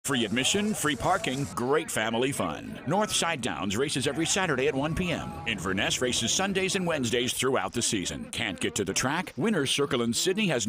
Free admission, free parking, great family fun. Northside Downs races every Saturday at 1 p.m. Inverness races Sundays and Wednesdays throughout the season. Can't get to the track? Winner's Circle in Sydney has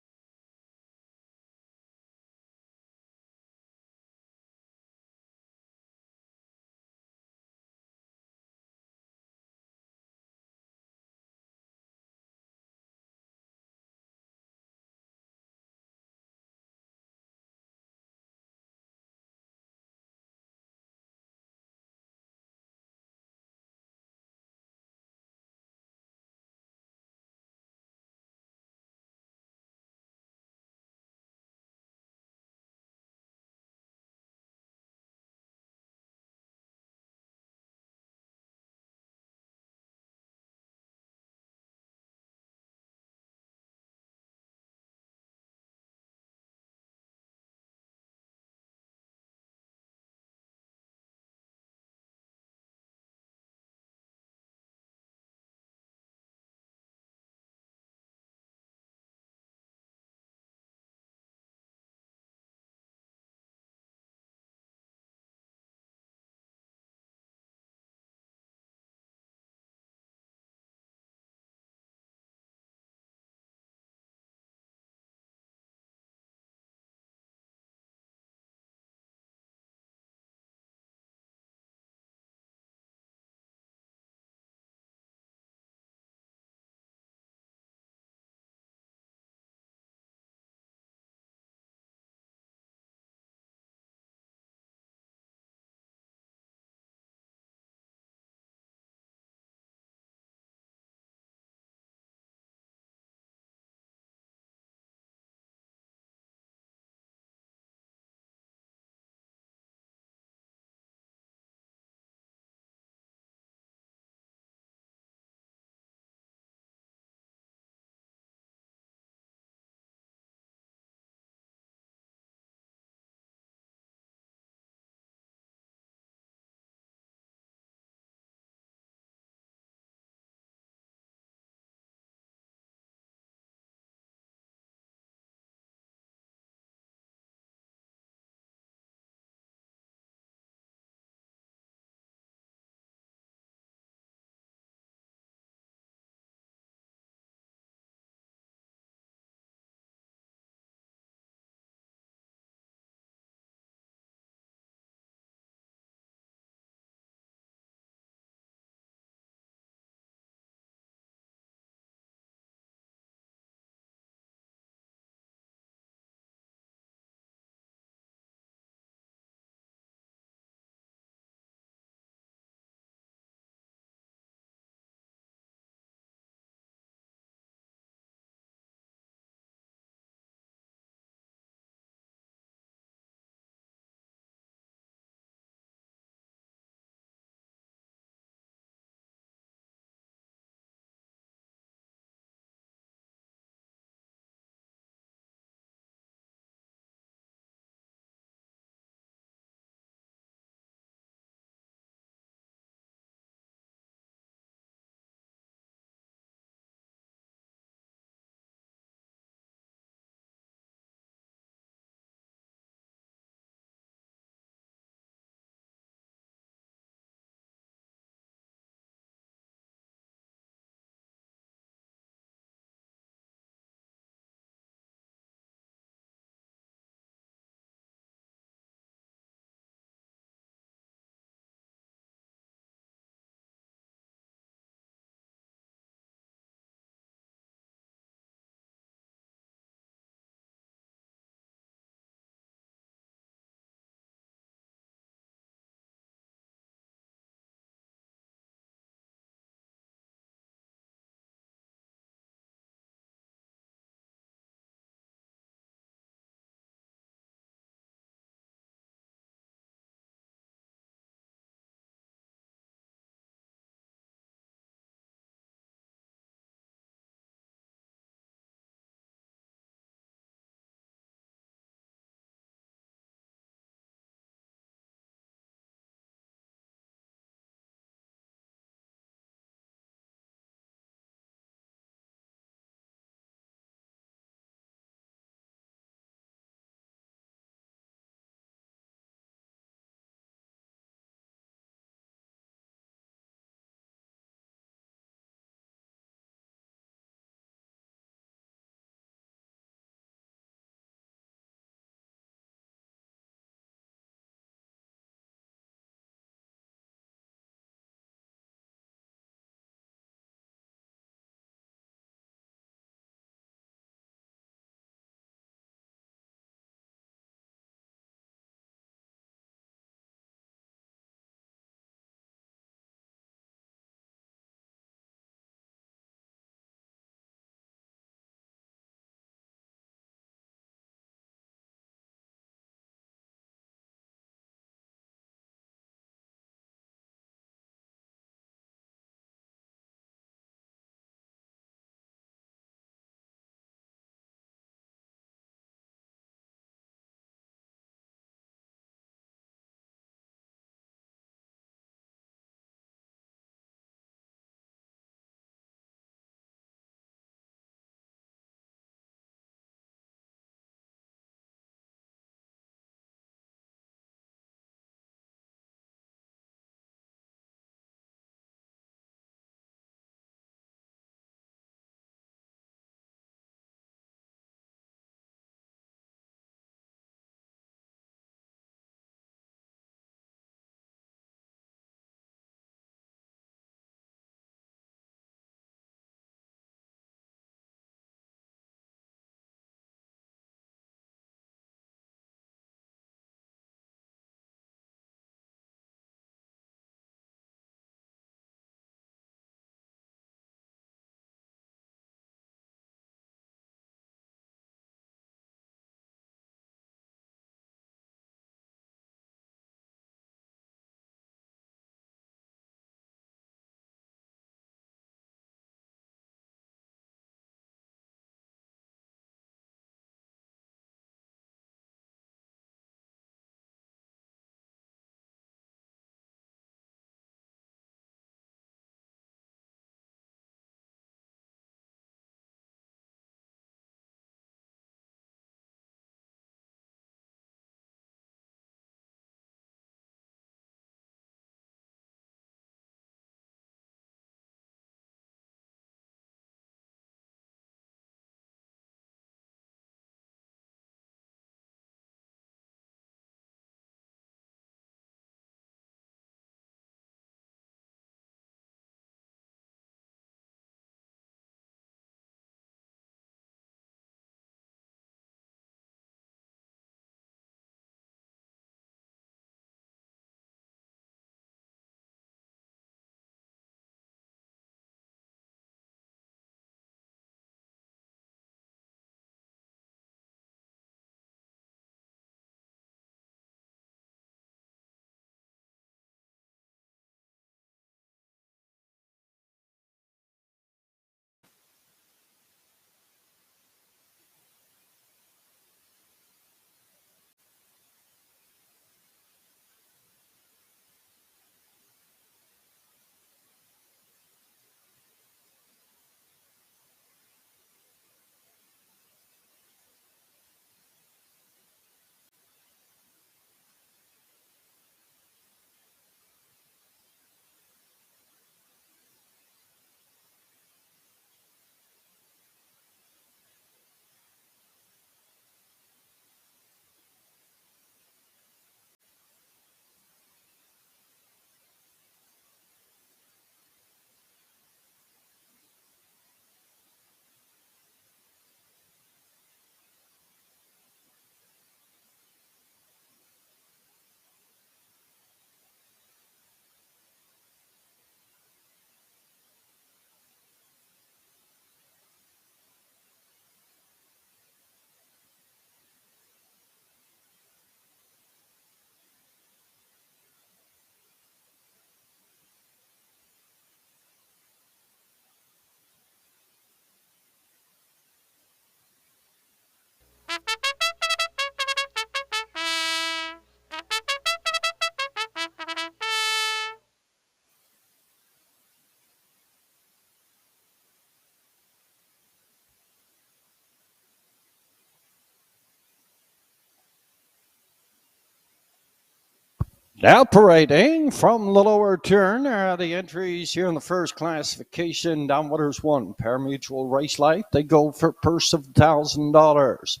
Now parading from the lower turn are the entries here in the first classification. Downwinners 1, Parimutuel Race Life. They go for a purse of $1,000.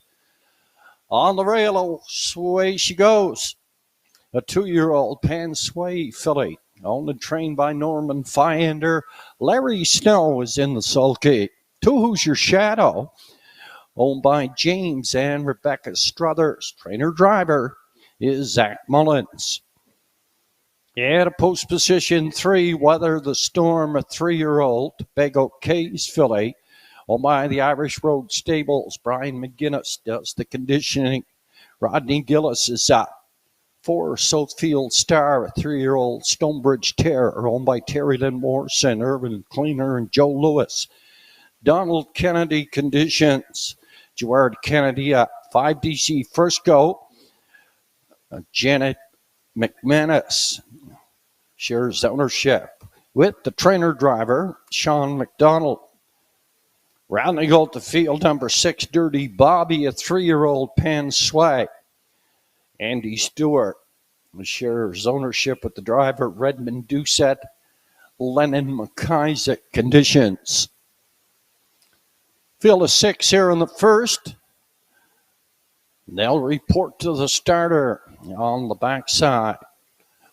On the rail, away she goes. A 2-year-old Pan Sway filly, owned and trained by Norman Finder. Larry Snow is in the sulky. 2 Who's Your Shadow, owned by James and Rebecca Struthers. Trainer-driver is Zach Mullins. At a post position 3, Weather the Storm, a 3-year-old Tobago K's filly, owned by the Irish Road Stables. Brian McGuinness does the conditioning. Rodney Gillis is up. 4, Southfield Star, a 3-year-old Stonebridge Terror, owned by Terry Lynn Morrison, Irvin Cleaner, and Joe Lewis. Donald Kennedy conditions. Gerard Kennedy up. 5, DC First Go. Janet McManus shares ownership with the trainer-driver, Sean McDonald. Rounding out the field, number 6, Dirty Bobby, a 3-year-old Pan Swag. Andy Stewart shares ownership with the driver, Redmond Doucette, Lennon McIsaac conditions. Field of 6 here in the first. They'll report to the starter on the backside.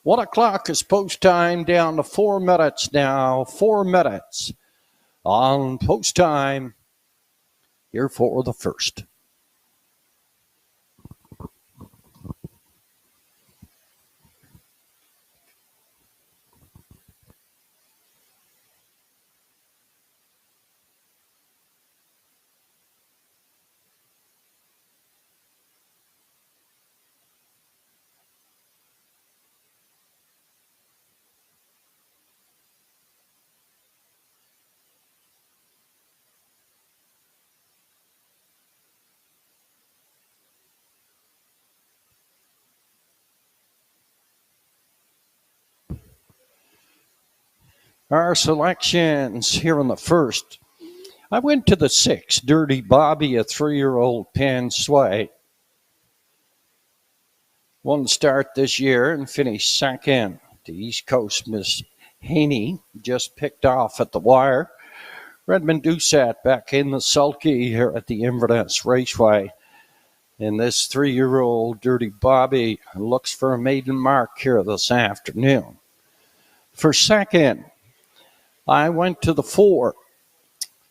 1 o'clock is post time, down to 4 minutes now. 4 minutes on post time here for the first. Our selections here in the first. I went to the 6, Dirty Bobby, a 3-year-old Pan Sway. Won the start this year and finished second. The East Coast Miss Haney just picked off at the wire. Redmond Doucette back in the sulky here at the Inverness Raceway. And this 3-year-old Dirty Bobby looks for a maiden mark here this afternoon. For second, I went to the 4,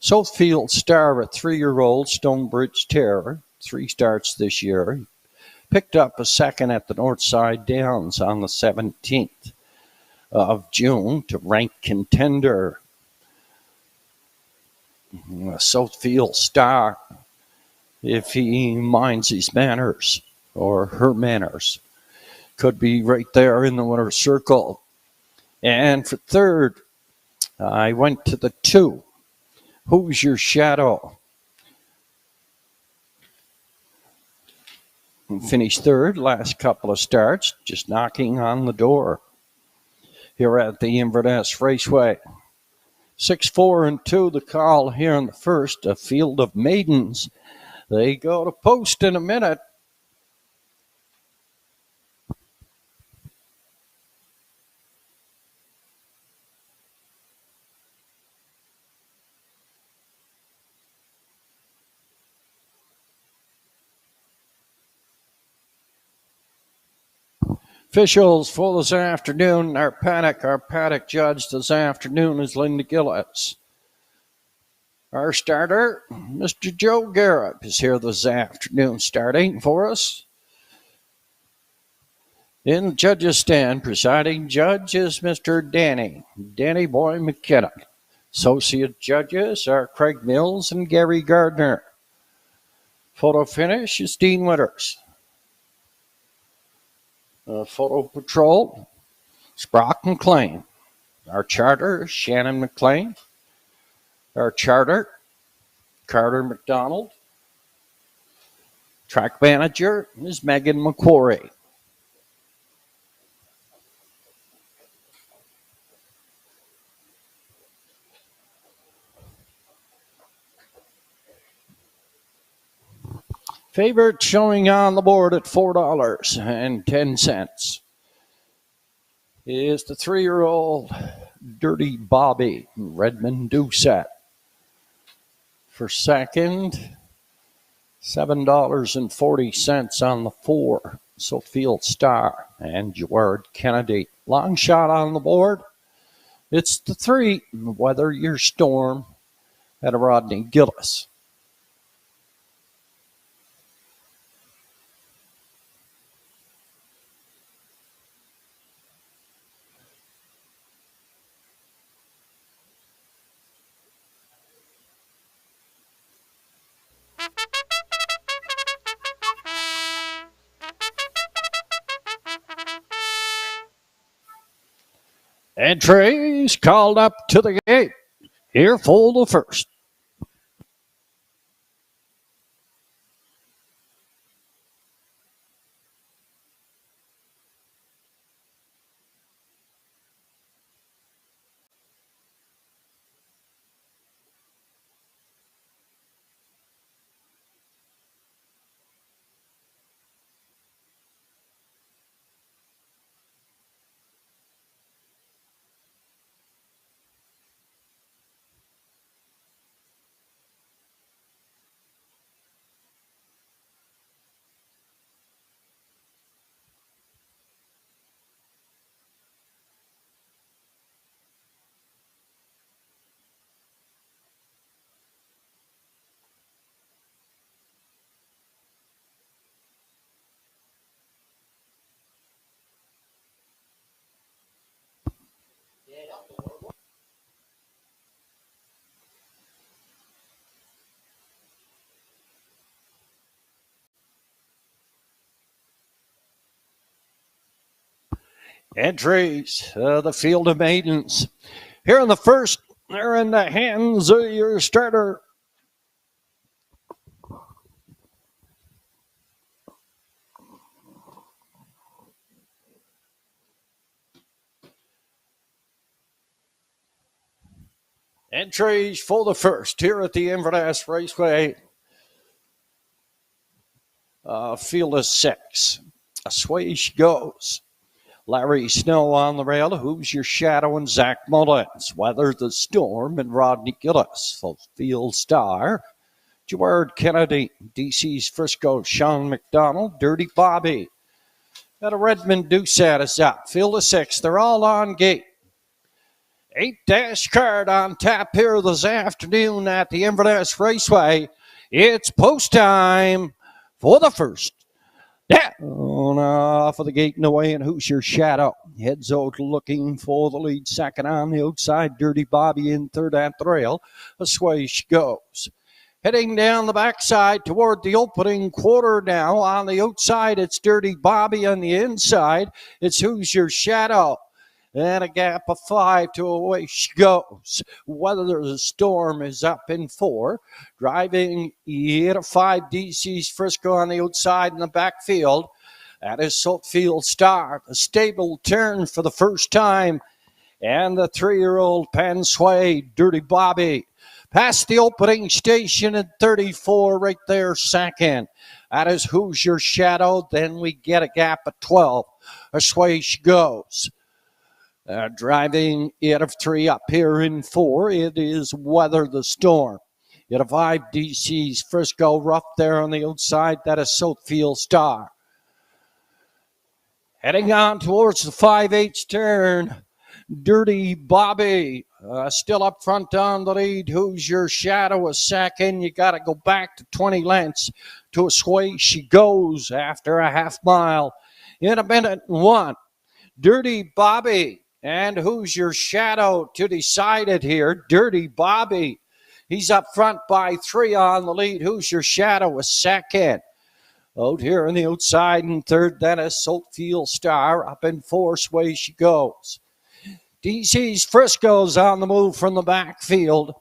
Southfield Star, a 3-year-old Stonebridge Terror. 3 starts this year. Picked up a second at the Northside Downs on the 17th of June to rank contender. Southfield Star, if he minds his manners or her manners, could be right there in the winner's circle. And for third, I went to the 2, Who's Your Shadow? Finished third, last couple of starts, just knocking on the door here at the Inverness Raceway. 6, 4, and 2, the call here in the first, a field of maidens. They go to post in a minute. Officials for this afternoon, our paddock judge this afternoon is Linda Gillis. Our starter, Mr. Joe Garrett, is here this afternoon starting for us. In the judges' stand, presiding judge is Mr. Danny Boy McKenna. Associate judges are Craig Mills and Gary Gardner. Photo finish is Dean Winters. Photo patrol, Brock McLean. Our charter is Shannon McLean. Our charter, Carter McDonald. Track manager is Megan McQuarrie. Favorite showing on the board at $4.10. is the 3-year-old Dirty Bobby, Redmond Doucette. For second, $7.40 on the 4, Sofield Star and Gerard Kennedy. Long shot on the board. It's the 3, Weather Your Storm, at a Rodney Gillis. Entries called up to the gate. Here for the first. Entries, the field of maidens. Here in the first, they're in the hands of your starter. Entries for the first here at the Inverness Raceway. Field of 6. Away she goes. Larry Snow on the rail. Who's Your Shadow? And Zach Mullins. Weather the Storm and Rodney Gillis. Field Star. Gerard Kennedy. DC's Frisco. Sean McDonald. Dirty Bobby. Got a Redmond Doucette is up. Field of 6. They're all on gate. 8-dash card on tap here this afternoon at the Inverness Raceway. It's post time for the first. Down off of the gate and away, and Who's Your Shadow? Heads out looking for the lead. Second on the outside, Dirty Bobby in third at the rail. Away she goes. Heading down the backside toward the opening quarter now. On the outside, it's Dirty Bobby. On the inside, it's Who's Your Shadow? And a gap of 5 to away she goes. Weather the Storm is up in 4. Driving 5 DC's Frisco on the outside in the backfield. That is Sofield Star. A stable turn for the first time. And the 3-year-old Penn Sway, Dirty Bobby. Past the opening station at 34, right there, second. That is Who's Your Shadow? Then we get a gap of 12. Away she goes. Driving it of 3 up here in 4, it is Weather the Storm. It of 5 DC's Frisco rough there on the outside. That is Sofield Star. Heading on towards the 5/8 turn, Dirty Bobby. Still up front on the lead. Who's Your Shadow? A second. You got to go back to 20 lengths to Away she goes after a half mile. In a minute and 1. Dirty Bobby. And Who's Your Shadow to decide it here? Dirty Bobby. He's up front by 3 on the lead. Who's Your Shadow? A second. Out here on the outside in third. That is Sofield Star. Up in 4. Away she goes. DC's Frisco's on the move from the backfield.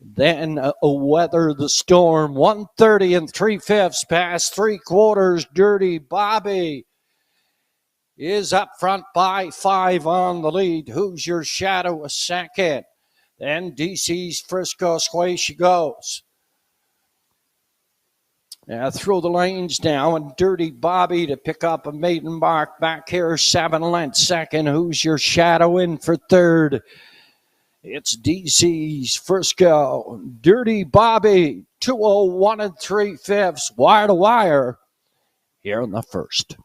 Then Weather the Storm. 1:30 and 3/5 past 3/4. Dirty Bobby is up front by 5 on the lead. Who's Your Shadow? A second. Then DC's Frisco. Away she goes. Throw the lanes now, and Dirty Bobby to pick up a maiden mark. Back here, 7 lengths second. Who's Your Shadow in for third? It's DC's Frisco. Dirty Bobby, 201 3/5, wire to wire here in the first.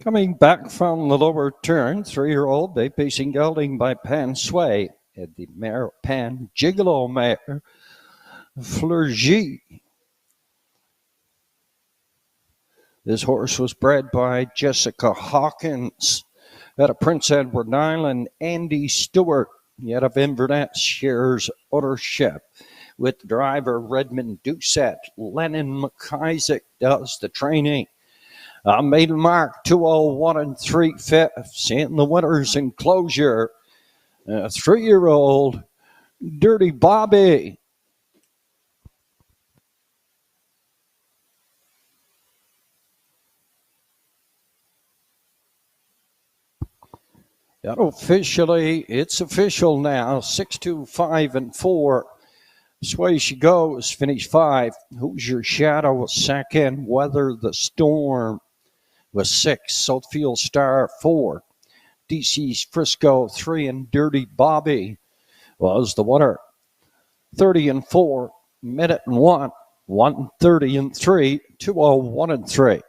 Coming back from the lower turn, 3-year-old Bay Pacing Gelding by Pan Sway. And the mare Pan Gigolo mare, Fleury. This horse was bred by Jessica Hawkins out of Prince Edward Island. Andy Stewart, yet of Inverness, shares ownership with driver Redmond Doucette. Lennon McIsaac does the training. Maiden mark 201 3/5 in the winner's enclosure. 3-year-old Dirty Bobby. It's official now. 6, 2, 5, and 4. This way she goes. Finish 5. Who's Your Shadow? Second. Weather the Storm was 6. Southfield Star 4. DC's Frisco 3, and Dirty Bobby was the winner. 30 and 4. Minute and 1. 1:30 and 3. 2:01 and 3.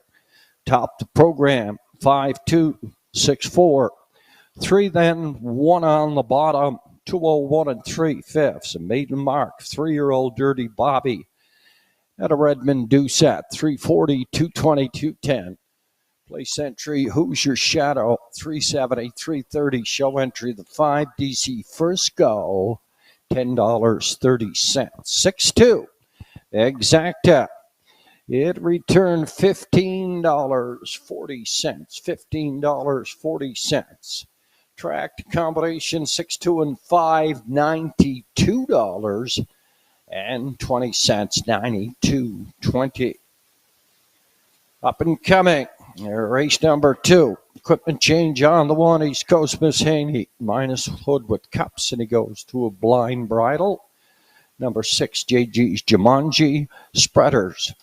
Top the program. 5, 2, 6, 4. 3 then, 1 on the bottom. 201 3/5. A maiden mark, 3-year-old Dirty Bobby at a Redmond Doucette, 340, 220, 210. Place entry, Who's Your Shadow, 370, 330. Show entry, the 5 DC Frisco, $10.30. 6-2. Exacta. It returned $15.40. $15.40. Tracked combination 6-2 and 5, $92.20. 92.20. Up and coming. Race number 2. Equipment change on the 1. East Coast Miss Haney. Minus hood with cups, and he goes to a blind bridle. Number 6, JG's Jumanji. Spreaders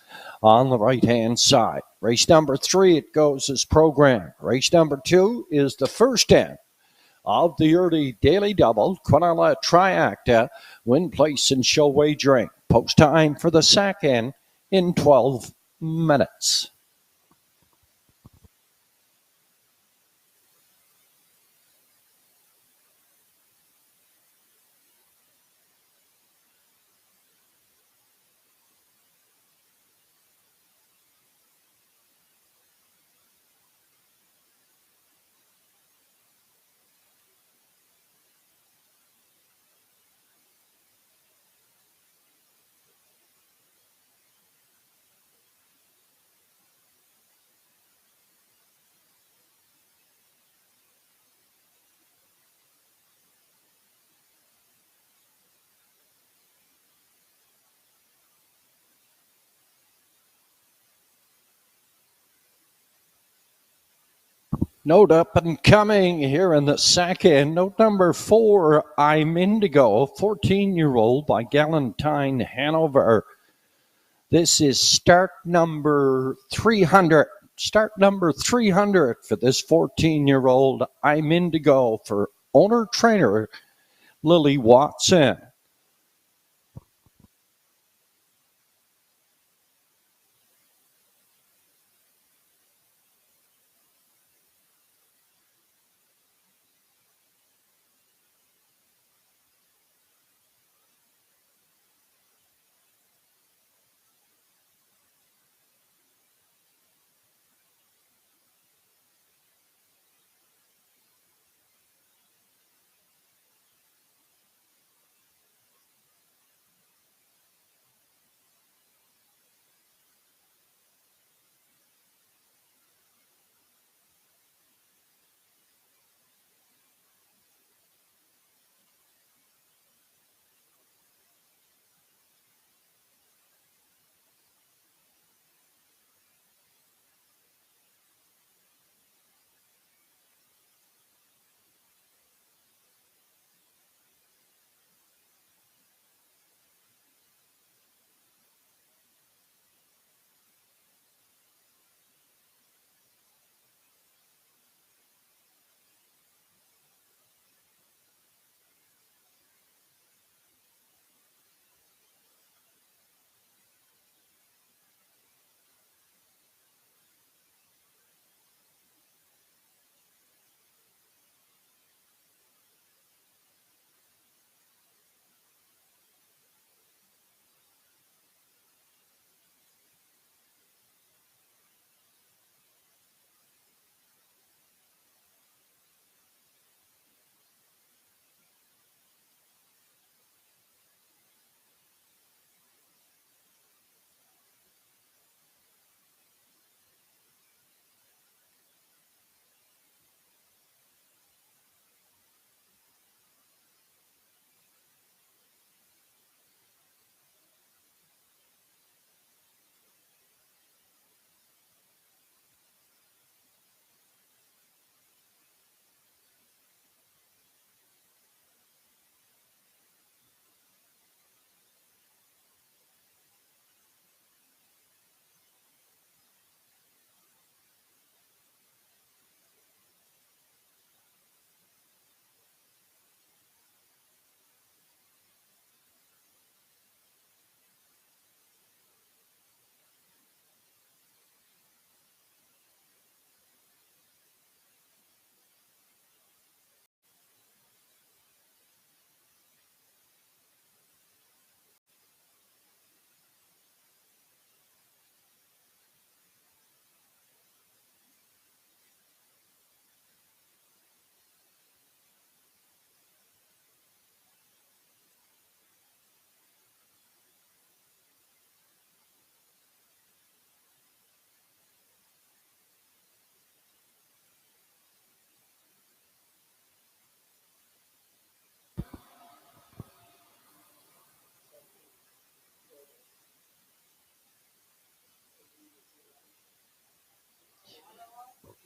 on the right-hand side. Race number 3, it goes as programmed. Race number 2 is the first end of the early daily double. Quinella Triacta. Win, place, and show wagering. Post time for the second in 12 minutes. Note up and coming here in the second. Note number 4, I'm Indigo, 14-year-old by Galentine Hanover. This is start number 300. Start number 300 for this 14-year-old I'm Indigo for owner-trainer Lily Watson.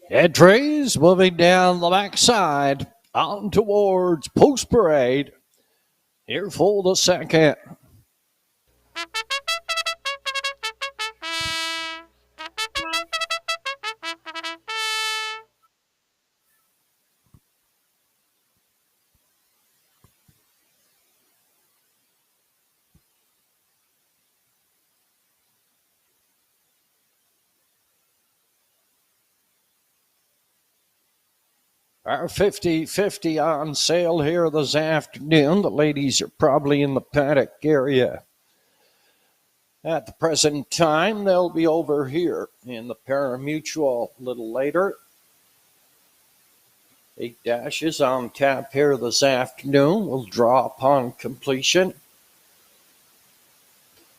Entries moving down the backside on towards Post Parade. Here for the second. Our 50-50 on sale here this afternoon. The ladies are probably in the paddock area. At the present time, they'll be over here in the pari-mutuel a little later. 8 dashes on tap here this afternoon. We'll draw upon completion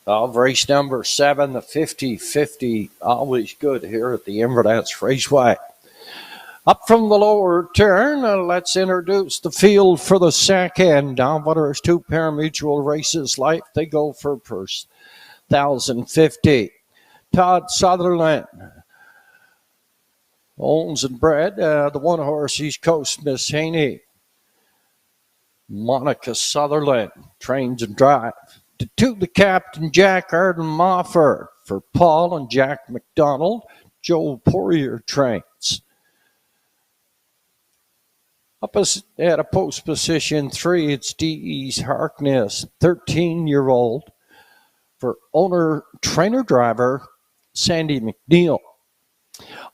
of race number 7, the 50-50. Always good here at the Inverness Raceway. Up from the lower turn, let's introduce the field for the second. Down Waters 2 pari-mutuel races life. They go for first. 1,050. Todd Sutherland owns and bred the one horse East Coast Miss Haney. Monica Sutherland trains and drives. To the captain Jack Arden Mofford for Paul and Jack McDonald. Joe Poirier trains. Up at a post position 3, it's D.E.'s Harkness, 13-year-old, for owner, trainer, driver, Sandy McNeil.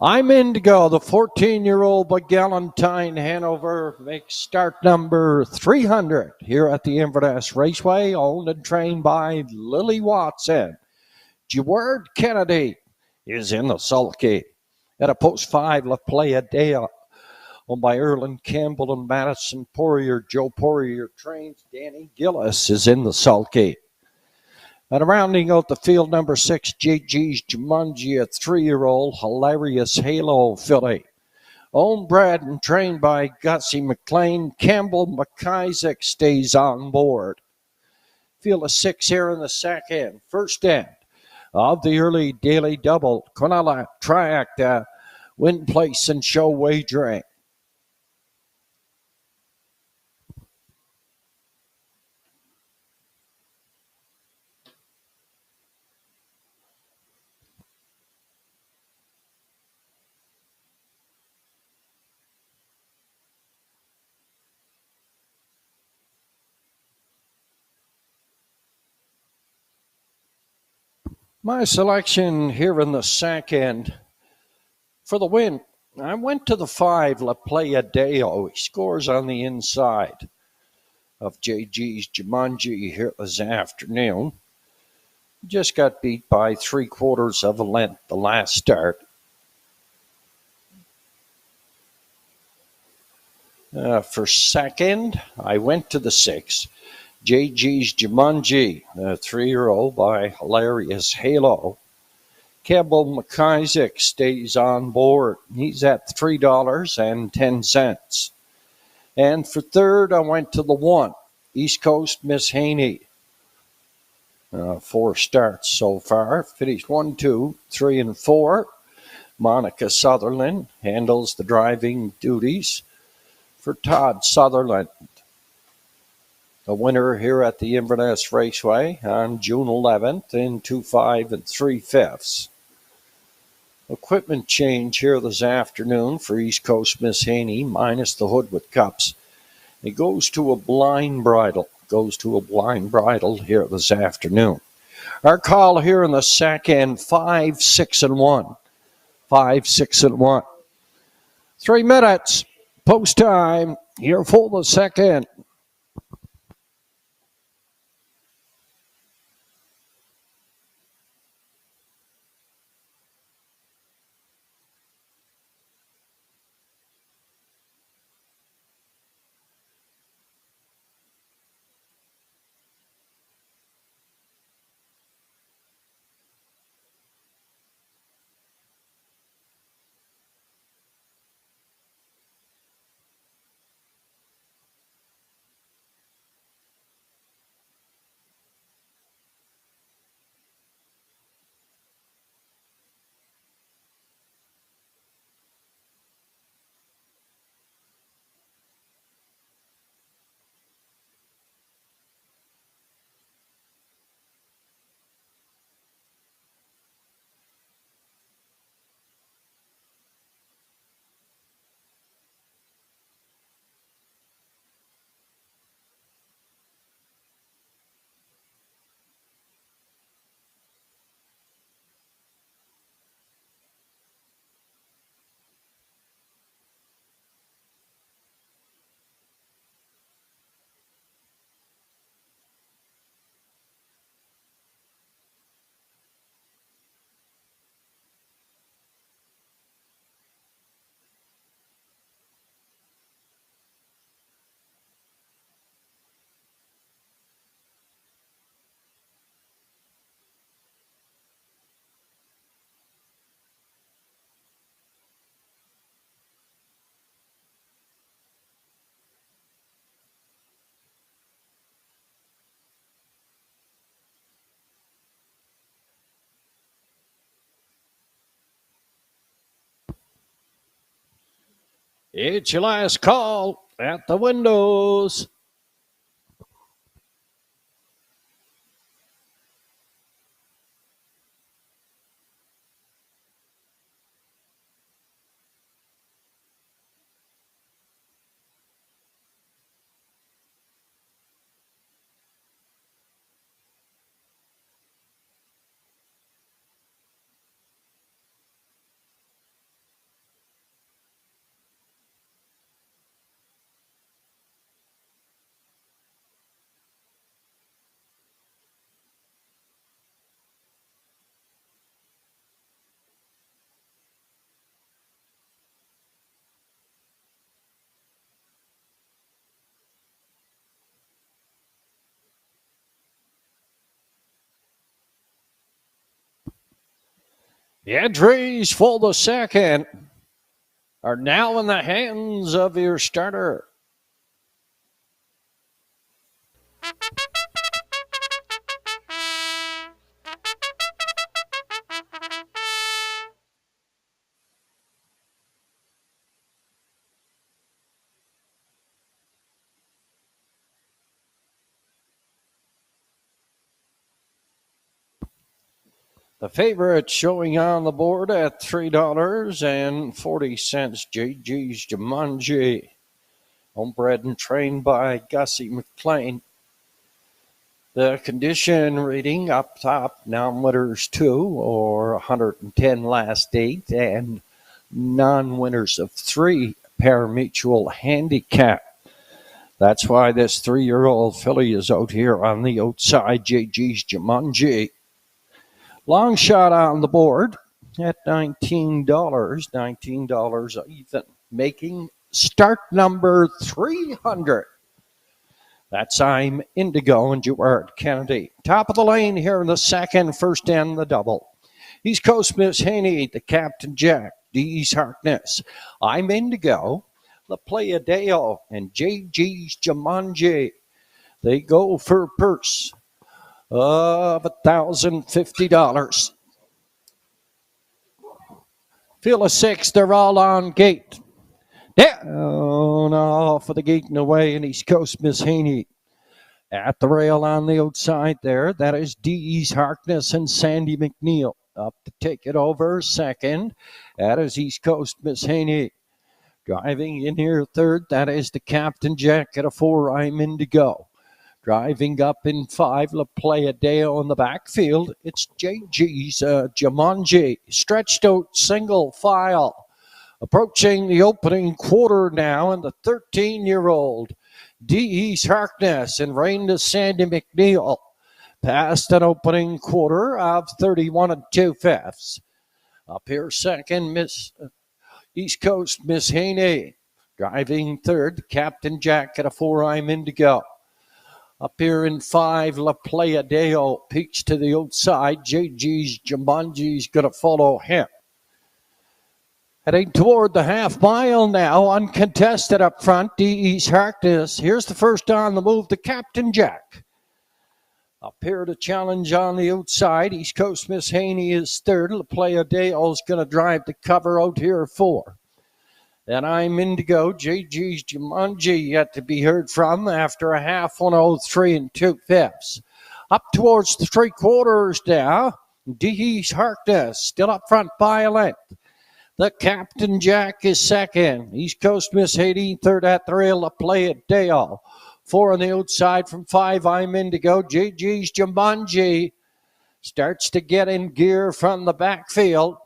I'm Indigo, the 14-year-old by Galentine Hanover, makes start number 300 here at the Inverness Raceway, owned and trained by Lily Watson. Jeward Kennedy is in the sulky. At a post 5, La Playa Dale, owned by Erland Campbell and Madison Poirier. Joe Poirier trains. Danny Gillis is in the sulky. And rounding out the field, number 6, JG's Jumanji, a 3-year-old hilarious halo filly. Owned, bred, and trained by Gussie McLean. Campbell McIsaac stays on board. Field of 6 here in the second. First end of the early daily double. Quinella, Triac, win place and show wagering. My selection here in the second for the win, I went to the 5, La Playa Deo. He scores on the inside of JG's Jumanji here this afternoon. Just got beat by 3/4 of a length the last start. For second, I went to the 6, JG's Jumanji, a 3-year-old by Hilarious Halo. Campbell McIsaac stays on board. He's at $3.10. And for third, I went to the 1, East Coast Miss Haney. 4 starts so far. Finished 1, 2, 3, and 4. Monica Sutherland handles the driving duties for Todd Sutherland. A winner here at the Inverness Raceway on June 11th in 2, 5, and 3/5. Equipment change here this afternoon for East Coast Miss Haney, minus the hood with cups. It goes to a blind bridle. Here this afternoon. Our call here in the second, 5, 6, and 1. 5, 6, and 1. 3 minutes. Post time here for the second. It's your last call at the windows. The entries for the second are now in the hands of your starter. The favorite showing on the board at $3.40, JG's Jumanji. Homebred and trained by Gussie McLean. The condition rating up top, non-winners 2 or 110 last 8, and non-winners of 3 parimutuel handicap. That's why this 3-year-old filly is out here on the outside, JG's Jumanji. Long shot on the board at $19, $19 even, making start number 300. That's I'm Indigo and Gerard Kennedy. Top of the lane here in the second, first and the double. East Coast Miss Haney, the Captain Jack, D's Harkness. I'm Indigo, La Playa Deo, and JG's Jumanji. They go for a purse of $1,050. Field of 6, they're all on gate. Down off of the gate and away, and East Coast Miss Haney. At the rail on the outside there, that is D's Harkness and Sandy McNeil. Up to take it over second. That is East Coast Miss Haney. Driving in here third, that is the Captain Jack at a 4, I'm Indigo. Driving up in 5, La Playa Deo in the backfield. It's JG's Jumanji. Stretched out single file. Approaching the opening quarter now, and the 13-year-old D's Harkness and reign to Sandy McNeil. Past an opening quarter of 31 2/5. Up here second, Miss East Coast Miss Haney. Driving third, Captain Jack at a 4, I'm Indigo. Up here in 5, La Playa Deo peaks to the outside. JG's Jumanji's going to follow him. Heading toward the half mile now, uncontested up front, D's Harkness. Here's the first on the move, the Captain Jack. Up here to challenge on the outside, East Coast Miss Haney is third. La Playa Deo's going to drive the cover out here 4. Then I'm Indigo, JG's Jumanji yet to be heard from after a half 103 2/5. Up towards the 3/4 now, D's Harkness still up front by a length. The Captain Jack is second. East Coast Miss Haney third at the rail. La Playa Deo. 4 on the outside from 5. I'm Indigo. JG's Jumanji starts to get in gear from the backfield.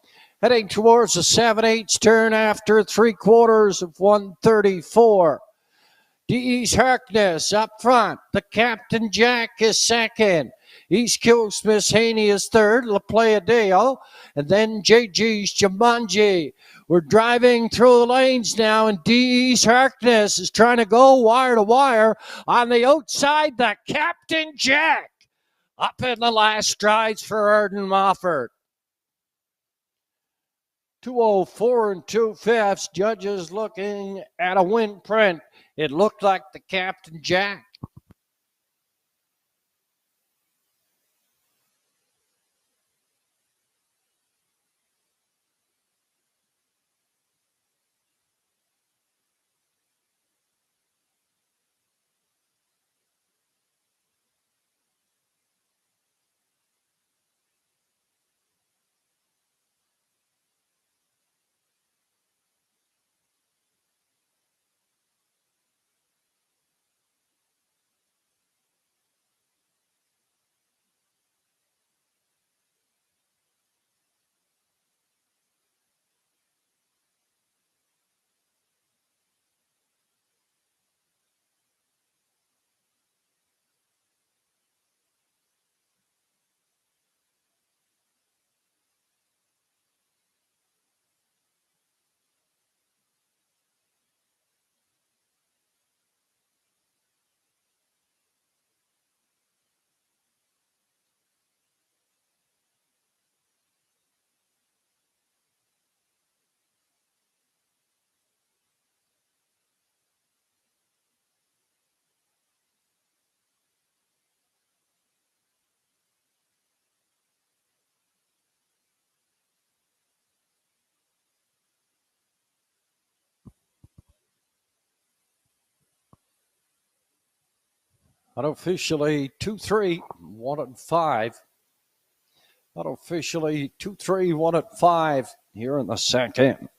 Heading towards the 7/8 turn after 3/4 of 134. D's Harkness up front. The Captain Jack is second. East Coast Miss Haney is third. La Playa Deo. And then JG's Jumanji. We're driving through the lanes now, and D's Harkness is trying to go wire to wire. On the outside, the Captain Jack. Up in the last strides for Arden Mofford. 2:04 2/5. Judges looking at a win print. It looked like the Captain Jack. Unofficially 2-3, 1-5. Unofficially 2-3, 1-5 here in the second.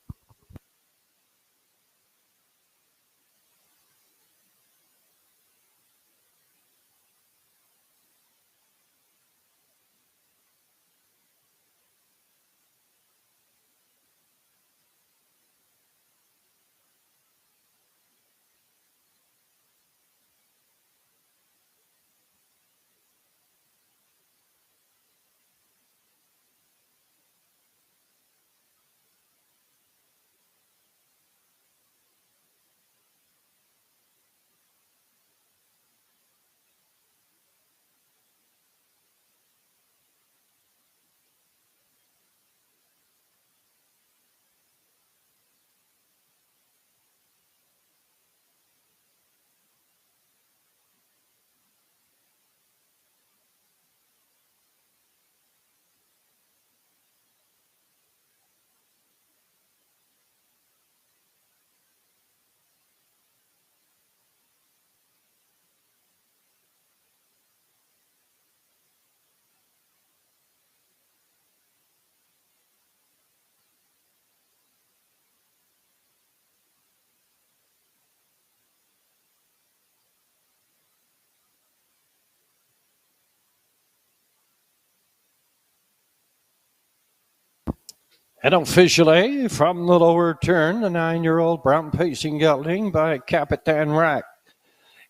And officially from the lower turn, the 9-year-old brown pacing gelding by Capitan Rack.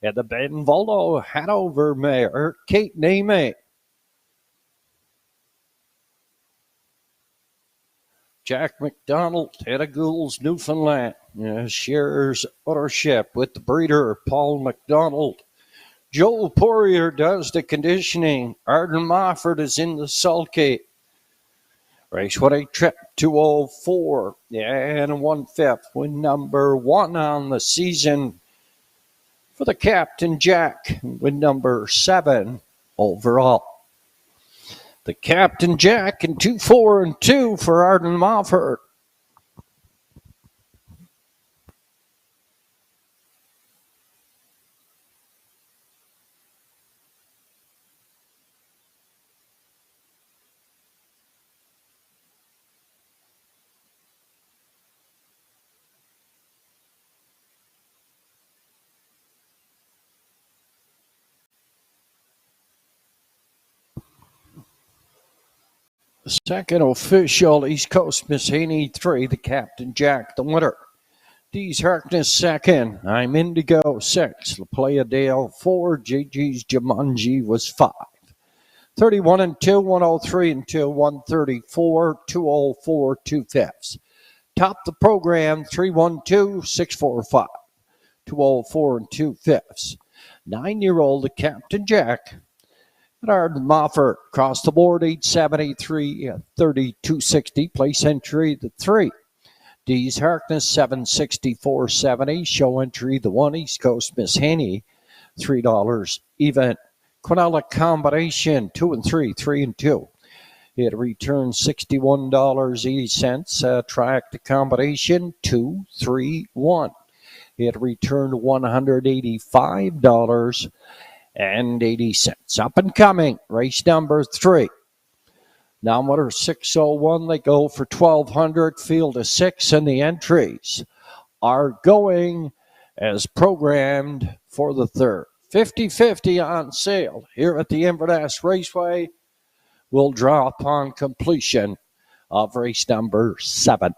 And the Ben Voldo Hanover mare, Kate Neme. Jack McDonald, Edagools, Newfoundland, shares ownership with the breeder, Paul McDonald. Joel Poirier does the conditioning. Arden Mofford is in the sulky. Raceway trip 204 and 1/5. Win number 1 on the season for the Captain Jack. Win number 7 overall. The Captain Jack in 2-4-2 for Arden Mofford. The second official, East Coast Miss Haney 3, the Captain Jack, the winner. D's Harkness second, I'm Indigo 6, La Playa Dale 4, JG's Jumanji was 5. 31-2, 103-2, 134, 204, 2/5. Top the program 312, 645, 204 and 2/5. 9-year-old, the Captain Jack. And Arden Mofford across the board, 873, 3260. Place entry, the 3. D's Harkness, 764.70. Show entry, the 1. East Coast Miss Haney, $3 even. Quinella combination, 2 and 3, 3 and 2. It returned $61.80. Track the combination, 2, 3, 1. It returned $185.80. Up and coming, race number 3. Nometer 601, they go for 1,200. Field of 6, and the entries are going as programmed for the 3rd. 50-50 on sale here at the Inverness Raceway. Will draw upon completion of race number 7.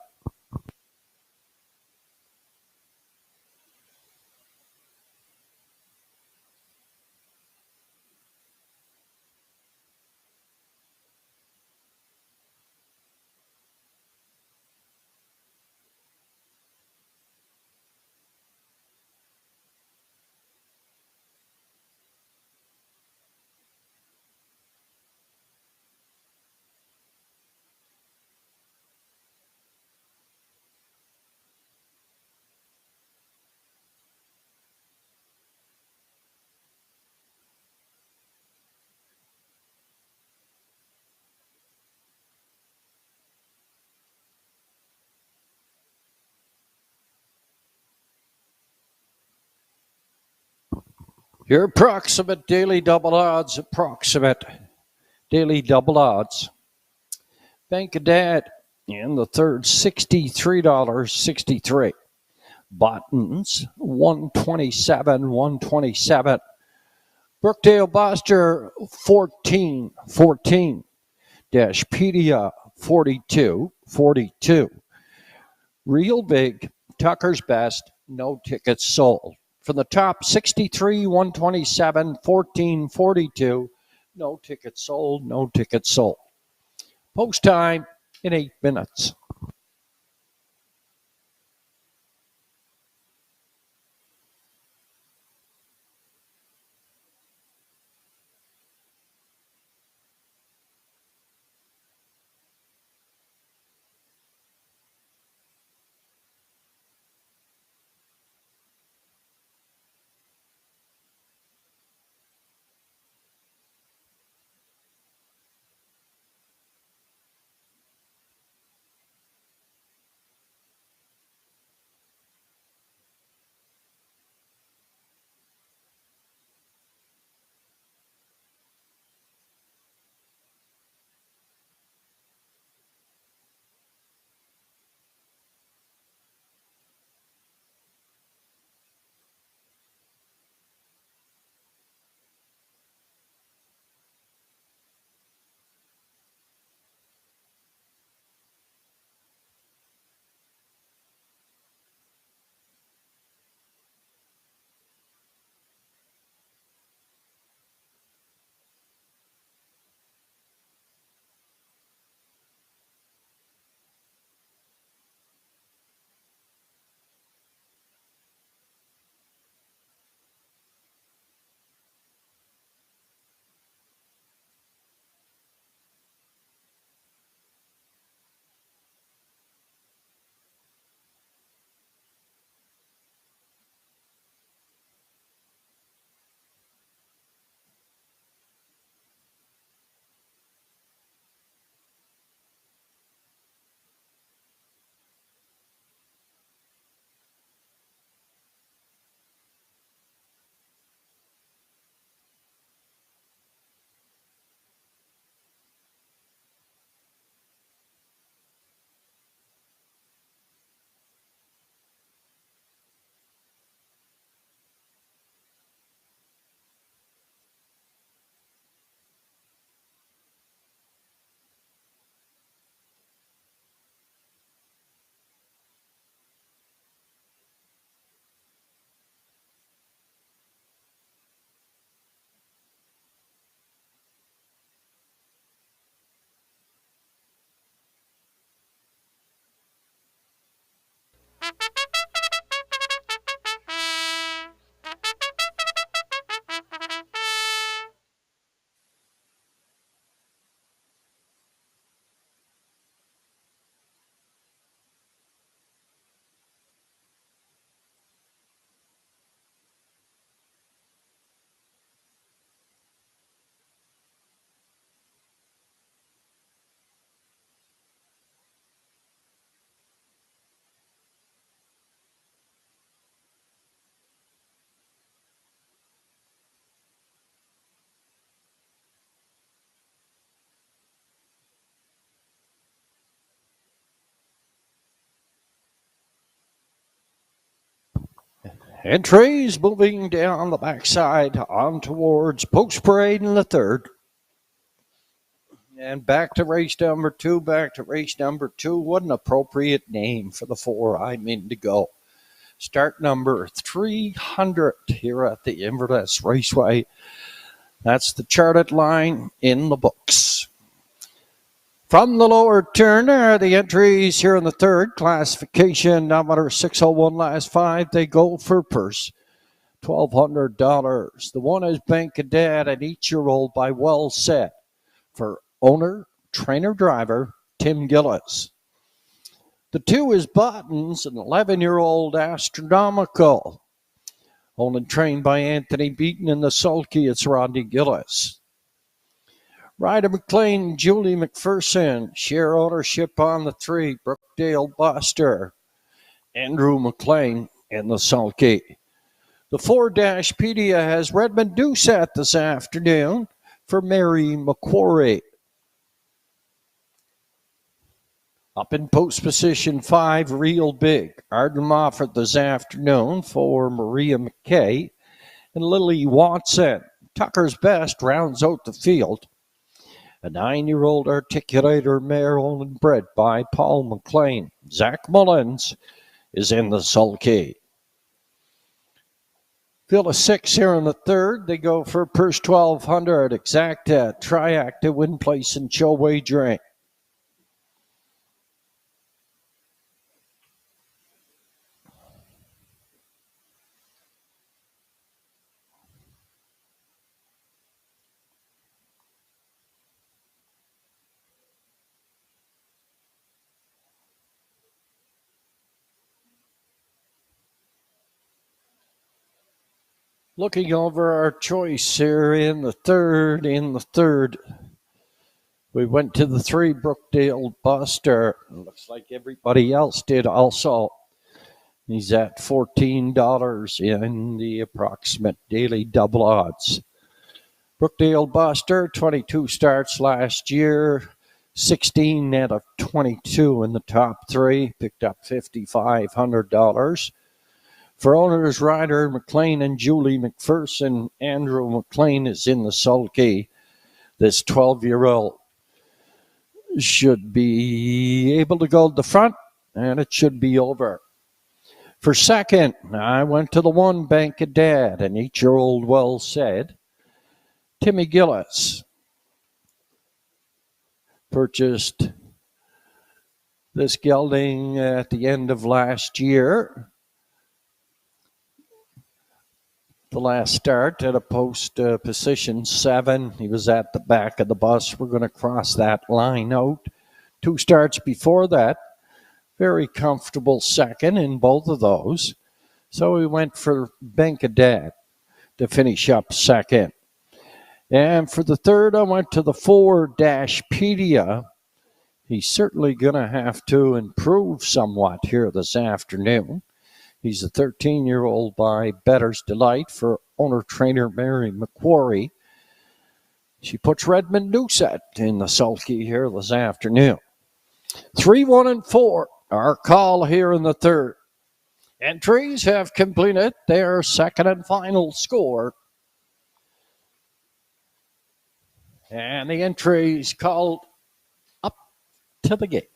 Your approximate daily double odds, Bank of Dad in the third, $63.63. Buttons, 127, 127. Brookdale Buster, 14. Dashpedia, 42. Real Big, Tucker's Best, no tickets sold. From the top, 63, 127, 42. No tickets sold. Post time in 8 minutes. Entries moving down the backside on towards Post Parade in the third. And back to race number two. What an appropriate name for the 4 I'm Indigo. Start number 300 here at the Inverness Raceway. That's the charted line in the books. From the lower turn are the entries here in the third classification. Number 601 last 5. They go for purse. $1,200. The one is Bank of Dad, an 8-year-old by Well Set for owner, trainer, driver, Tim Gillis. The 2 is Buttons, an 11-year-old Astronomical, owned and trained by Anthony Beaton. In the sulky, it's Rodney Gillis. Ryder McLean and Julie McPherson share ownership on the 3, Brookdale Buster. Andrew McLean in the sulky. The 4-Pedia has Redmond Doucette this afternoon for Mary McQuarrie. Up in post position 5, Real Big. Arden Moffat this afternoon for Maria McKay and Lily Watson. Tucker's Best rounds out the field. A 9-year-old articulator mare owned and bred by Paul McLean. Zach Mullins is in the sulky. Field of 6 here in the third. They go for purse 1,200. Exacta, Triacta, Win Place, and Show Wagering. Looking over our choice here in the third. We went to the 3, Brookdale Buster. Looks like everybody else did also. He's at $14 in the approximate daily double odds. Brookdale Buster, 22 starts last year, 16 out of 22 in the top 3, picked up $5,500. For owners, Ryder McLean and Julie McPherson, Andrew McLean is in the sulky. This 12-year-old should be able to go to the front, and it should be over. For second, I went to the 1, Bank of Dad, an 8-year-old well said. Timmy Gillis purchased this gelding at the end of last year. The last start at a post position 7. He was at the back of the bus. We're going to cross that line out. 2 starts before that. Very comfortable second in both of those. So we went for Bank of Dad to finish up second. And for the third, I went to the 4-Pedia. He's certainly going to have to improve somewhat here this afternoon. He's a 13-year-old by Better's Delight for owner-trainer Mary McQuarrie. She puts Redmond Doucette in the sulky here this afternoon. 3, 1, and 4, our call here in the third. Entries have completed their second and final score. And the entries called up to the gate.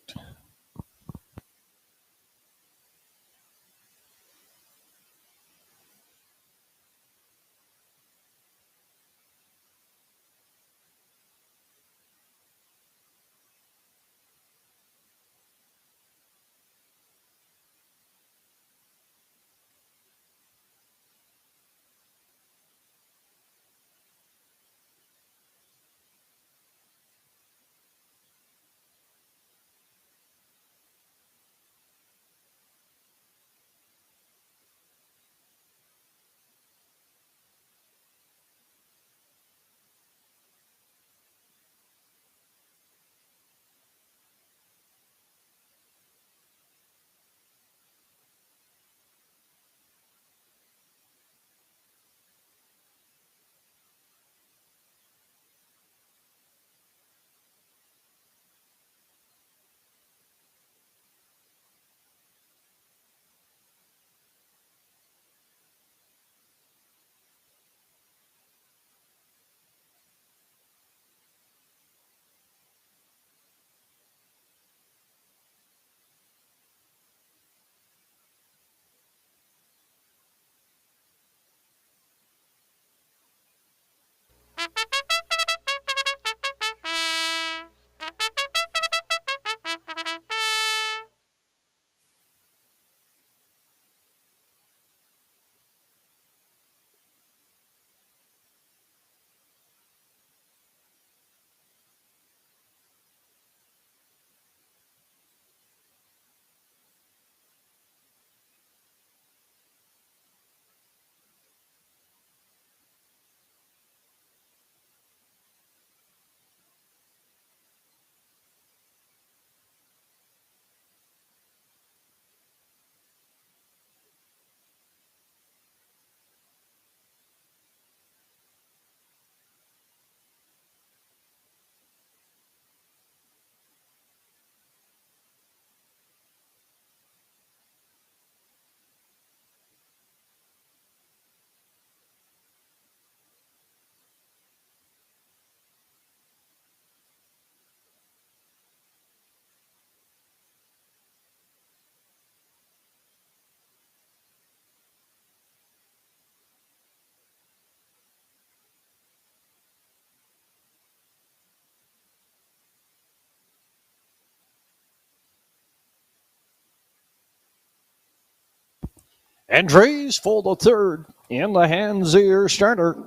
Entries for the third in the hands of your starter.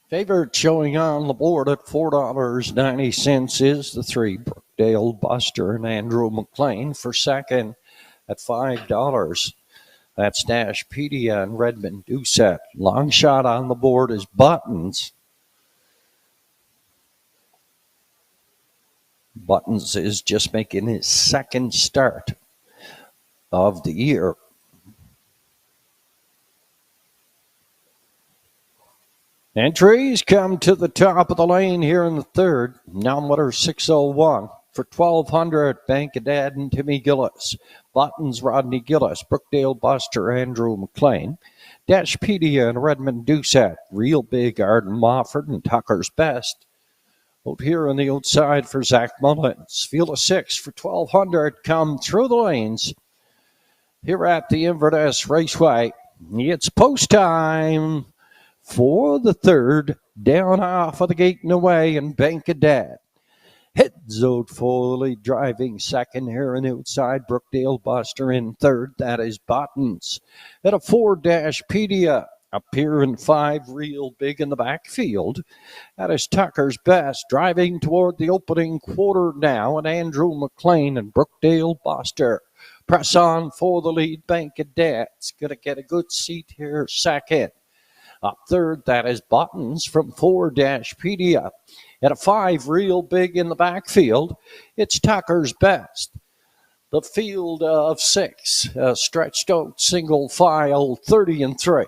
Favorite showing on the board at $4.90 is the three, Brookdale Buster and Andrew McLean. For second at $5. That's Dashpedia and Redmond Doucette. Long shot on the board is Buttons. Buttons is just making his second start of the year. Entries come to the top of the lane here in the third. Number 601 for $1,200. Bank of Dad and Timmy Gillis. Buttons, Rodney Gillis. Brookdale Buster, Andrew McLean. Dashpedia and Redmond Doucette. Real Big, Arden Mofford and Tucker's Best. Out here on the outside for Zach Mullins. Field of 6 for $1,200. Come through the lanes here at the Inverness Raceway. It's post time for the third, down off of the gate and away, and Bank of Dad. Heads out for the lead, driving second here on the outside. Brookdale Buster in third. That is Buttons. At a 4, Dashpedia. Up here in 5, Real Big in the backfield. That is Tucker's Best, driving toward the opening quarter now, and Andrew McLean and Brookdale Buster press on for the lead. Bank of Dad's going to get a good seat here second. Up third, that is Buttons from 4, Dashpedia. At a 5, Real Big in the backfield, it's Tucker's Best. The field of 6, stretched out single file, 30 and 3.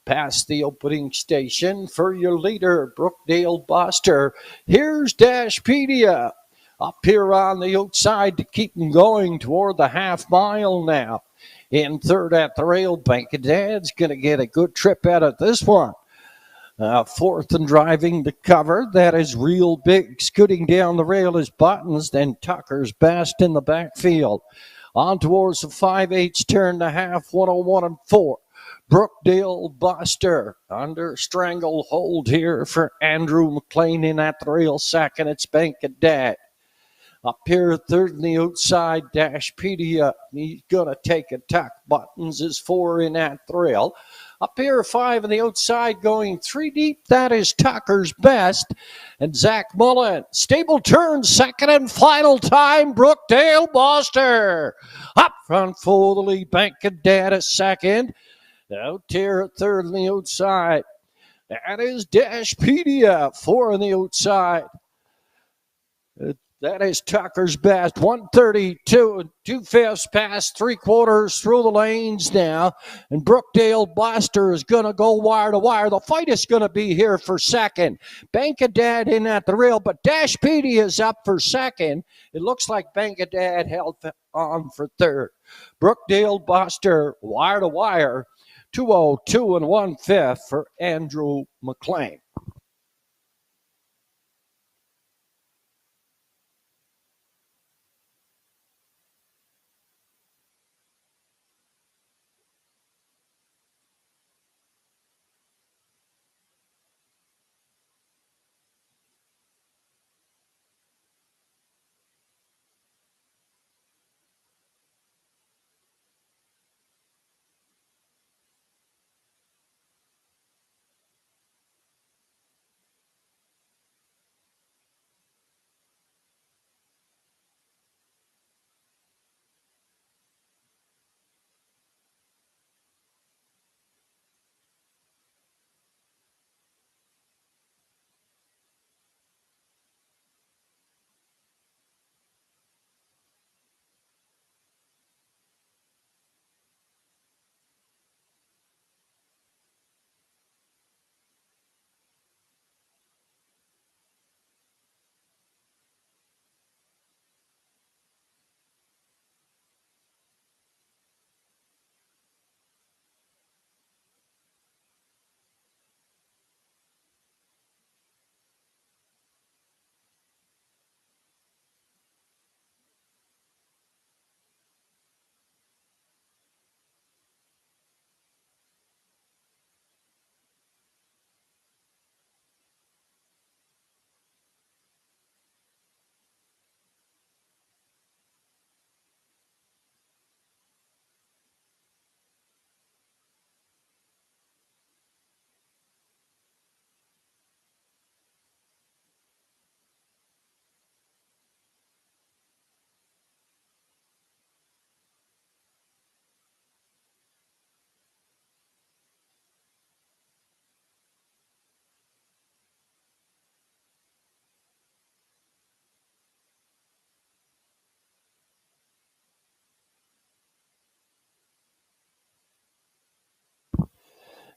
Past the opening station for your leader, Brookdale Buster. Here's Dashpedia. Up here on the outside to keep him going toward the half mile now. In third at the rail, Bank of Dad's going to get a good trip out of this one. Fourth and driving the cover, that is Real Big. Scooting down the rail is Buttons, then Tucker's Best in the backfield. On towards the 5/8 turn to half, 101 and 4. Brookdale Buster under stranglehold here for Andrew McLean in at the rail second. It's Bank of Dad. Up here, third in the outside, Dashpedia. He's going to take a tuck. Buttons is 4 in that thrill. Up here, 5 in the outside, going 3 deep. That is Tucker's Best. And Zach Mullen. Stable turn, second and final time. Brookdale Buster. Up front for the lead. Bank of Dad a second. Out here at third in the outside. That is Dashpedia. 4 on the outside. That is Tucker's Best. 132 and 2/5 past 3/4 through the lanes now. And Brookdale Buster is going to go wire to wire. The fight is going to be here for second. Bank of Dad in at the rail, but Dashpedia is up for second. It looks like Bank of Dad held on for third. Brookdale Buster wire to wire. 202 and 1/5 for Andrew McLean.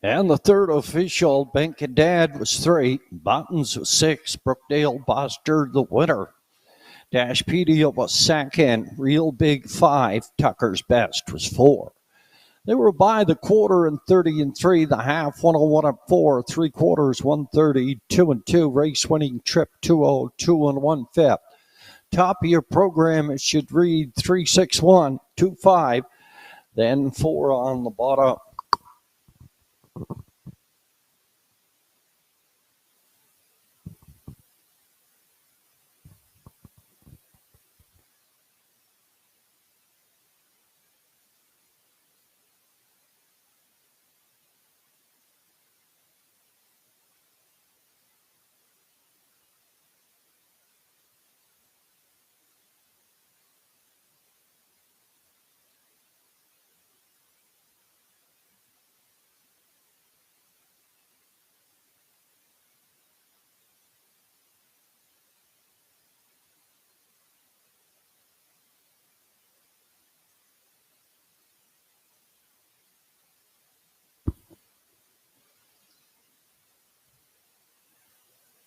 And the third official, Benkadad, was 3. Buttons was 6. Brookdale Buster, the winner. Dashpedia was 2nd. Real Big 5. Tucker's Best was 4. They were by the quarter and 30 and 3, the half 101 and 4, 3/4 130, 2 and 2, race winning trip 202 and 1/5. Top of your program, it should read 361 25, then 4 on the bottom.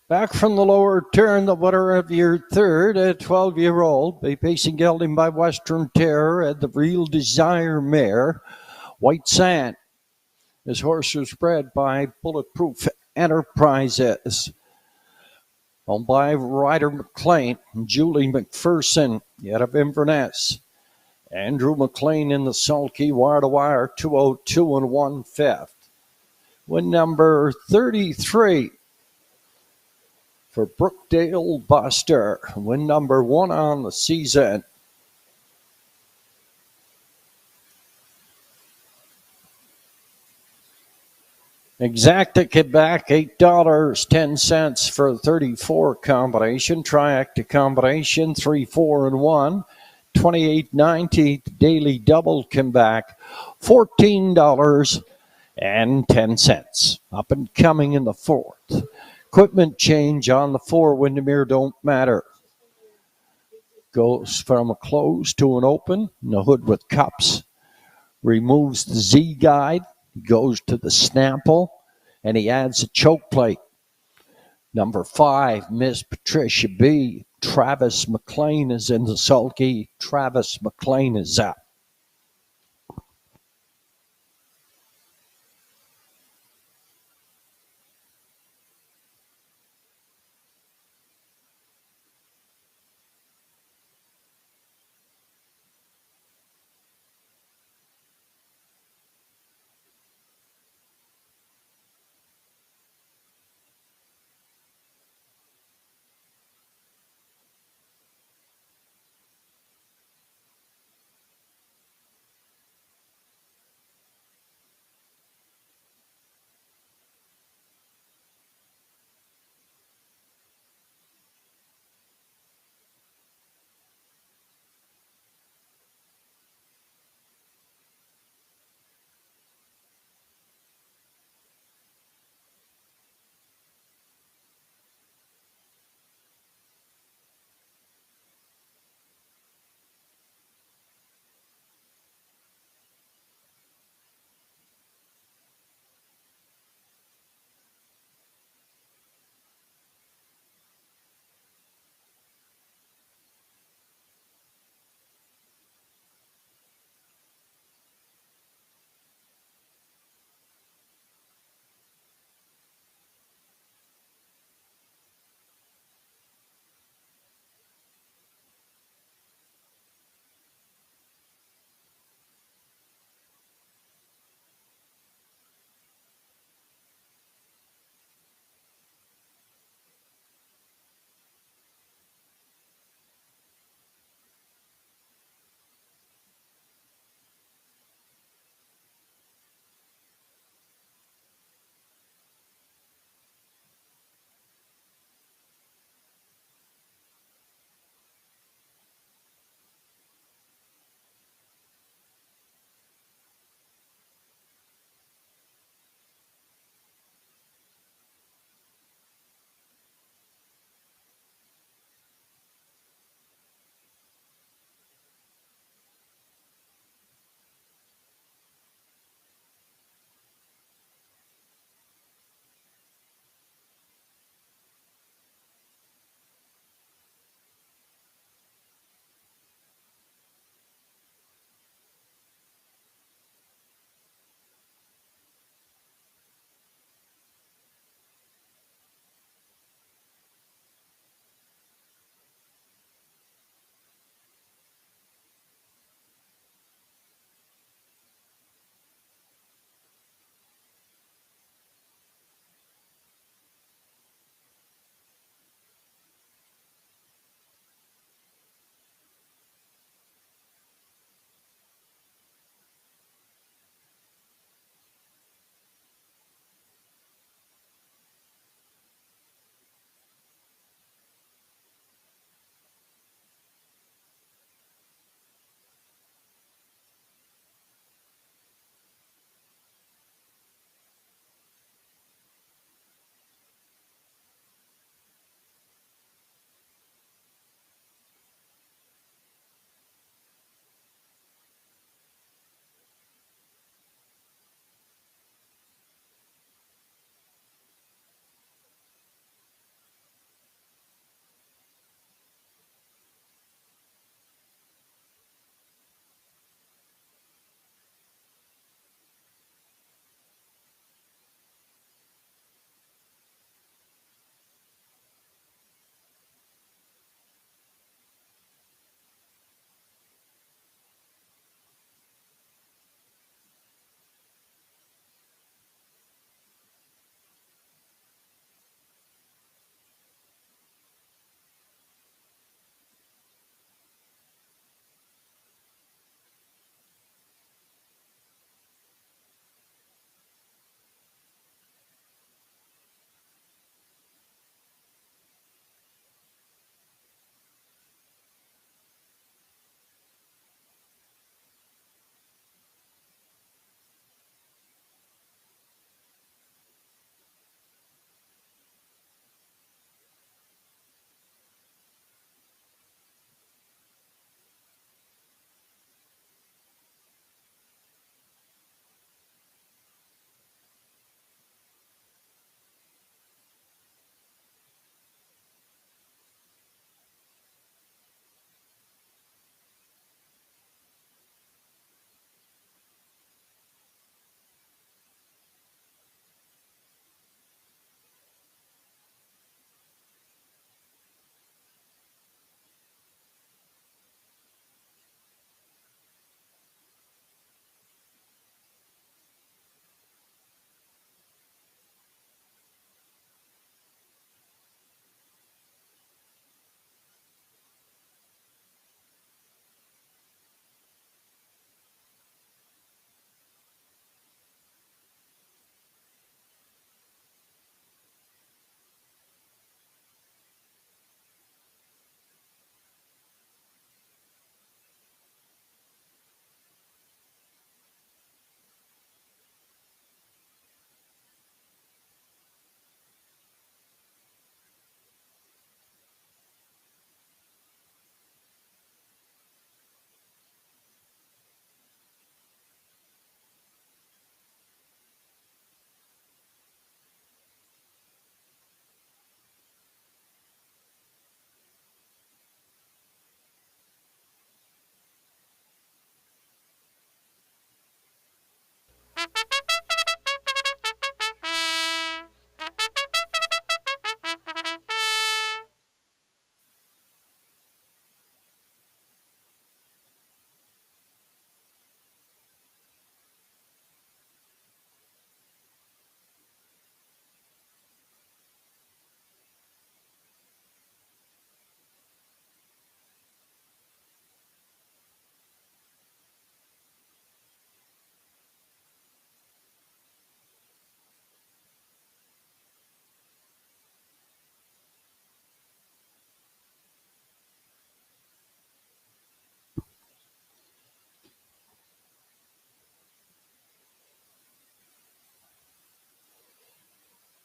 Back from the lower turn, the winner of your third, a 12-year-old, be pacing gelding by Western Terror at the Real Desire mare, White Sand. This horse was bred by Bulletproof Enterprises, owned by Ryder McLean and Julie McPherson, out of Inverness. Andrew McLean in the sulky, wire-to-wire, 202 and 1/5. Win number 33 for Brookdale Buster. Win number 1 on the season. Exacta Quebec, $8.10 for a 34 combination. Triacta combination, 3, 4, and 1. $28.90. Daily double Quebec, $14.10. Up and coming in the 4th. Equipment change on the 4. Windermere don't matter. Goes from a closed to an open. The hood with cups. Removes the Z guide. Goes to the snapple. And he adds a choke plate. Number 5, Miss Patricia B. Travis McLean is in the sulky. Travis McLean is up.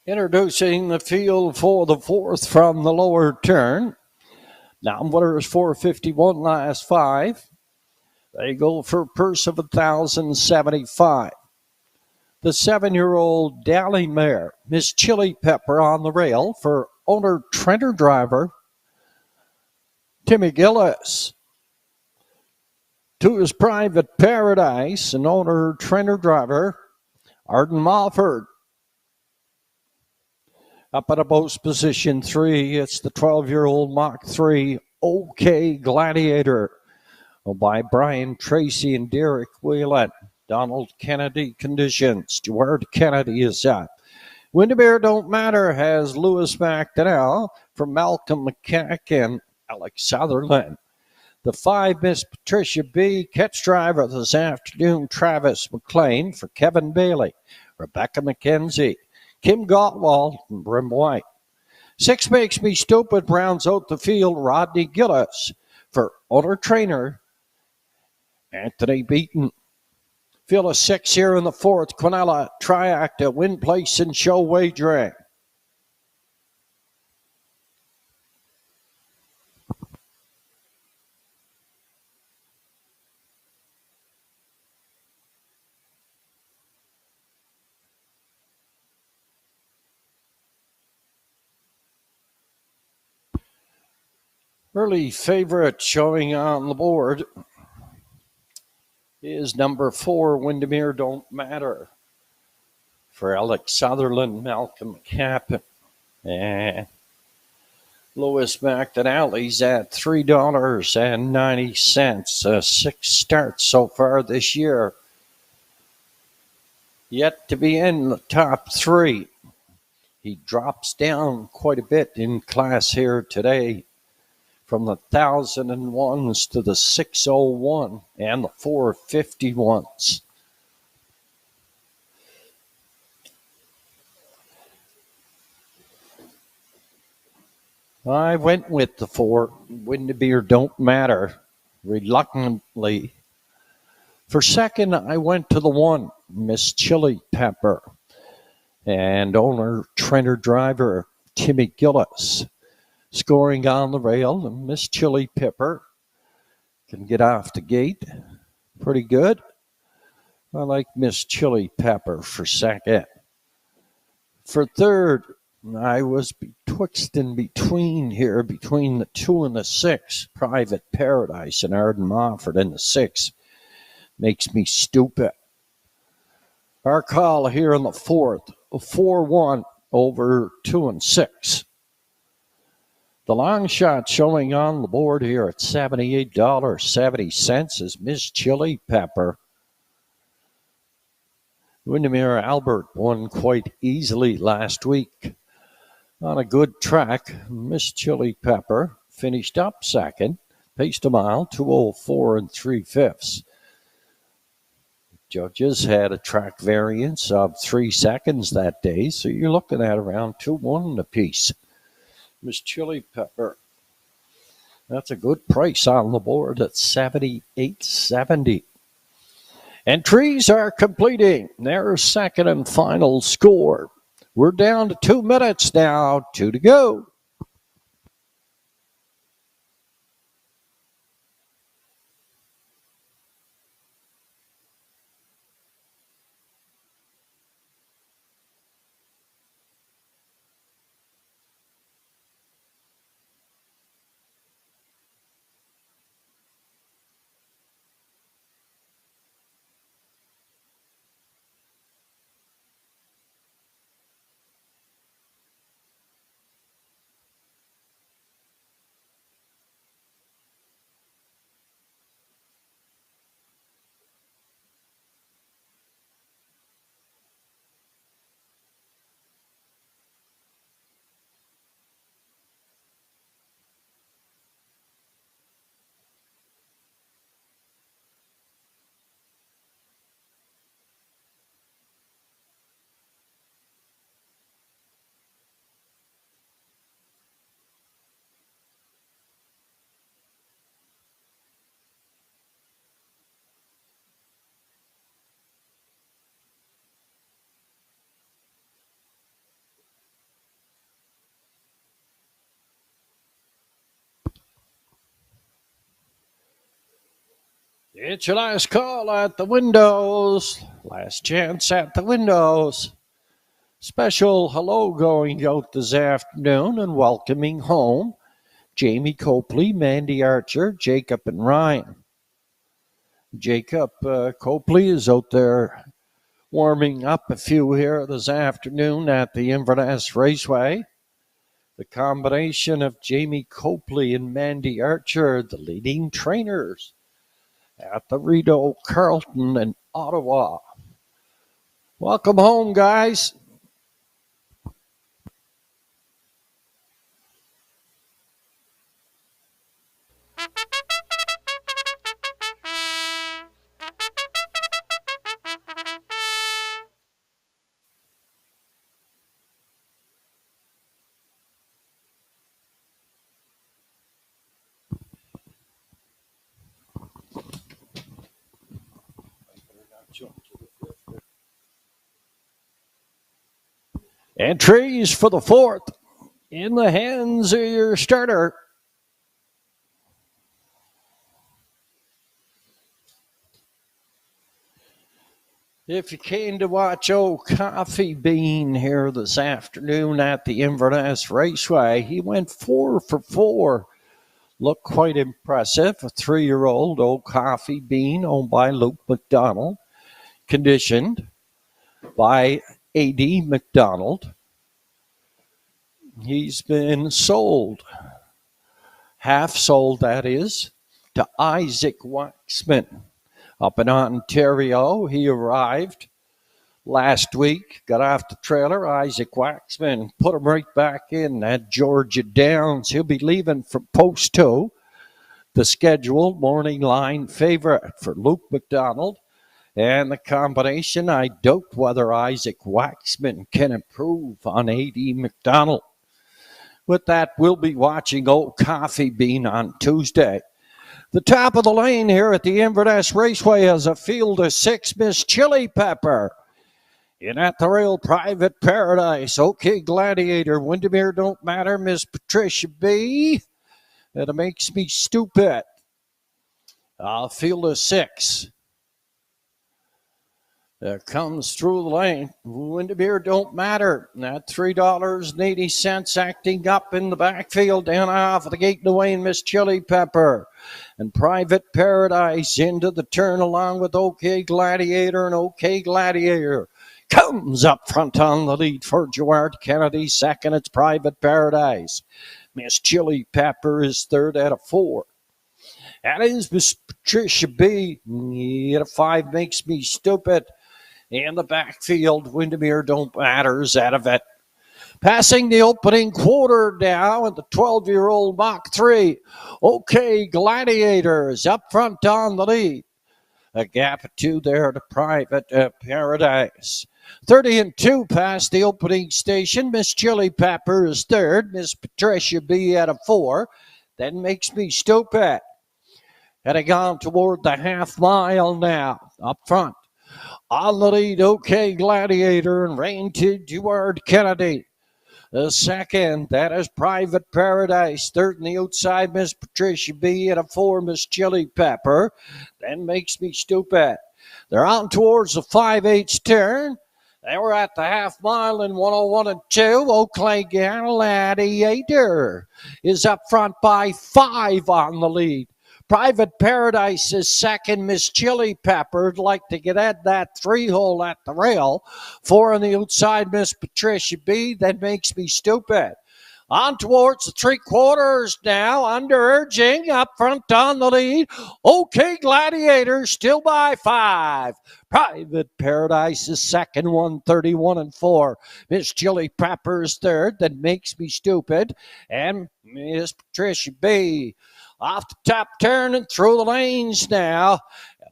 Introducing the field for the fourth from the lower turn. Down winners 451 last 5. They go for a purse of $1,075. The 7-year-old Dally mare, Miss Chili Pepper, on the rail for owner Trenter driver Timmy Gillis. 2 is Private Paradise and owner Trenter driver Arden Mofford. Up at a post position 3, it's the 12-year-old Mach 3 OK Gladiator by Brian Tracy and Derek Whelan. Donald Kennedy conditions. Stuart Kennedy is up. Windermere Don't Matter has Lewis McDonnell from Malcolm McCack and Alex Sutherland. The 5, Miss Patricia B. Catch driver this afternoon, Travis McLean for Kevin Bailey, Rebecca McKenzie, Kim Gottwald, and Brim White. 6 Makes Me Stupid rounds out the field, Rodney Gillis for owner trainer Anthony Beaton. Field of 6 here in the fourth, Quinella Triacta, win, place, and show wagering. Early favorite showing on the board is number 4, Windermere Don't Matter, for Alex Sutherland, Malcolm Cappan, and Lewis McDonnell. He's at $3.90. 6 starts so far this year. Yet to be in the top 3. He drops down quite a bit in class here today, from the 1001s to the 601 and the 451s. I went with the 4, Windermere Don't Matter, reluctantly. For second, I went to the 1, Miss Chili Pepper, and owner, Trenter driver, Timmy Gillis. Scoring on the rail, and Miss Chili Pepper can get off the gate pretty good. I like Miss Chili Pepper for second. For third, I was betwixt and between here, between the 2 and the 6, Private Paradise and Arden Mofford, and the 6 Makes Me Stupid. Our call here in the fourth, 4-1 over 2 and 6. The long shot showing on the board here at $78.70 is Miss Chili Pepper. Windermere Albert won quite easily last week on a good track. Miss Chili Pepper finished up second, paced a mile, 2:04 3/5. Judges had a track variance of 3 seconds that day, so you're looking at around 2-1 apiece. Miss Chili Pepper, that's a good price on the board at $78.70. Entries are completing their second and final score. We're down to 2 minutes now, 2 to go. It's your last call at the windows. Last chance at the windows. Special hello going out this afternoon and welcoming home Jamie Copley, Mandy Archer, Jacob, and Ryan. Jacob Copley is out there warming up a few here this afternoon at the Inverness Raceway. The combination of Jamie Copley and Mandy Archer, the leading trainers at the Rideau Carlton in Ottawa. Welcome home, guys. Entries for the fourth in the hands of your starter. If you came to watch old Coffee Bean here this afternoon at the Inverness Raceway, he went 4 for 4. Looked quite impressive. A 3-year-old old Coffee Bean owned by Luke McDonald, conditioned by A.D. McDonald. He's been sold, half sold that is, to Isaac Waxman up in Ontario. He arrived last week, got off the trailer. Isaac Waxman put him right back in at Georgia Downs. He'll be leaving from Post 2, the scheduled morning line favorite for Luke McDonald. And the combination, I doubt whether Isaac Waxman can improve on A.D. McDonald. With that, we'll be watching old Coffee Bean on Tuesday. The top of the lane here at the Inverness Raceway has a field of 6, Miss Chili Pepper. In at the rail, Private Paradise, OK Gladiator, Windermere Don't Matter, Miss Patricia B. It makes me stupid. Field of 6. That comes through the lane. Windermere Don't Matter. At $3.80, acting up in the backfield, down off of the gate and away, and Miss Chili Pepper. And Private Paradise into the turn along with OK Gladiator, and OK Gladiator comes up front on the lead for Gerard Kennedy. Second, it's Private Paradise. Miss Chili Pepper is third at a 4. That is Miss Patricia B. At a 5 makes me stupid. In the backfield, Windermere Don't Matter's out of it. Passing the opening quarter now at the 12-year-old Mach 3. OK Gladiators up front on the lead. A gap of 2 there to Private Paradise. 30-2 past the opening station. Miss Chili Pepper is third. Miss Patricia B at a 4. Then makes me stupid. Heading on toward the half mile now. Up front. On the lead, OK Gladiator and Rain to Gerard Kennedy. The second, that is Private Paradise. Third in the outside, Miss Patricia B at a 4, Miss Chili Pepper. Then makes me stupid. They're on towards the 5/8 turn. They were at the half mile in 101-2. OK Gladiator is up front by 5 on the lead. Private Paradise is second. Miss Chili Pepper would like to get at that 3-hole at the rail. 4 on the outside, Miss Patricia B. That makes me stupid. On towards the 3/4 now, under urging, up front on the lead. OK Gladiator still by 5. Private Paradise is second, 131-4. Miss Chili Pepper is third. That makes me stupid. And Miss Patricia B. off the top turn and through the lanes now.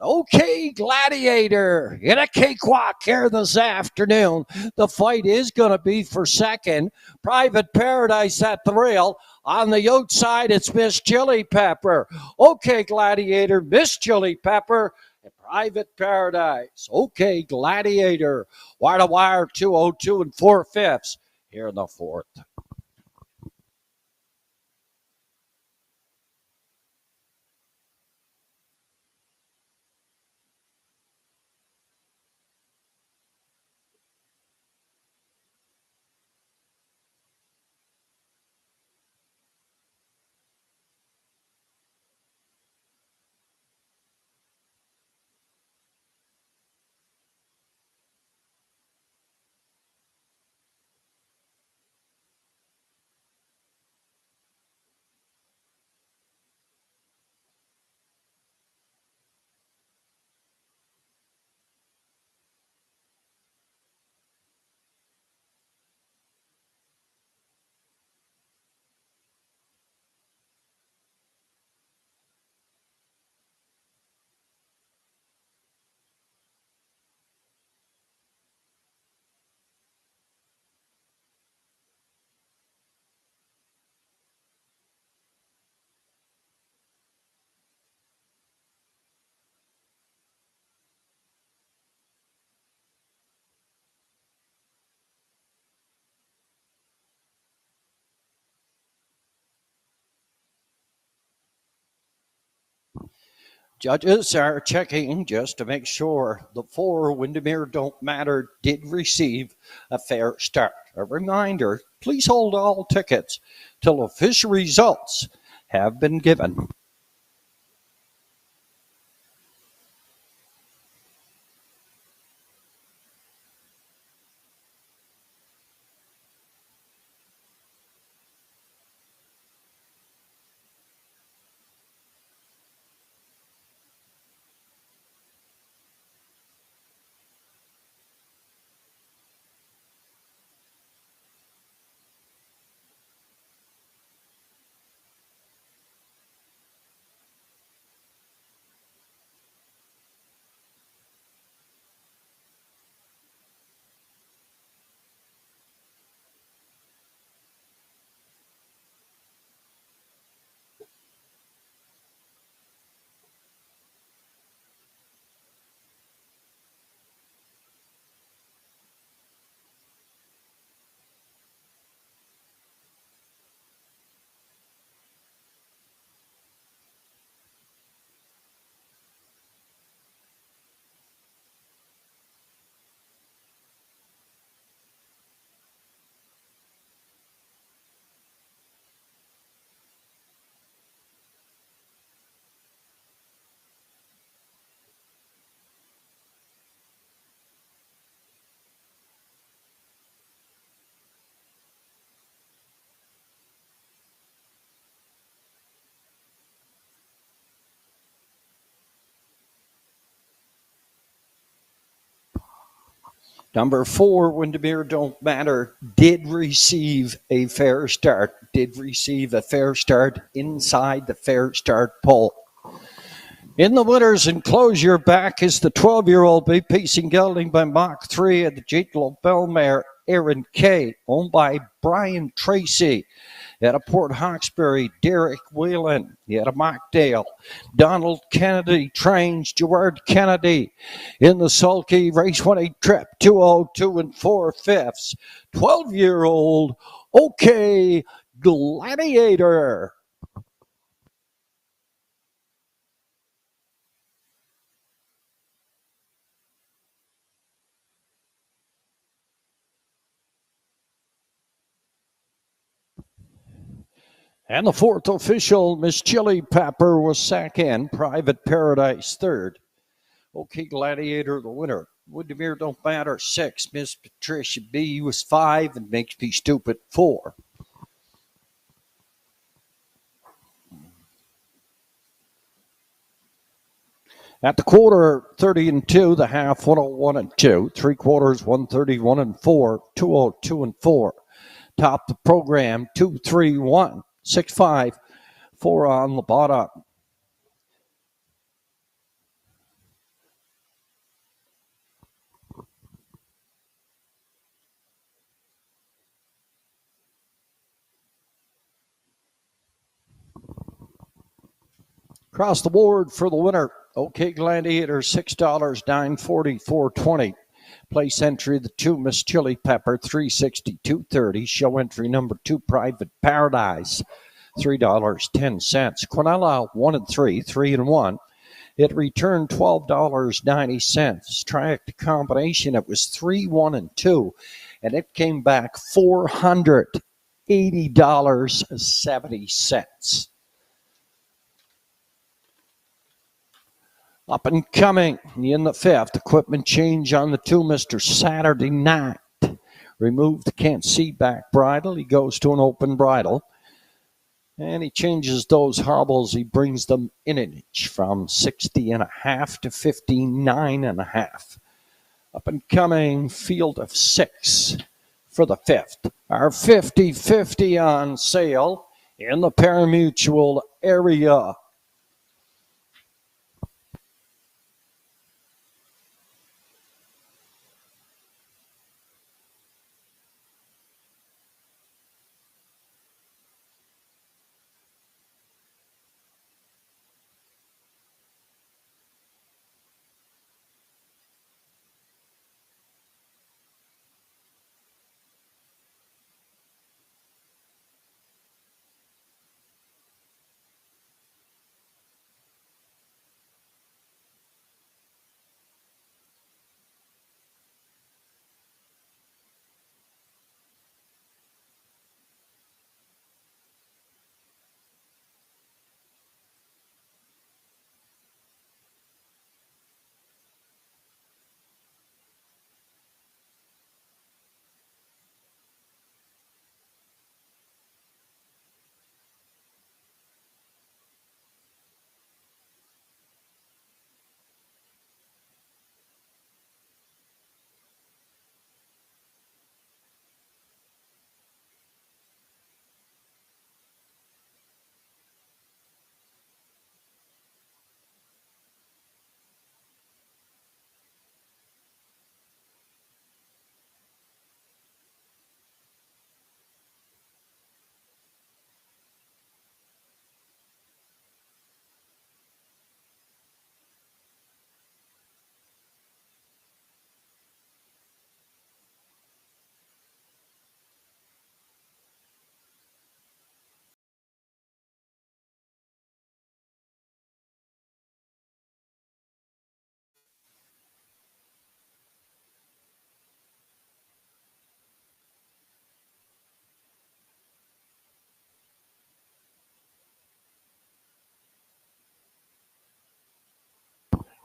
OK Gladiator in a cakewalk here this afternoon. The fight is going to be for second. Private Paradise at the rail. On the outside, it's Miss Chili Pepper. OK Gladiator, Miss Chili Pepper, and Private Paradise. OK Gladiator. Wire to wire, 202 4/5 here in the fourth. Judges are checking just to make sure the 4 Windermere Don't Matter did receive a fair start. A reminder, please hold all tickets till official results have been given. Number 4, Windermere Don't Matter, did receive a fair start. Did receive a fair start inside the fair start pole. In the winners enclosure back is the 12-year-old Bay Pacing Gelding by Mach 3 at the Jake Lobel mare Aaron K, owned by Brian Tracy. At a Port Hawkesbury, Derek Whalen. At a Mockdale, Donald Kennedy trains Gerard Kennedy. In the sulky Raceway trip, 202 and 4/5. 12-year-old OK Gladiator. And the 4th official, Miss Chili Pepper, was second. Private Paradise third. OK Gladiator, the winner. Windermere Don't Matter 6. Miss Patricia B was 5 and Makes Me Stupid 4. At the quarter, 30 and 2, the half, 101 and 2, 3/4, 131 and 4, 202 and 4. Top the program, 231, 6-5, 4 on the bottom. Across the board for the winner, OK Gladiator, $6, 940, 420. Place entry, the 2, Miss Chili Pepper, 360, 230. Show entry number 2, Private Paradise, $3.10. Quinella, 1 and 3, 3 and 1. It returned $12.90. Track combination, it was 3, 1, and 2, and it came back $480.70. Up and coming in the 5th, equipment change on the 2, Mr. Saturday Night. Remove the can't see back bridle. He goes to an open bridle. And he changes those hobbles. He brings them in an inch from 60.5 to 59.5. Up and coming, field of 6 for the 5th. Our 50-50 on sale in the parimutuel area.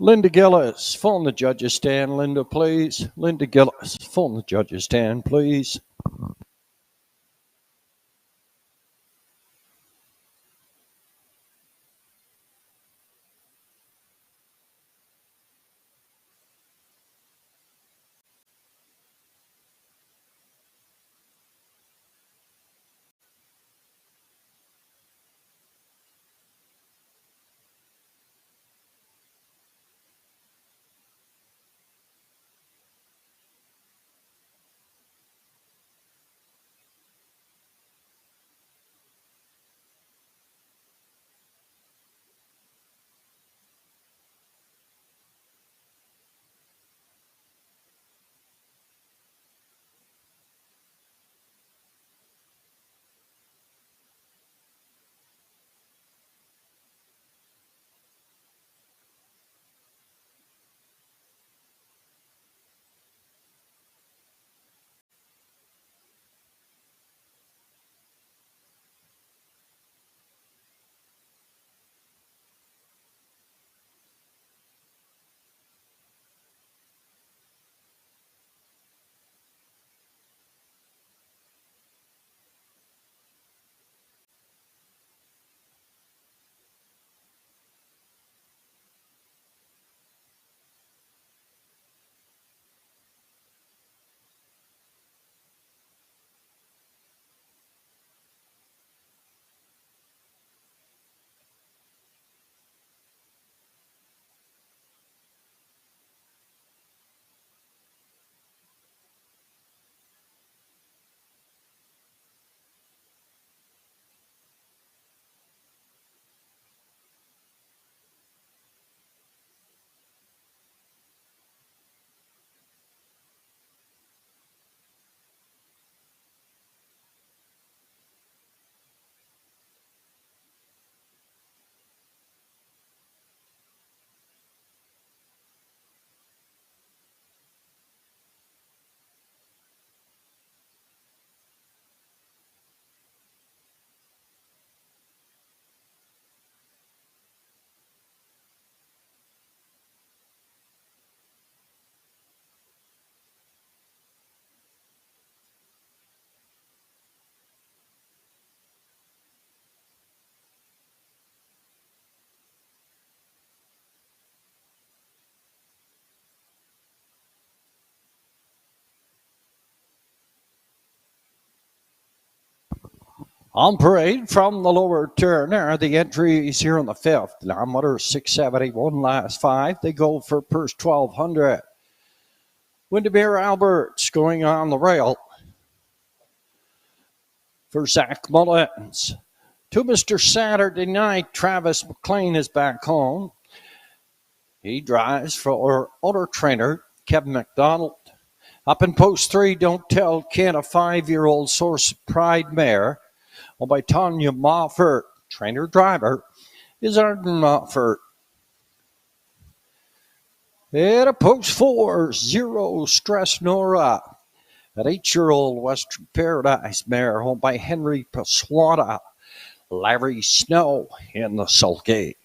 Linda Gillis, phone the judges stand. Linda, please. Linda Gillis, phone the judges stand, please. On parade from the lower turn are the entries here in the fifth. Diameter 671, last five. They go for purse 1,200. Windermere Alberts going on the rail for Zach Mullins. To Mr. Saturday Night, Travis McLean is back home. He drives for owner trainer Kevin McDonald. Up in post 3, Don't Tell Ken, a 5-year-old Source of Pride mare, owned by Tanya Moffert. Trainer driver is Arden Moffert. At a post 4, Zero Stress Nora, an 8-year-old Western Paradise mare owned by Henry Paswata. Larry Snow in the sulky.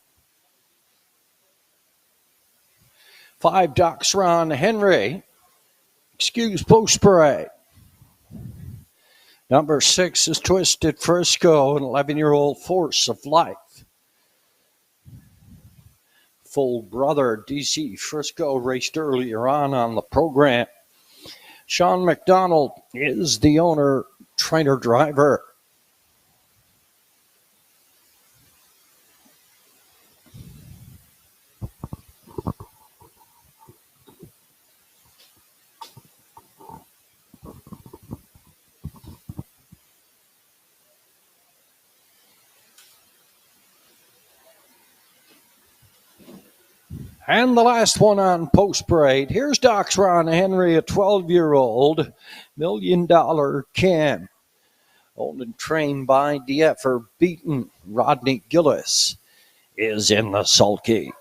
5, Docs Ron Henry. Excuse post parade. Number 6 is Twisted Frisco, an 11-year-old Force of Life. Full brother DC Frisco raced earlier on the program. Sean McDonald is the owner, trainer, driver. And the last one on post parade. Here's Doc's Ron Henry, a 12-year-old $1 million Ken. Owned and trained by DF Beaton. Rodney Gillis is in the sulky.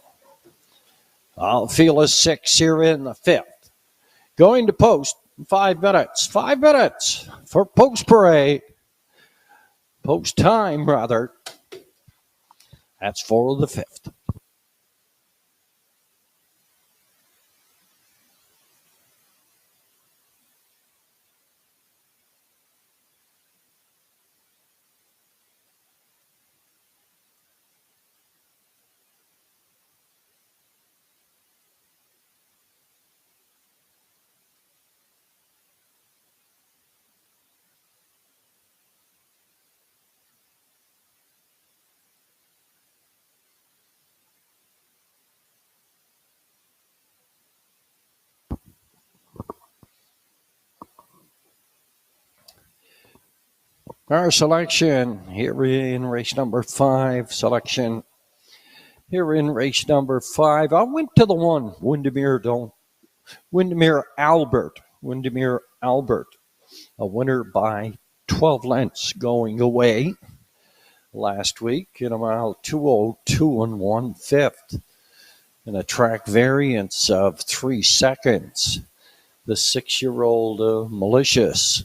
I'll feel a 6 here in the fifth. Going to post in 5 minutes. 5 minutes for post parade. Post time, rather. That's for the fifth. Our selection here in race number 5. Selection here in race number 5. I went to the one, Windermere Albert. Windermere Albert, a winner by 12 lengths going away last week in a mile 2:02 and 1/5 in a track variance of 3 seconds. The 6-year-old Malicious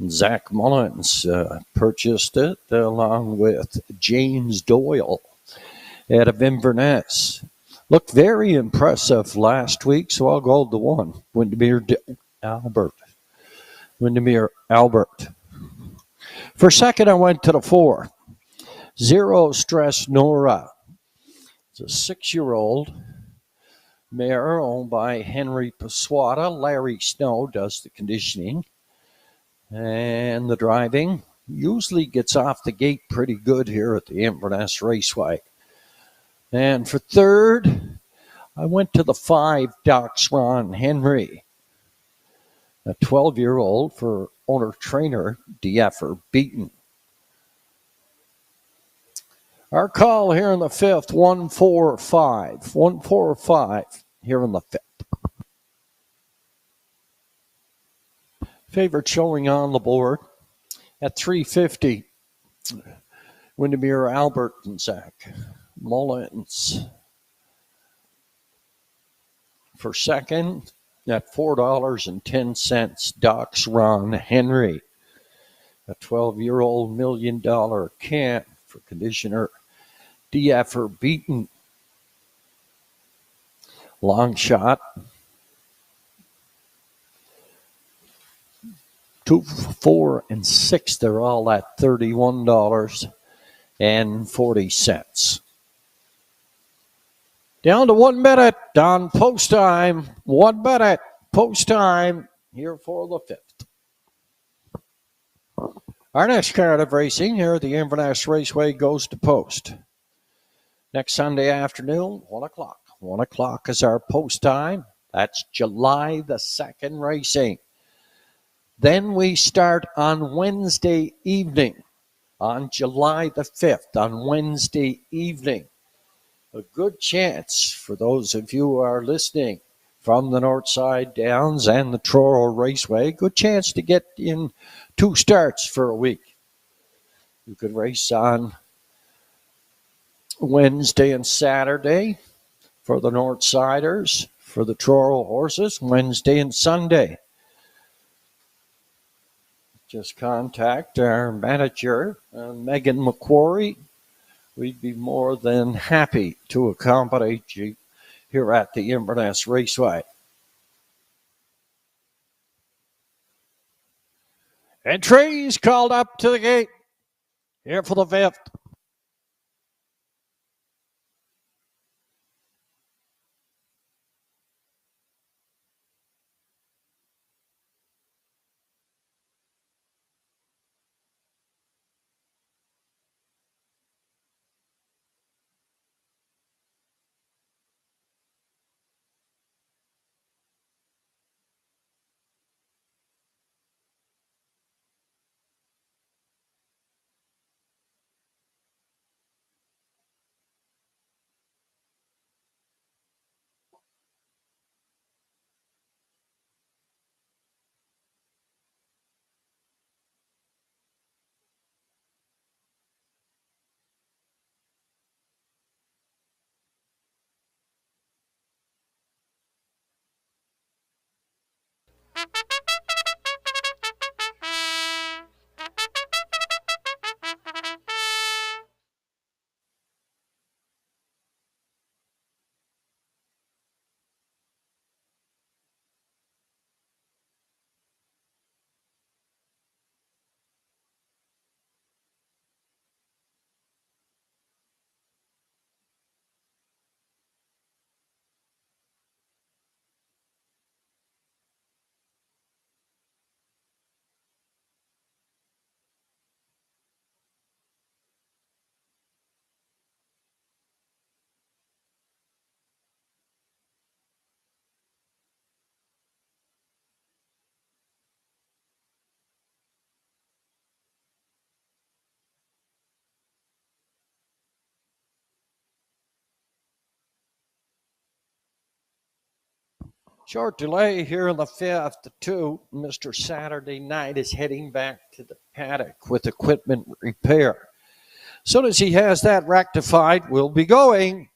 Zach Mullins purchased it along with James Doyle out of Inverness. Looked very impressive last week, so I'll go to the one. Windermere Albert. Windermere Albert. For second, I went to the 4. Zero Stress Nora. It's a 6-year-old mare owned by Henry Paswata. Larry Snow does the conditioning and the driving. Usually gets off the gate pretty good here at the Inverness Raceway. And for third, I went to the 5, Doc's Ron Henry, a 12-year-old for owner-trainer D.F. Beaton. Our call here in the 5th, 145. 145 here in the 5th. Favorite showing on the board at 350. Windermere Albert and Zach Mullins. For second, at $4.10, Doc's Ron Henry, a 12-year-old $1 million camp for conditioner D.F. Beaton. Long shot. 2, 4, and 6, they're all at $31.40. Down to 1 minute on post time. 1 minute post time here for the 5th. Our next card of racing here at the Inverness Raceway goes to post. Next Sunday afternoon, 1 o'clock. 1 o'clock is our post time. That's July the 2nd racing. Then we start on Wednesday evening, on July the 5th, on Wednesday evening. A good chance for those of you who are listening from the Northside Downs and the Truro Raceway, good chance to get in 2 starts for a week. You could race on Wednesday and Saturday for the Northsiders, for the Truro horses, Wednesday and Sunday. Just contact our manager, Megan McQuarrie. We'd be more than happy to accommodate you here at the Inverness Raceway. Entries called up to the gate here for the 5th. Short delay here in the fifth. The 2, Mr. Saturday Night is heading back to the paddock with equipment repair. As soon as he has that rectified, we'll be going.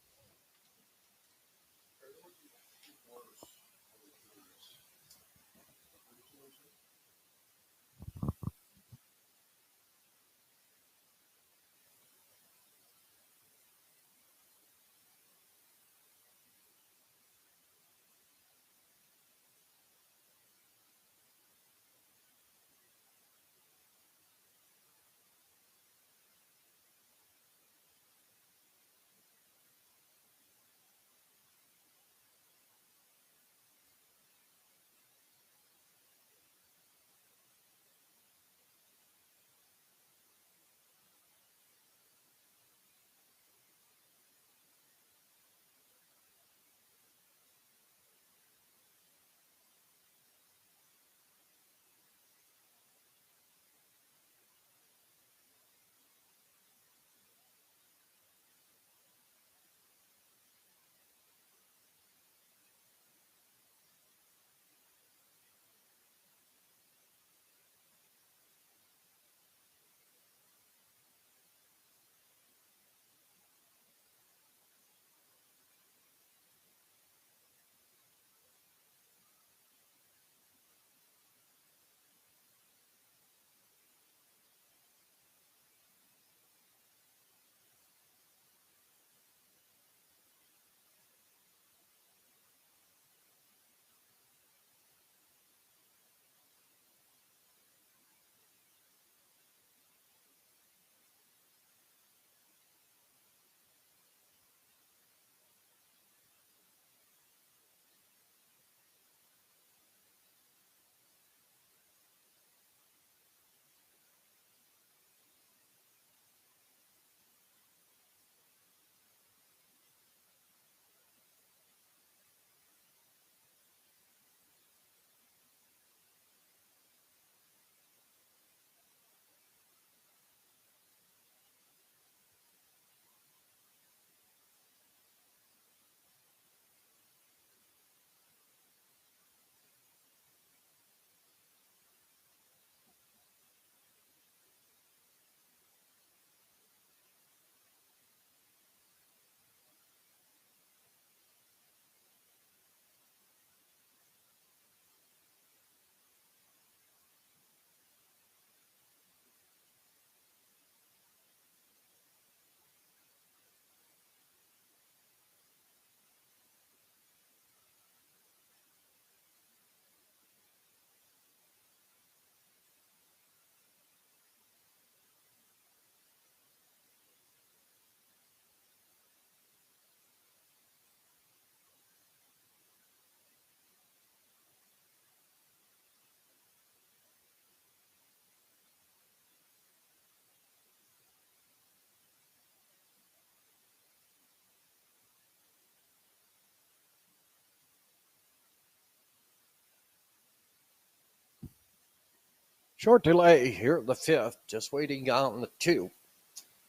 Short delay here in the fifth. Just waiting on the 2,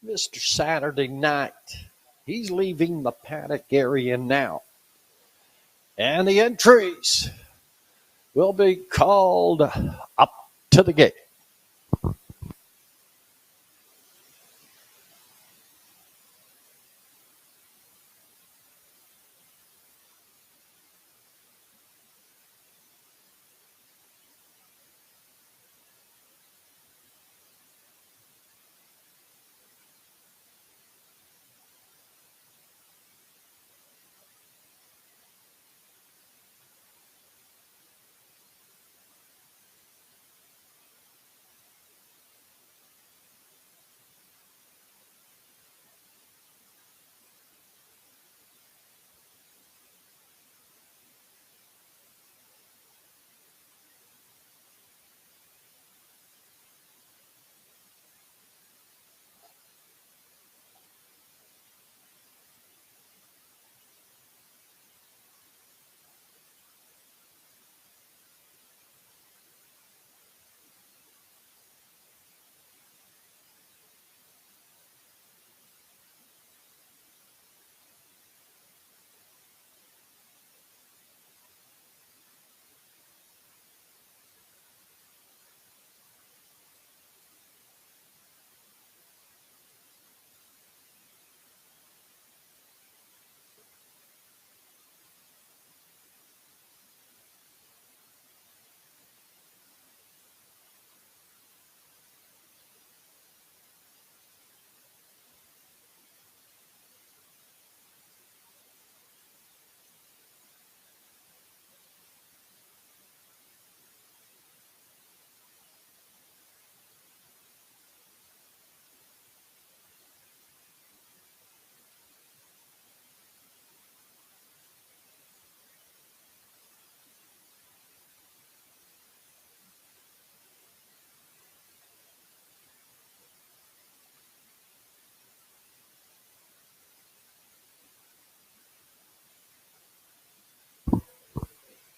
Mr. Saturday Night. He's leaving the paddock area now. And the entries will be called up to the gate.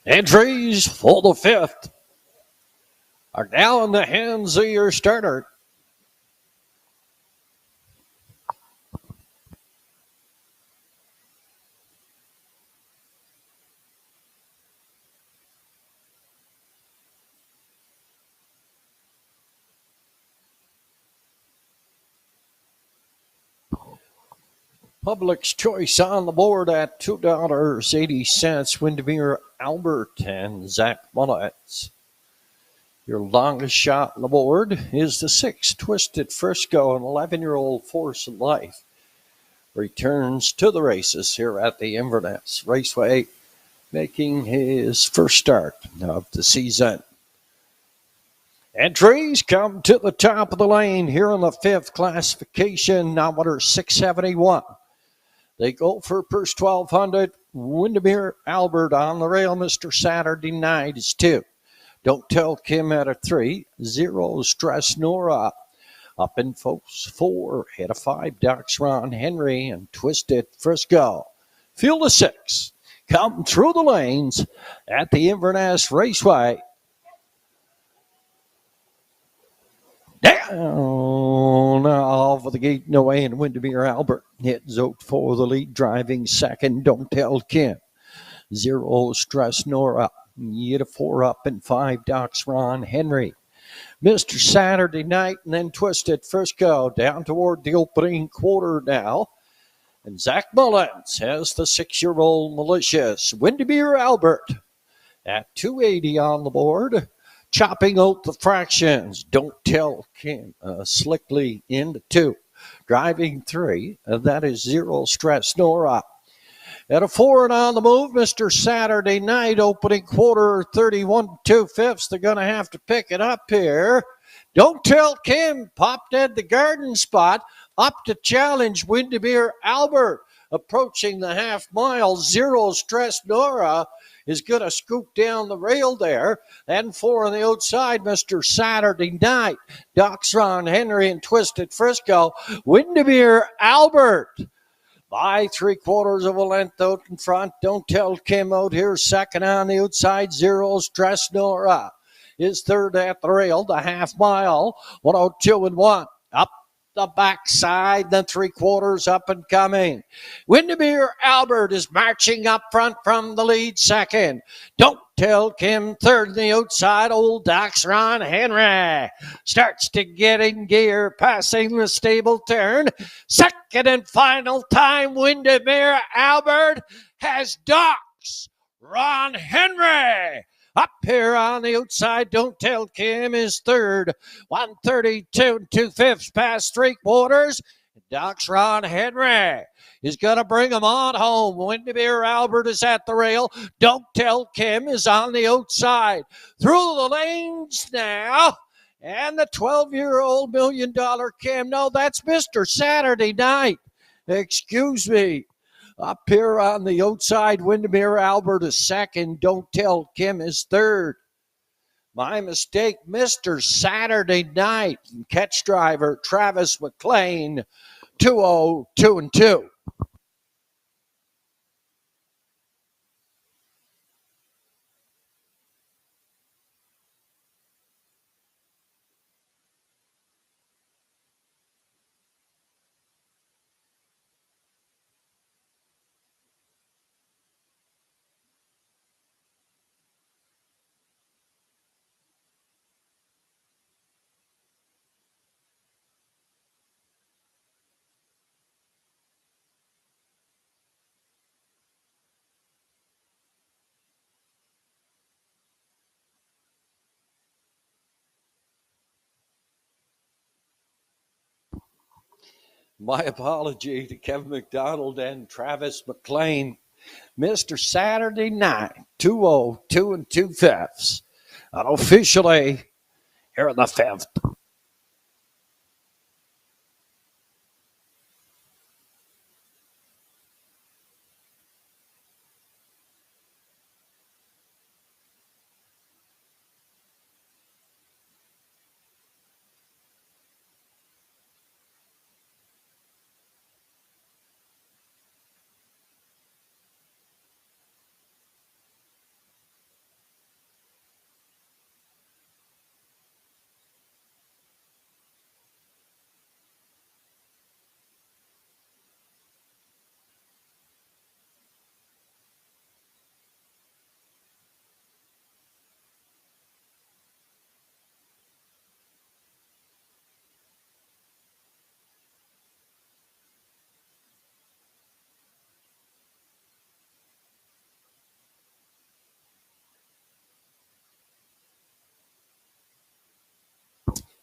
Entries for the fifth are now in the hands of your starter. Public's choice on the board at $2.80. Windermere Albert and Zach Mullins. Your longest shot on the board is the 6, Twisted Frisco, an 11-year-old Force of Life. Returns to the races here at the Inverness Raceway, making his first start of the season. Entries come to the top of the lane here in the fifth classification, number 671. They go for purse 1,200. Windermere Albert on the rail. Mr. Saturday Night is 2. Don't Tell Kim at a 3. 0 Stress Nora. Up in folks 4. Head of 5. Doc's Ron Henry and Twisted Frisco. Field of 6. Come through the lanes at the Inverness Raceway. Down off of the gate and away, and Windermere Albert hits out for the lead, driving second. Don't Tell Kim. 0 Stress Nora. You to 4 up and 5 Doc's Ron Henry. Mr. Saturday Night and then Twisted Frisco down toward the opening quarter now. And Zach Mullins has the 6-year-old Malicious. Windermere Albert at 280 on the board. Chopping out the fractions. Don't Tell Kim. Slickly into 2. Driving 3. That is 0 Stress Nora. At a 4 and on the move, Mr. Saturday Night, opening quarter 31 2/5. They're going to have to pick it up here. Don't Tell Kim popped at the garden spot. Up to challenge Windermere Albert. Approaching the half mile. 0 Stress Nora is going to scoop down the rail there. And 4 on the outside, Mr. Saturday Night. Doc's Ron Henry and Twisted Frisco. Windermere Albert by 3/4 of a length out in front. Don't Tell Kim out here second on the outside. 0 Stress Nora is third at the rail. The half mile. 102 and 1. Up the backside, then 3/4 up and coming. Windermere Albert is marching up front from the lead second. Don't Tell Kim third on the outside. Old Doc's Ron Henry starts to get in gear, passing the stable turn. Second and final time, Windermere Albert has Doc's Ron Henry. Up here on the outside, Don't Tell Kim is third. 132 2/5 past 3/4. Doc's Ron Henry is going to bring him on home. Windermere Albert is at the rail. Don't Tell Kim is on the outside. Through the lanes now. And the 12-year-old $1 million Kim. No, that's Mr. Saturday Night. Excuse me. Up here on the outside, Windermere Albert is second. Don't Tell Kim is third. My mistake, Mr. Saturday Night. Catch driver Travis McLean, 202 and 2. My apology to Kevin McDonald and Travis McLean. Mr. Saturday Night, 202 and 2/5. Officially here in the fifth.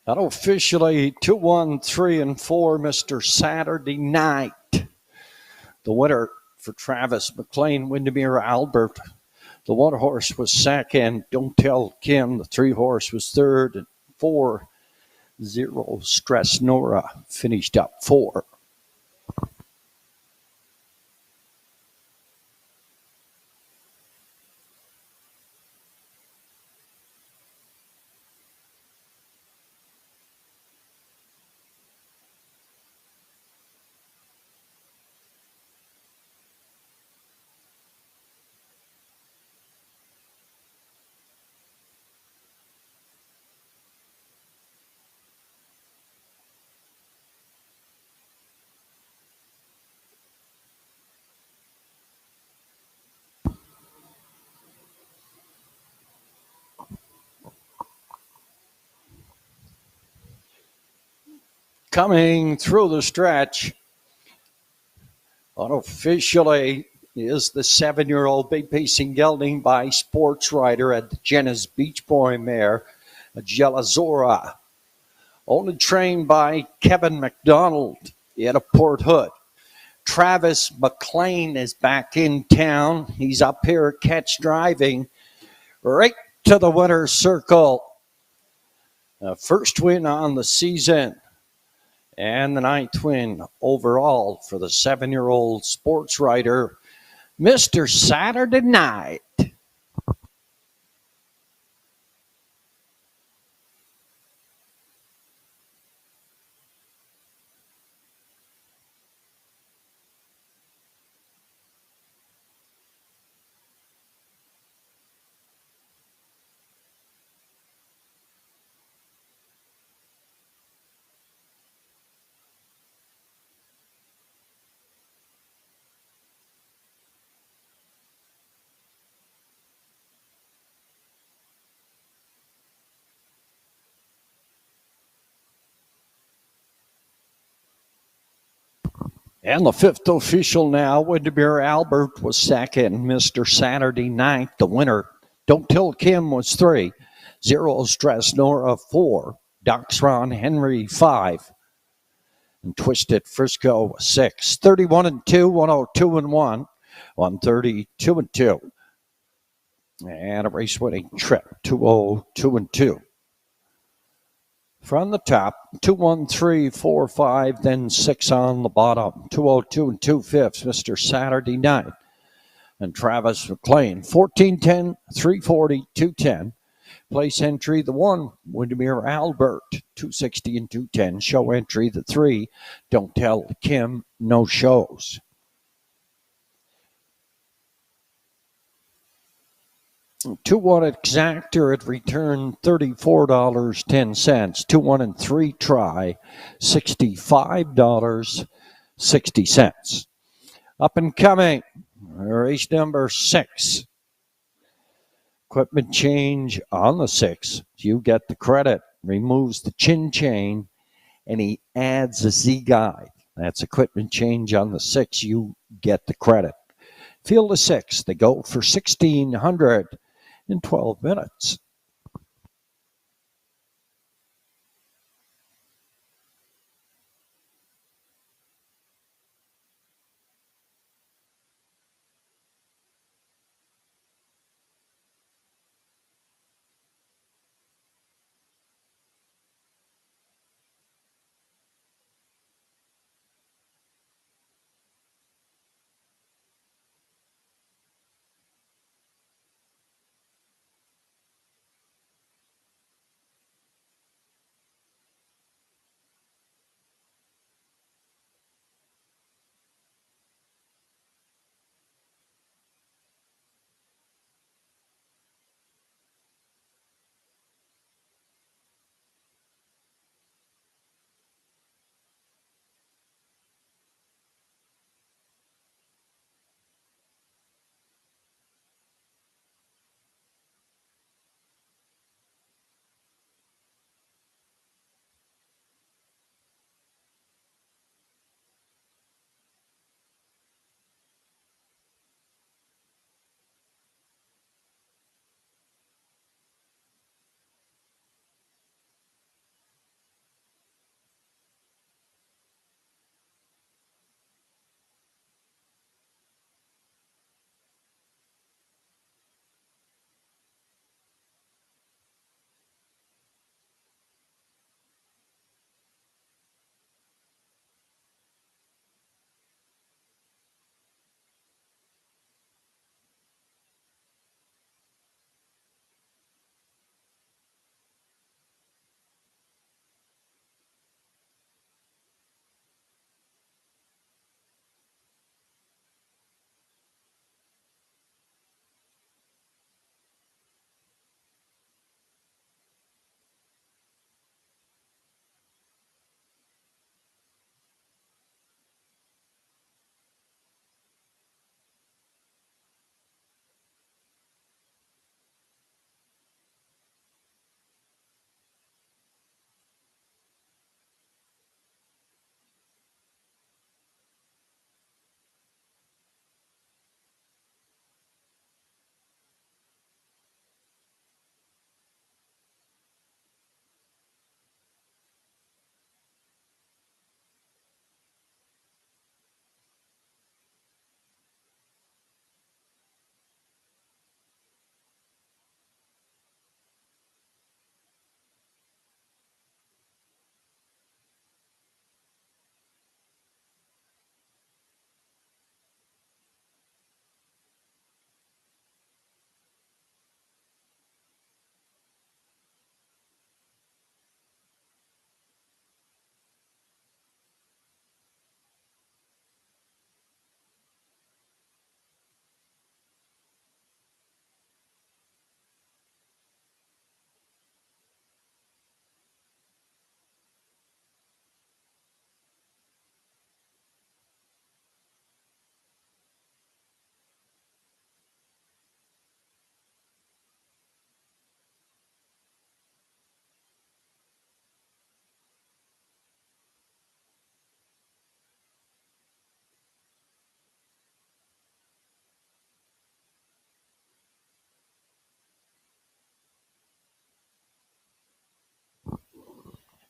Unofficially 2, 1, 3, and 4, Mr. Saturday Night. The winner for Travis McLean, Windermere Albert. The 1 horse was second, Don't Tell Kim. The 3 horse was third, and 4, Zero Stress Nora finished up 4. Coming through the stretch, unofficially is the 7-year-old Big Pacing Gelding by Sports Rider at the Jenna's Beach Boy mare, Gelazora. Only trained by Kevin McDonald at a Port Hood. Travis McLean is back in town. He's up here catch driving right to the winner's circle. First win on the season and the 9th win overall for the 7-year-old sports rider, Mr. Saturday Night. And the 5th official now, Windermere Albert was second. Mr. Saturday Night, the winner. Don't Tell Kim was 3. Zero Stress Nora 4. Doxron Henry 5. And Twisted Frisco was 6. 31 and 2, 102 and 1, 132 and 2. And a race winning trip, 202 and 2. From the top, 2, 1, 3, 4, 5, then 6 on the bottom. 202 and 2/5, Mr. Saturday Night. And Travis McLean, 1410, 340, 210. Place entry, the 1, Windermere Albert, 260 and 210. Show entry, the 3, Don't Tell Kim, no shows. 2-1 exactor at return, $34.10. 2-1 and 3 try, $65.60. Up and coming, race number 6. Equipment change on the 6. You get the credit. Removes the chin chain, and he adds a Z guide. That's equipment change on the 6. You get the credit. Field of 6. They go for 1,600 in 12 minutes.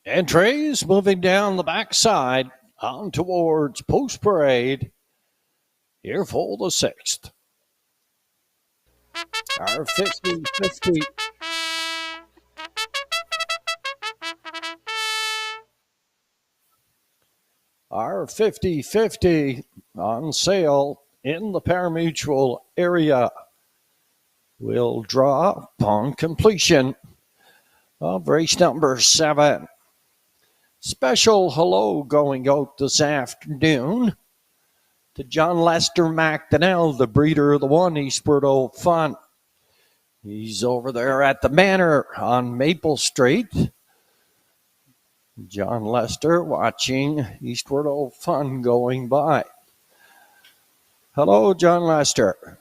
Entries moving down the backside on towards Post Parade. Here for the sixth. Our 50-50. Our 50-50 on sale in the parimutuel area will draw upon completion of race number 7. Special hello going out this afternoon to John Lester McDonnell, the breeder of the one Eastward Old Fun. He's over there at the Manor on Maple Street. John Lester watching Eastward Old Fun going by. Hello, John Lester.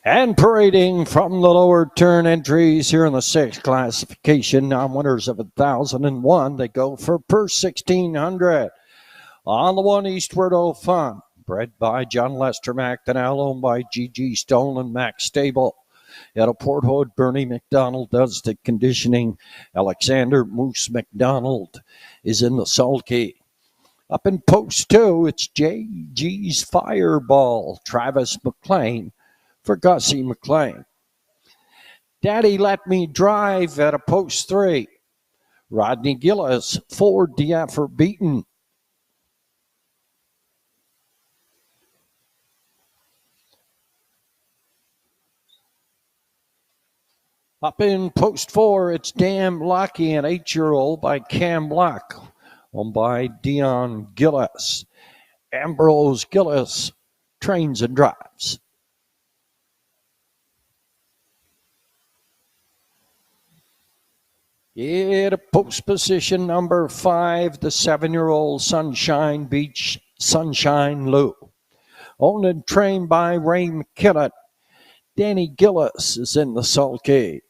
And parading from the lower turn entries here in the 6th classification, non-winners of 1,001. They go for purse 1,600. On the one Eastward Old Fun, bred by John Lester McDonnell, owned by G.G. Stone and Max Stable. At a Port Hood, Bernie McDonald does the conditioning. Alexander Moose McDonald is in the sulky. Up in post 2, it's J.G.'s Fireball, Travis McLean for Gussie McLean. Daddy Let Me Drive at a post 3. Rodney Gillis, Ford Diaffer Beaton. Up in post 4, it's Damn Lucky, an 8-year-old by Cam Block, owned by Dion Gillis. Ambrose Gillis trains and drives. In a post position number 5, the 7-year-old Sunshine Beach Sunshine Lou. Owned and trained by Ray McKinnon. Danny Gillis is in the sulky.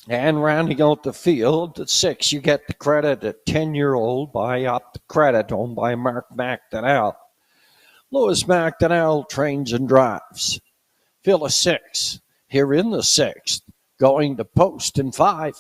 And rounding out the field, at 6, you get the credit, a 10-year-old by Up the Credit, owned by Mark McDonnell. Louis McDonnell trains and drives. Fill a 6, here in the 6th, going to post in 5.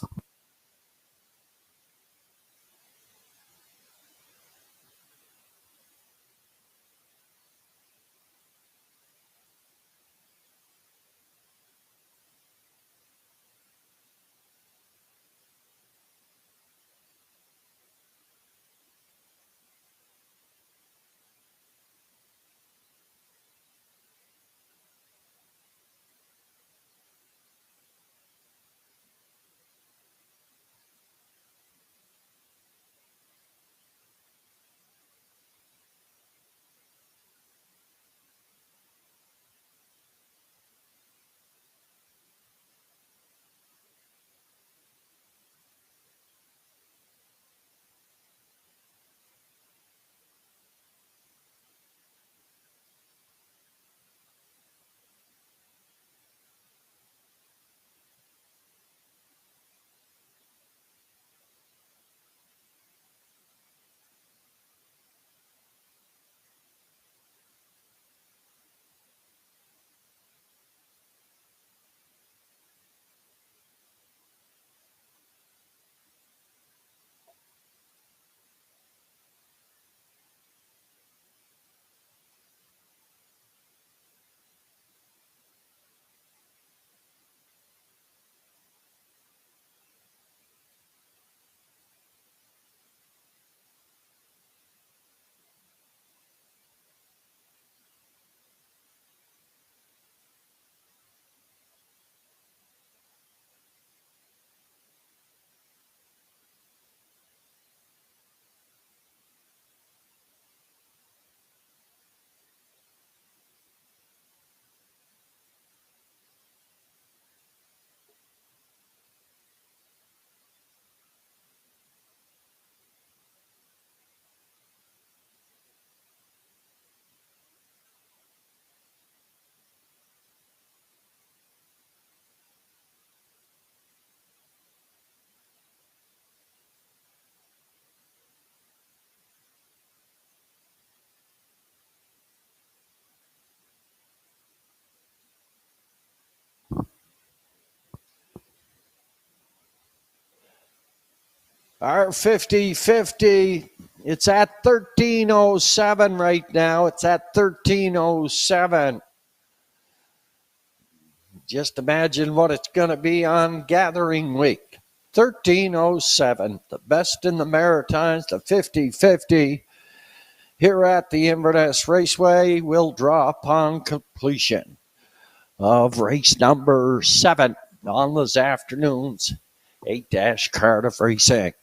Our 50-50, it's at 13:07 right now. It's at 13:07. Just imagine what it's going to be on Gathering Week. 13:07, the best in the Maritimes, the 50-50. Here at the Inverness Raceway, will draw upon completion of race number 7 on this afternoon's 8- Cardiff Racing.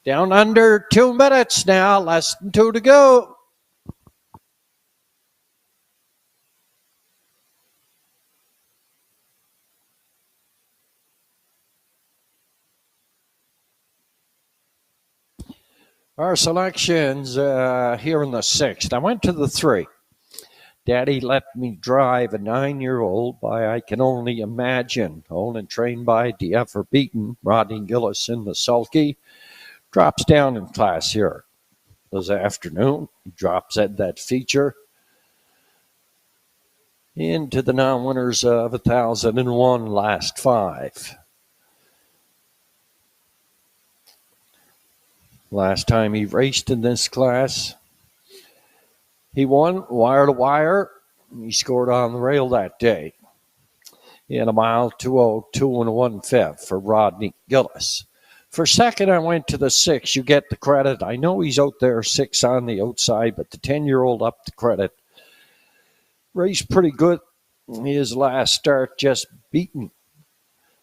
Down under 2 minutes now, less than 2 to go. Our selections here in the 6th. I went to the 3. Daddy let me drive a 9-year-old by I Can Only Imagine, owned and trained by DF or Beaton. Rodney Gillis in the sulky. Drops down in class here this afternoon. He drops at that feature into the non-winners of 1,001 last 5. Last time he raced in this class, he won wire to wire. He scored on the rail that day in a mile 2:02 1/5 for Rodney Gillis. For second, I went to the 6. You get the credit. I know he's out there 6 on the outside, but the 10-year-old up the credit. Raced pretty good. His last start just beaten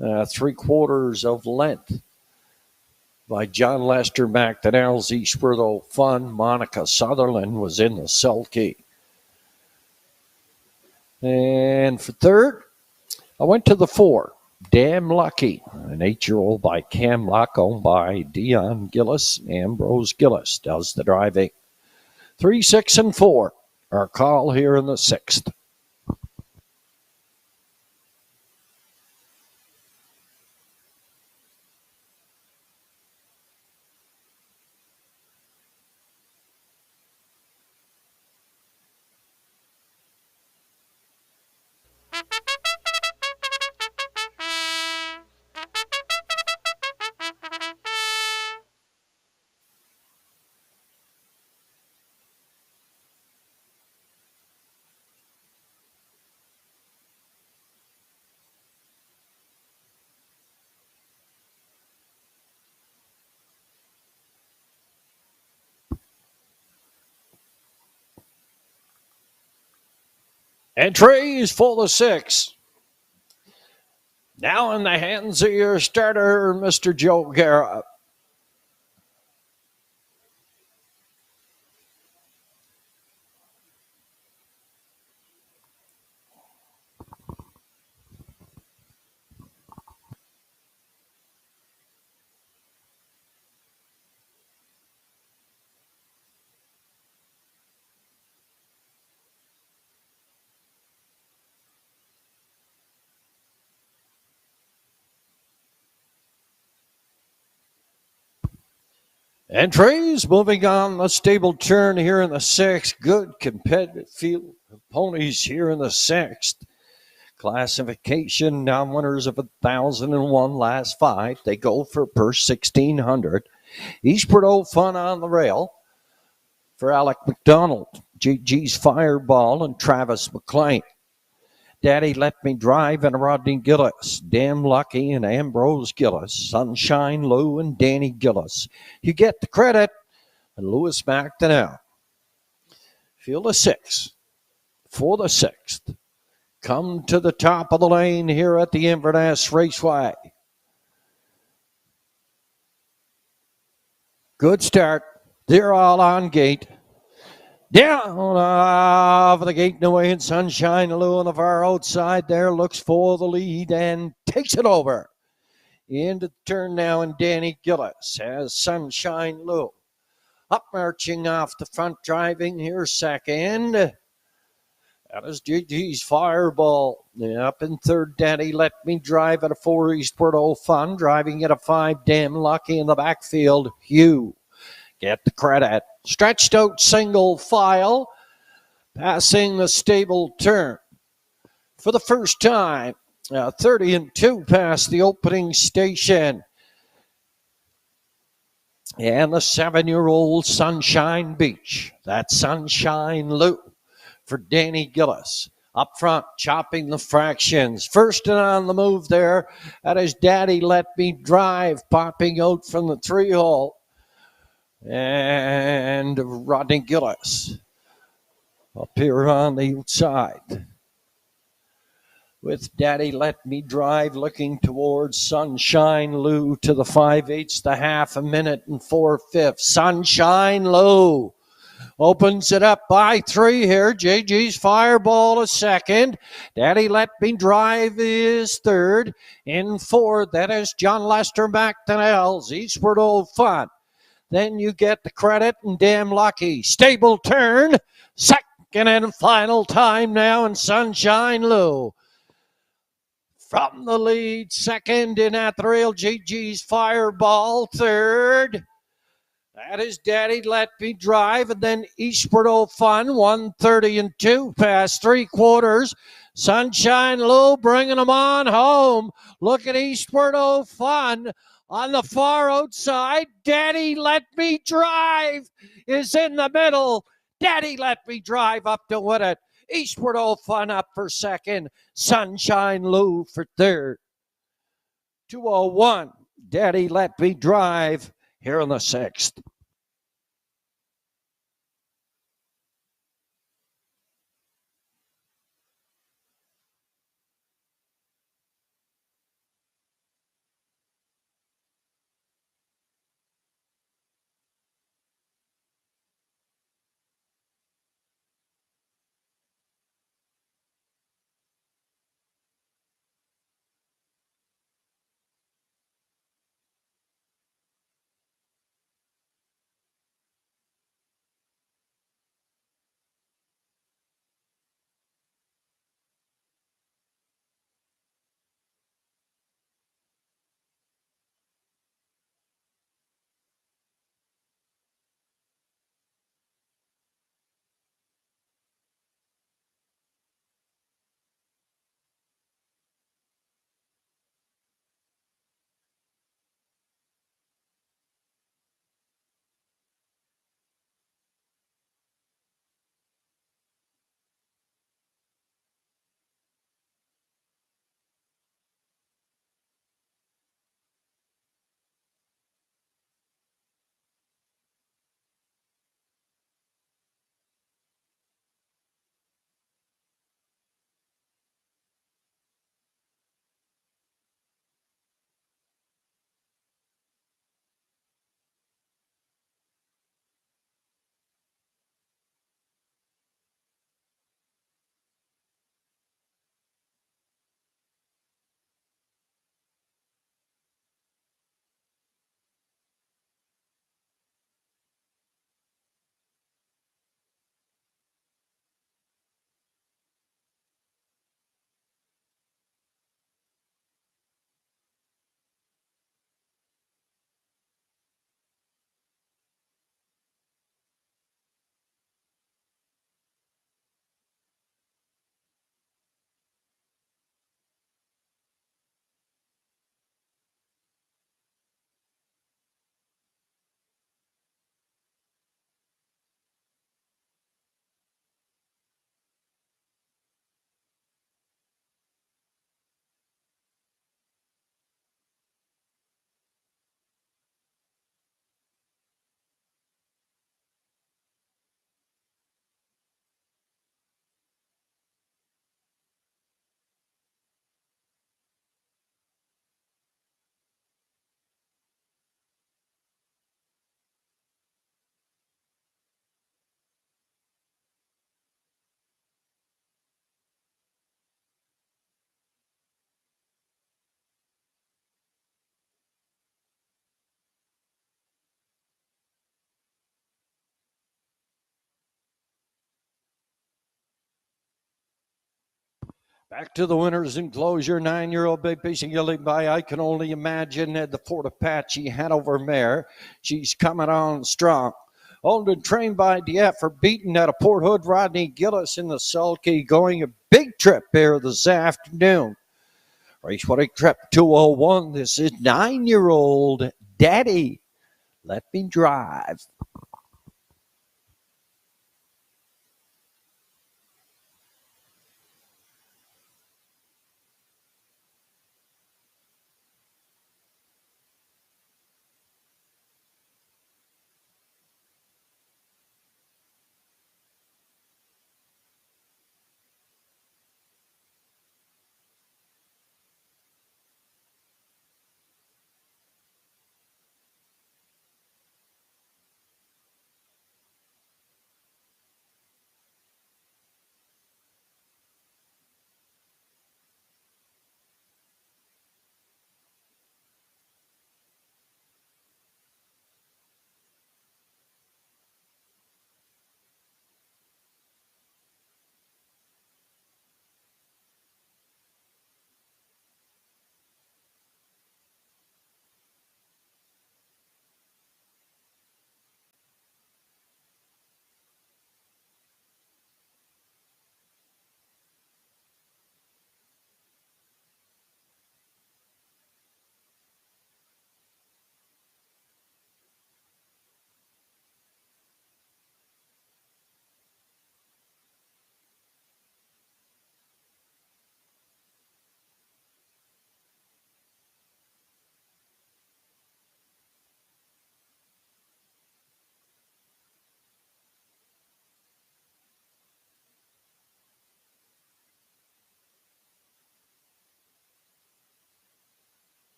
3/4 of length by John Lester McDonnell's Eastworth Fun. Monica Sutherland was in the sulky. And for third, I went to the 4. Damn Lucky, an 8-year-old by Cam Luck, owned by Dion Gillis. Ambrose Gillis does the driving. 3, 6, and 4. Our call here in the 6th. Entries for the 6. Now in the hands of your starter, Mr. Joe Guerra. Entries moving on the stable turn here in the 6th. Good competitive field of ponies here in the 6th. Classification non-winners of 1,001 last 5. They go for purse 1,600. Eastworth Fun on the rail for Alec McDonald, GG's Fireball, and Travis McLean. Daddy Let Me Drive and Rodney Gillis, Damn Lucky and Ambrose Gillis, Sunshine Lou and Danny Gillis. You get the credit, and Lewis McDonnell. Field of 6 for the 6th. Come to the top of the lane here at the Inverness Raceway. Good start. They're all on gate. Down off the gate and away, and Sunshine Lou on the far outside there looks for the lead and takes it over. Into the turn now, and Danny Gillis has Sunshine Lou up marching off the front, driving here second. That is GG's Fireball. Up in third, Daddy Let Me Drive at a 4, Eastworth Fun, driving at a 5, Damn Lucky in the backfield. Hugh, get the credit. Stretched out single file, passing the stable turn. For the first time, 30 and 2 past the opening station. And the 7-year-old Sunshine Beach. That's Sunshine Lou for Danny Gillis. Up front, chopping the fractions. First and on the move there. That is Daddy Let Me Drive, popping out from the 3-hole. And Rodney Gillis up here on the outside. With Daddy Let Me Drive looking towards Sunshine Lou to the 5/8, the half a minute and 4/5. Sunshine Lou opens it up by 3 here. JG's Fireball is second. Daddy Let Me Drive is third. In fourth, that is John Lester McDonnell's Eastward Old Fun. Then you get the credit and Damn Lucky. Stable turn. Second and final time now in Sunshine Lou. From the lead, second in at the rail, JG's Fireball. Third, that is Daddy Let Me Drive. And then Eastward Old Fun, 1:30 and 2, past 3/4. Sunshine Lou bringing them on home. Look at Eastward Old Fun on the far outside. Daddy Let Me Drive is in the middle. Daddy Let Me Drive up to win it. Eastward Old Fun up for second. Sunshine Lou for third. 2:01. Daddy Let Me Drive here in the 6th. Back to the winners enclosure. 9-year-old Big Piece of Gilly by I Can Only Imagine at the Fort Apache Hanover mare. She's coming on strong. Owned and trained by DF for beating at a Port Hood. Rodney Gillis in the sulky going a big trip here this afternoon. Raceway trip 201. This is 9-year-old Daddy Let me drive.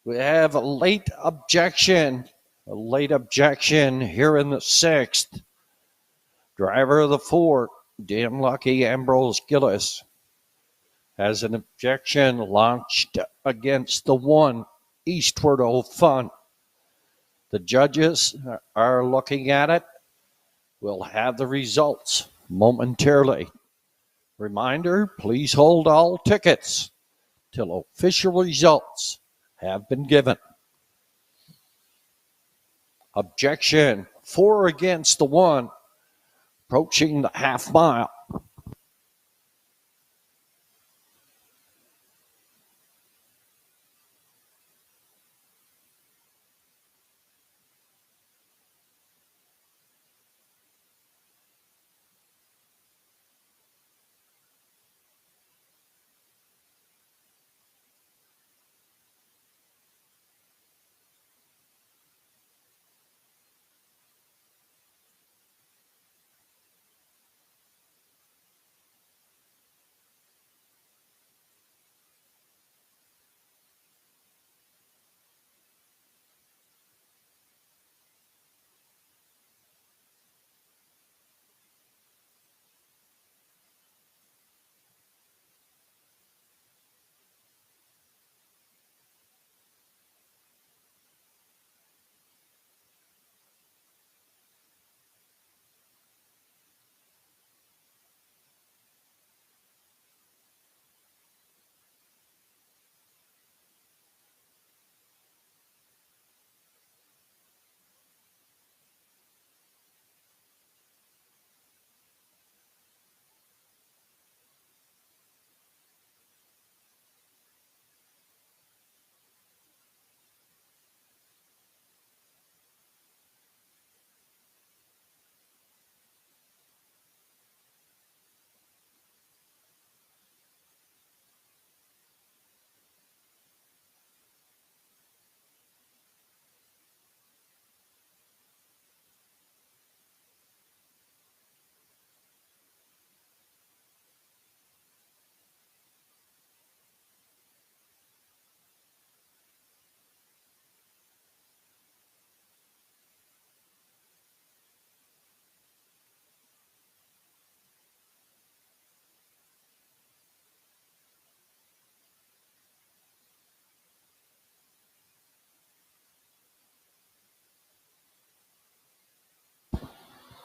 We have a late objection. A late objection here in the sixth. Driver of the 4, Damn Lucky Ambrose Gillis, has an objection launched against the 1, Eastward O Fun. The judges are looking at it. We'll have the results momentarily. Reminder, please hold all tickets till official results have been given. Objection, 4 against the 1, approaching the half mile.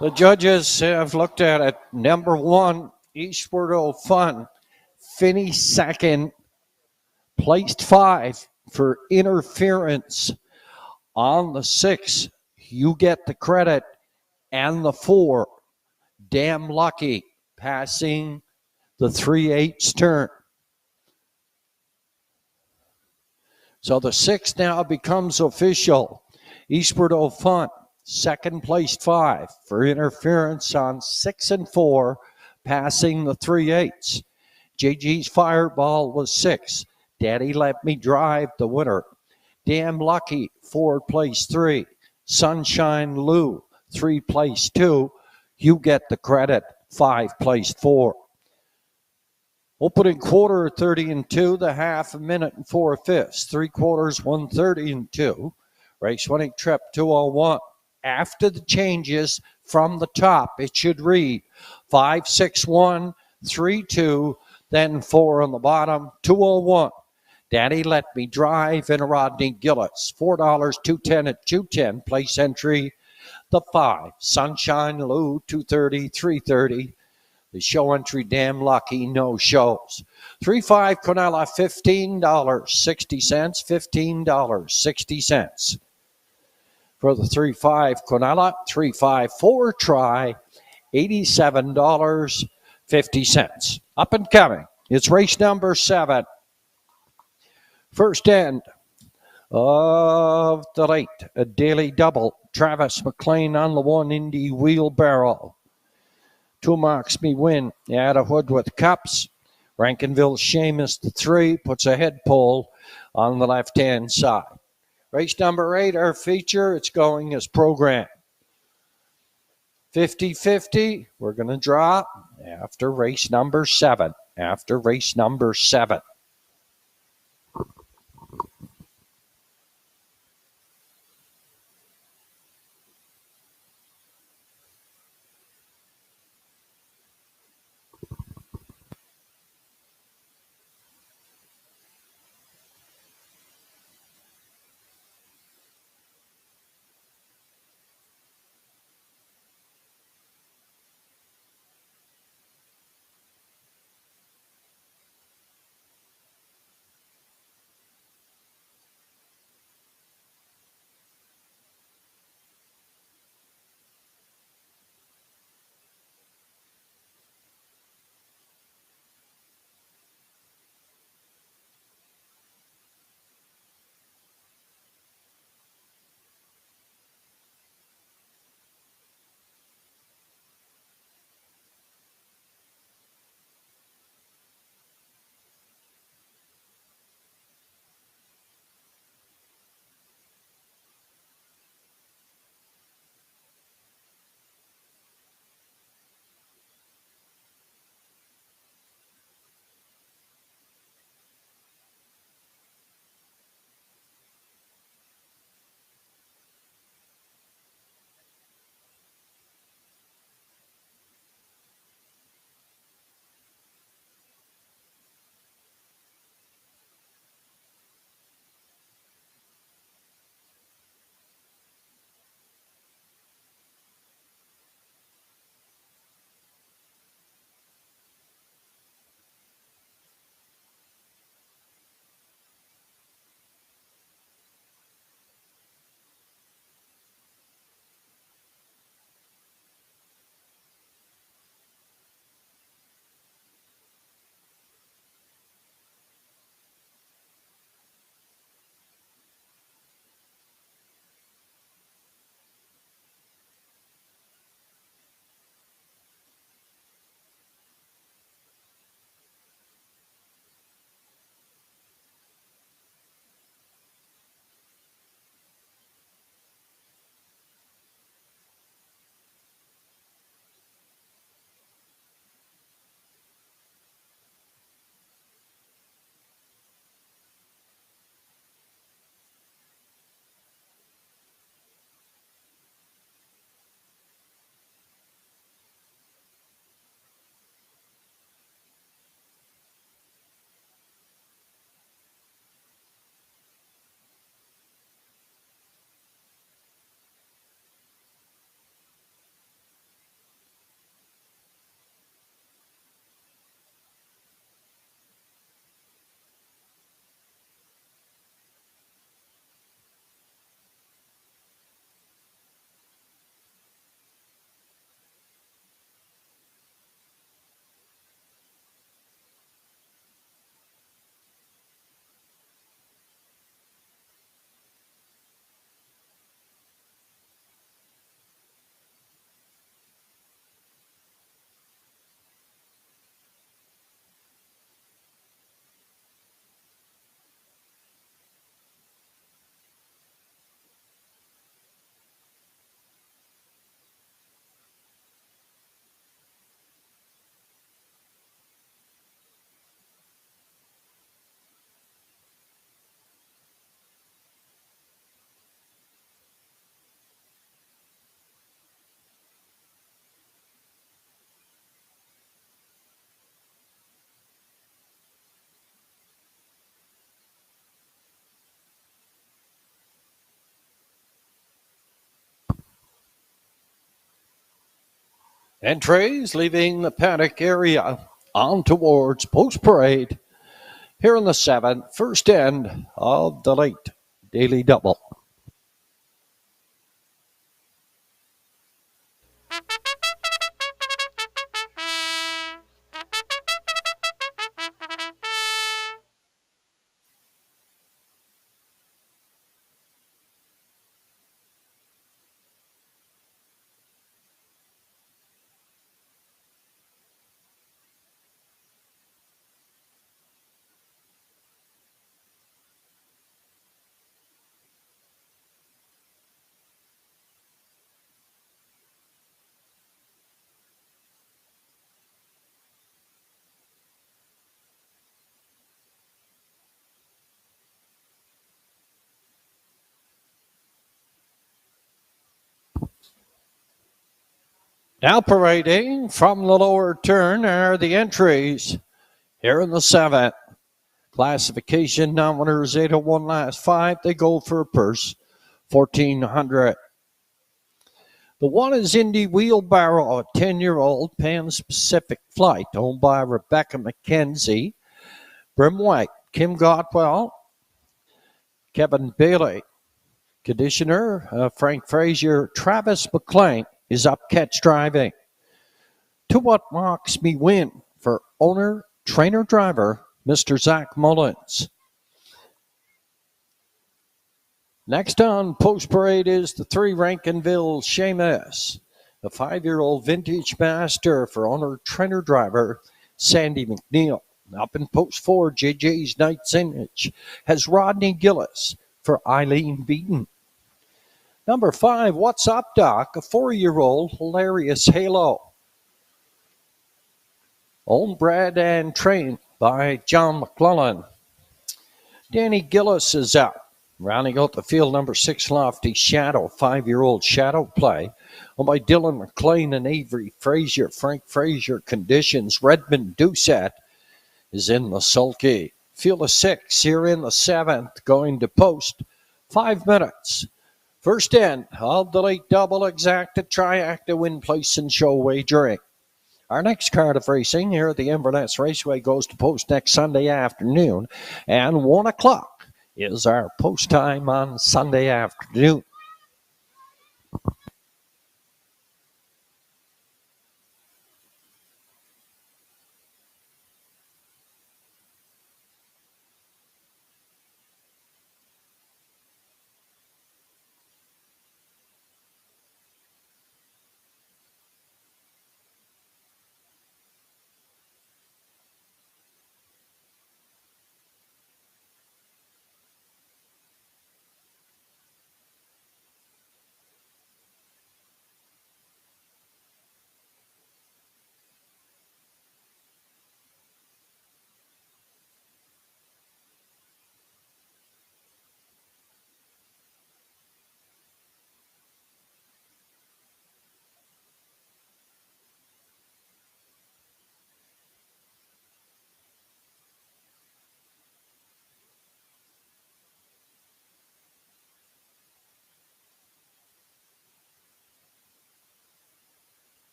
The judges have looked at it. Number one, Eastward O Fun, finished second, placed 5 for interference on the 6. You get the credit, and the 4, Damn Lucky, passing the 3/8 turn. So the 6 now becomes official. Eastward O Fun, second placed 5 for interference on 6 and 4, passing the 3/8. JG's Fireball was 6. Daddy Let Me Drive, the winner. Damn Lucky, 4 place 3. Sunshine Lou, 3 place 2. You get the credit, 5 place 4. Opening quarter 30 and 2, the half a minute and 4/5. 3/4 130 and 2. Race winning trip 201. After the changes from the top, it should read 5, 6, 1, 3, 2, then 4 on the bottom, 201. Daddy Let Me Drive in Rodney Gillis, $4, 210 at 210. Place entry, the 5. Sunshine Lou, 230, 330. The show entry, Damn Lucky, no shows. 3-5 Quinella, $15.60. $15.60. For the 3-5 Quinella, 3-5-4 try, $87.50. Up and coming. It's race number 7. First end of the late, a daily double. Travis McLean on the 1, Indy Wheelbarrow. 2 marks me win. Hood with Cups. Rankinville Seamus, the 3, puts a head pull on the left-hand side. Race number 8, our feature, it's going as programmed. 50-50, we're going to draw after race number 7. After race number 7. Entries leaving the paddock area on towards Post Parade here in the 7th, first end of the late Daily Double. Now parading from the lower turn are the entries here in the 7th. Classification non-winners 801 last 5. They go for a purse 1,400. The one is Indy Wheelbarrow, a 10-year-old Pan-Pacific flight owned by Rebecca McKenzie, Brim White, Kim Gotwell, Kevin Bailey. Conditioner Frank Frazier. Travis McLean is up catch driving. To What Mocks Me Win for owner, trainer, driver, Mr. Zach Mullins. Next on Post Parade is the 3 Rankinville Seamus, a 5-year-old vintage master for owner, trainer, driver, Sandy McNeil. Up in Post 4, JJ's Knight's Image has Rodney Gillis for Eileen Beaton. Number 5, What's Up, Doc? A 4-year-old Hilarious Halo. Owned, bred, and trained by John McClellan. Danny Gillis is out. Rounding out the field, number 6, Lofty Shadow, 5-year-old Shadow Play. Owned by Dylan McLean and Avery Frazier. Frank Frazier conditions. Redmond Doucette is in the sulky. Field of 6 here in the 7th, going to Post. 5 minutes. First end of the late double, exacta, triacta, win, place, and show wagering. Our next card of racing here at the Inverness Raceway goes to Post next Sunday afternoon, and 1 o'clock is our post time on Sunday afternoon.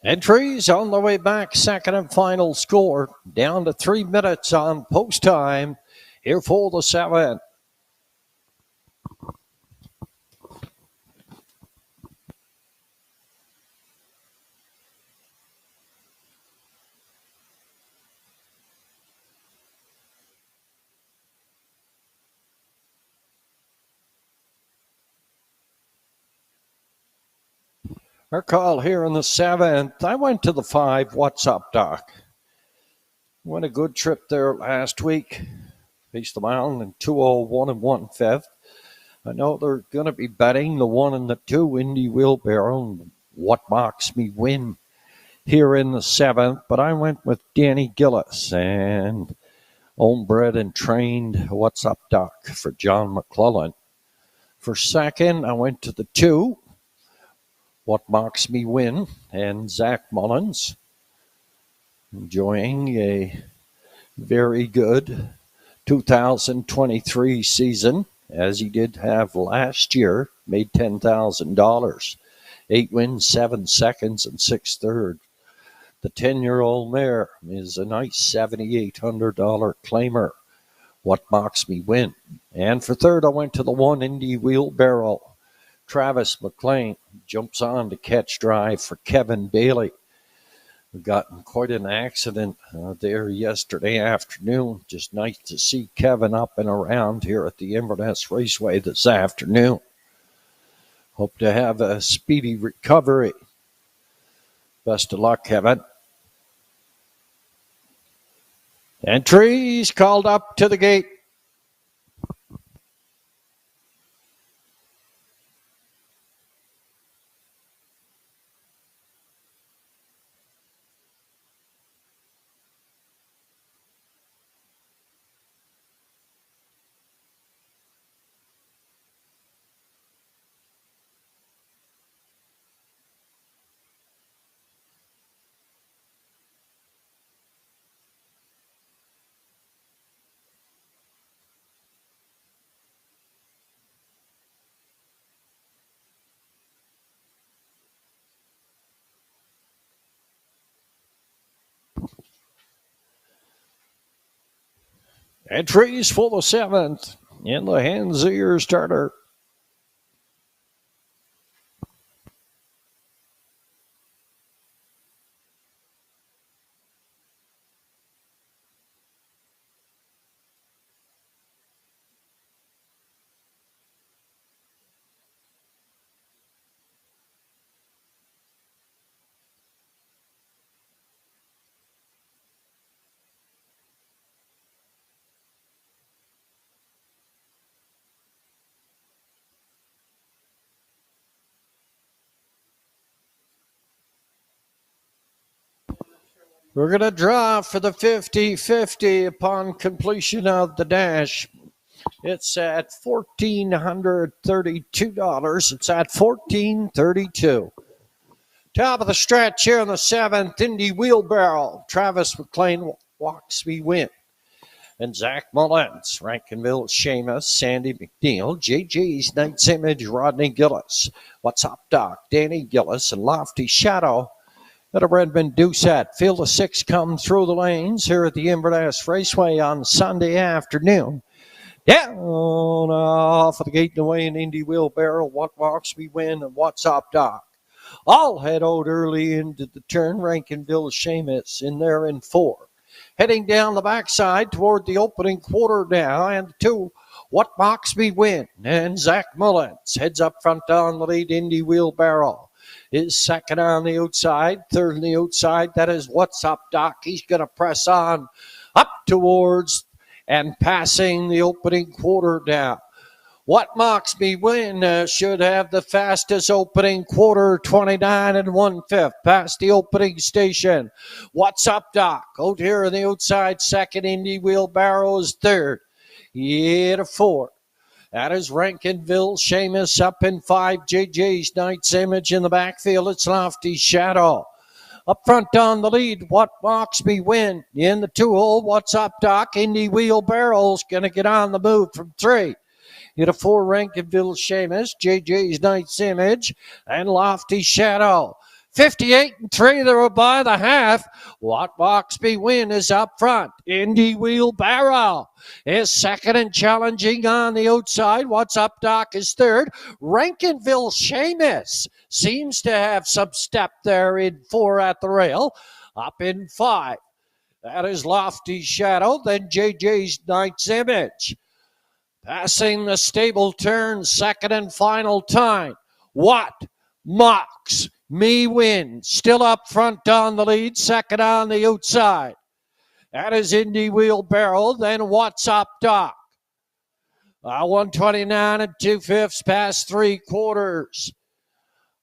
Entries on the way back, second and final score, down to 3 minutes on post time, here for the 7th. Our call here in the 7th. I went to the 5. What's Up, Doc? Went a good trip there last week. Faced the Mountain in 201 and 1/5. I know they're going to be betting the 1 and the 2 Indy Wheelbarrow and What Mocks Me Win here in the 7th. But I went with Danny Gillis and owned, bred, and trained What's Up, Doc for John McClellan. For second, I went to the 2, What Mocks Me Win, and Zach Mullins. Enjoying a very good 2023 season, as he did have last year, made $10,000. 8 wins, 7 seconds, and 6 thirds. The 10-year-old mare is a nice $7,800 claimer. What Mocks Me Win. And for third, I went to the 1 Indy Wheelbarrow. Travis McLean jumps on to catch drive for Kevin Bailey. We got in quite an accident there yesterday afternoon. Just nice to see Kevin up and around here at the Inverness Raceway this afternoon. Hope to have a speedy recovery. Best of luck, Kevin. Entries called up to the gate. Entries for the 7th in the hands of your starter. We're going to draw for the 50-50 upon completion of the dash. It's at $1,432. It's at $1,432. Top of the stretch here in the 7th, Indy Wheelbarrow. Travis McLean Walks Me Win. And Zach Mullins, Rankinville Seamus, Sandy McNeil, JJ's Knight's Image, Rodney Gillis. What's Up Doc, Danny Gillis, and Lofty Shadow. At a Redmond Doucette. Field of 6 come through the lanes here at the Inverness Raceway on Sunday afternoon. Down off of the gate and away in Indy Wheelbarrow. What Walks Me Win and What's Up Doc. All head out early into the turn. Rankinville Seamus in there in 4. Heading down the backside toward the opening quarter now. And 2, What Mocks Me Win. And Zach Mullins heads up front on the lead Indy Wheelbarrow. Is second on the outside, third on the outside. That is What's Up Doc. He's going to press on up towards and passing the opening quarter down. What Mocks Me Win should have the fastest opening quarter, 29 1/5, past the opening station. What's Up Doc? Out here on the outside, second. Indy Wheelbarrow is third. Yeah, to 4. That is Rankinville Seamus up in 5. JJ's Knight's Image in the backfield. It's Lofty Shadow. Up front on the lead, What Mocks Me Win. In the 2-hole, What's Up Doc? Indy Wheelbarrow's going to get on the move from 3. Hit a 4, Rankinville Seamus, JJ's Knight's Image, and Lofty Shadow. 58 3, they're by the half. What Mocks Me Win is up front. Indy Wheelbarrow is second and challenging on the outside. What's Up Doc is third. Rankinville Seamus seems to have some step there in 4 at the rail. Up in 5. That is Lofty Shadow. Then JJ's Knight's Image. Passing the stable turn, second and final time. What Mocks Me Win. Still up front on the lead, second on the outside. That is Indy Wheelbarrow. Then What's Up Doc. 129 2/5 past 3/4.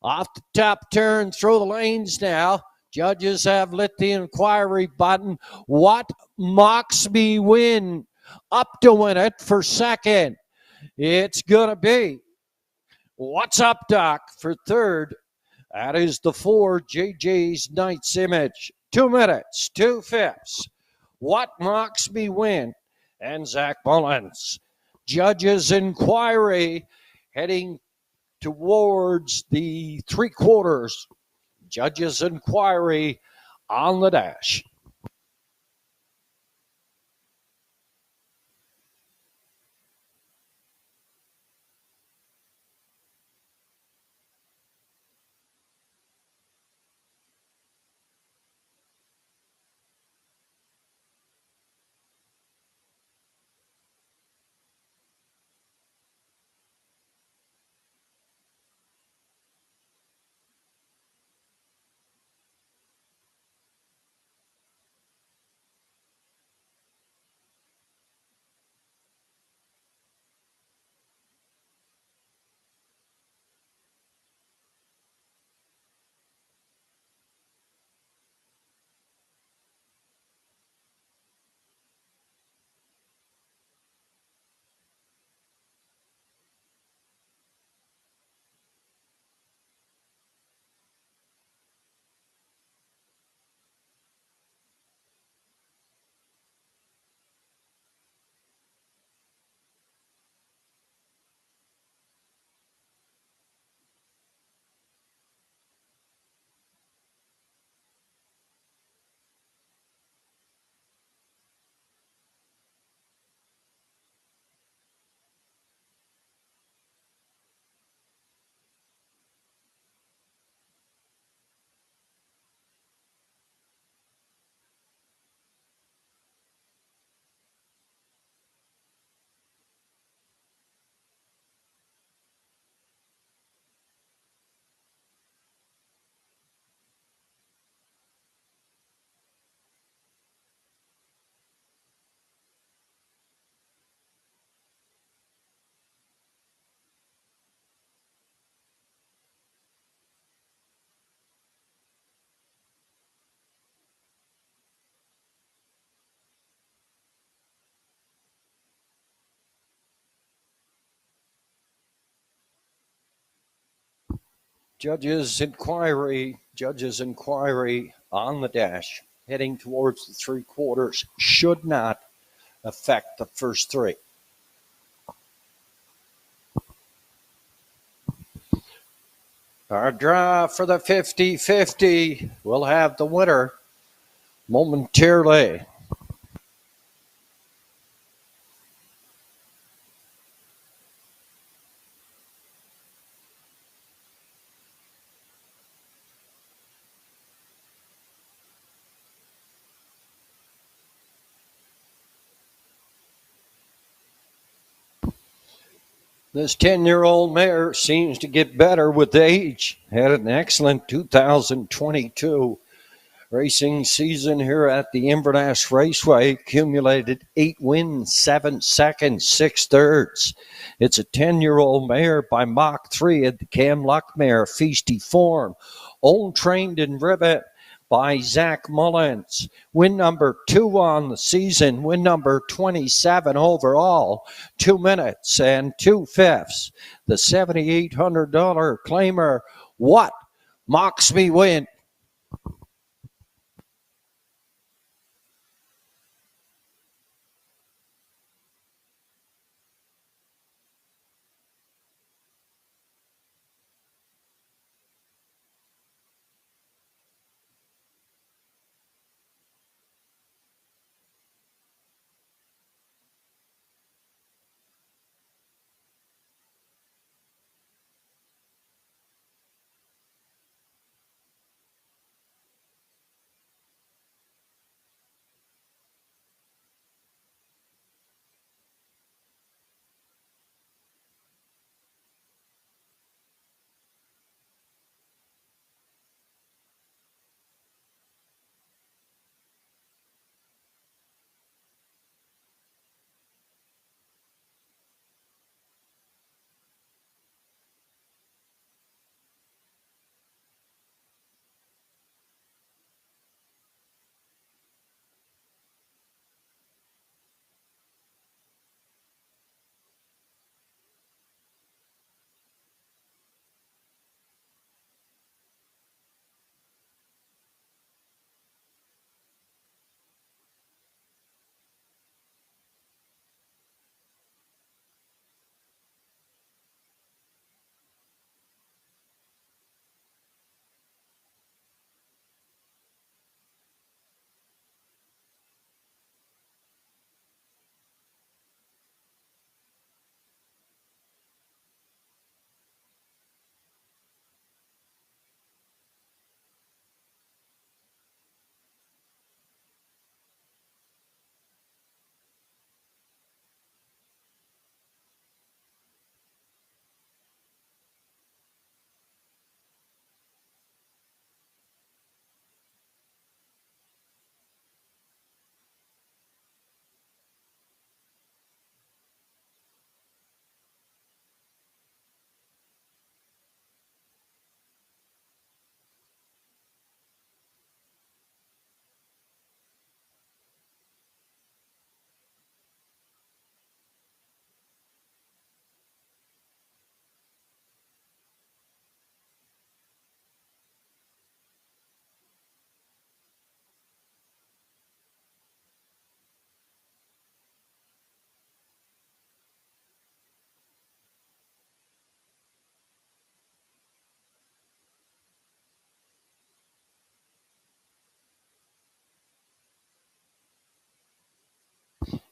Off the top turn, through the lanes now. Judges have lit the inquiry button. What Mocks Me Win. Up to win it for second. It's going to be What's Up Doc for third. That is the 4, JJ's Knight's Image. 2 minutes, 2/5. What Mocks Me Win, and Zach Mullins. Judges' inquiry heading towards the 3/4. Judges' inquiry on the dash. Judges' inquiry on the dash, heading towards the 3/4, should not affect the first 3. Our draw for the 50-50 will have the winner momentarily. This 10-year-old mare seems to get better with age. Had an excellent 2022 racing season here at the Inverness Raceway. Accumulated 8 wins, 7 seconds, 6 thirds. It's a 10-year-old mare by Mach 3 at the Cam Luck mare, Feisty Form. Owned, trained, and driven by Zach Mullins. Win number 2 on the season, win number 27 overall, 2 minutes and 2/5. The $7,800 claimer, What Mocks Me Win.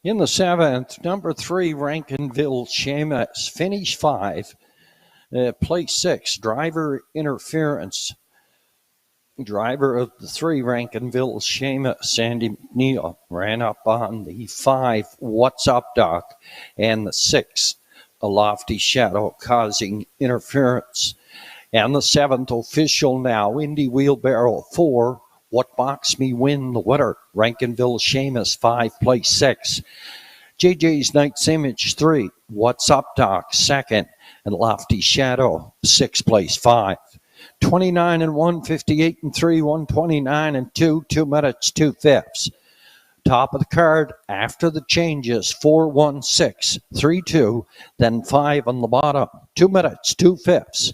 In the 7th, number 3, Rankinville Seamus. Finish 5. Place 6, driver interference. Driver of the 3, Rankinville Seamus, Sandy McNeil, ran up on the 5, What's Up Doc, and the 6, A Lofty Shadow, causing interference. And the 7th official now, Indy Wheelbarrow 4, What Box Me Win the Winner, Rankinville Seamus 5, place 6. JJ's Knight's Image 3, What's Up Doc 2nd, and Lofty Shadow 6, place 5. 29 and 1, 58 and 3, 129 and 2, 2 minutes, 2 fifths. Top of the card after the changes, 416, 32, then 5 on the bottom, 2 minutes, 2 fifths.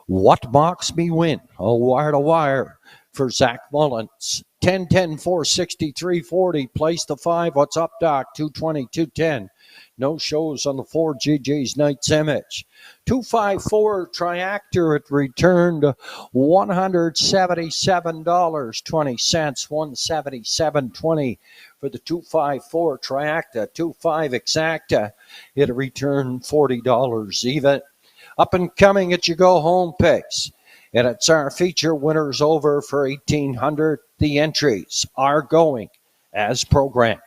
What Box Me Win, a wire to wire for Zach Mullins. 10-10, 463, 40, place the 5, What's Up Doc, 220, 210. No shows on the 4, JJ's Knight's Image. 254 Triactor, it returned $177.20, $177.20 for the 254 Triacta. 25 Exacta, it returned $40 even. Up and coming at your go home picks. And it's our feature winners over for 1,800. The entries are going as programmed.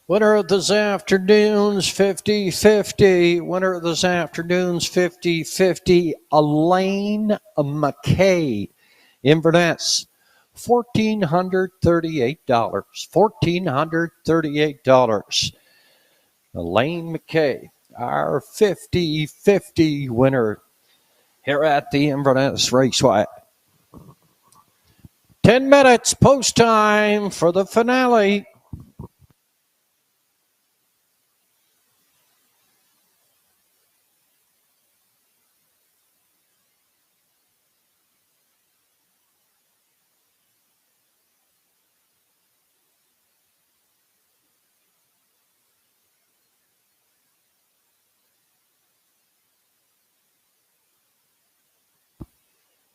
Winner of this afternoon's 50-50. Winner of this afternoon's 50-50, Elaine McKay, Inverness. $1,438. $1,438. Elaine McKay, our 50-50 winner here at the Inverness Raceway. 10 minutes post time for the finale.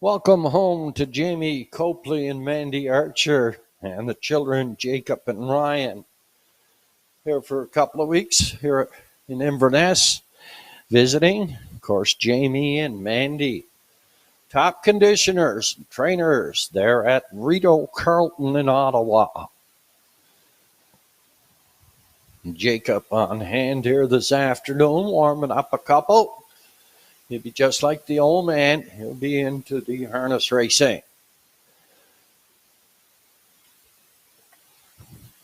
Welcome home to Jamie Copley and Mandy Archer and the children Jacob and Ryan. Here for a couple of weeks here in Inverness, visiting, of course, Jamie and Mandy. Top conditioners and trainers there at Rideau Carlton in Ottawa. Jacob on hand here this afternoon, warming up a couple. He'll be just like the old man. He'll be into the harness racing.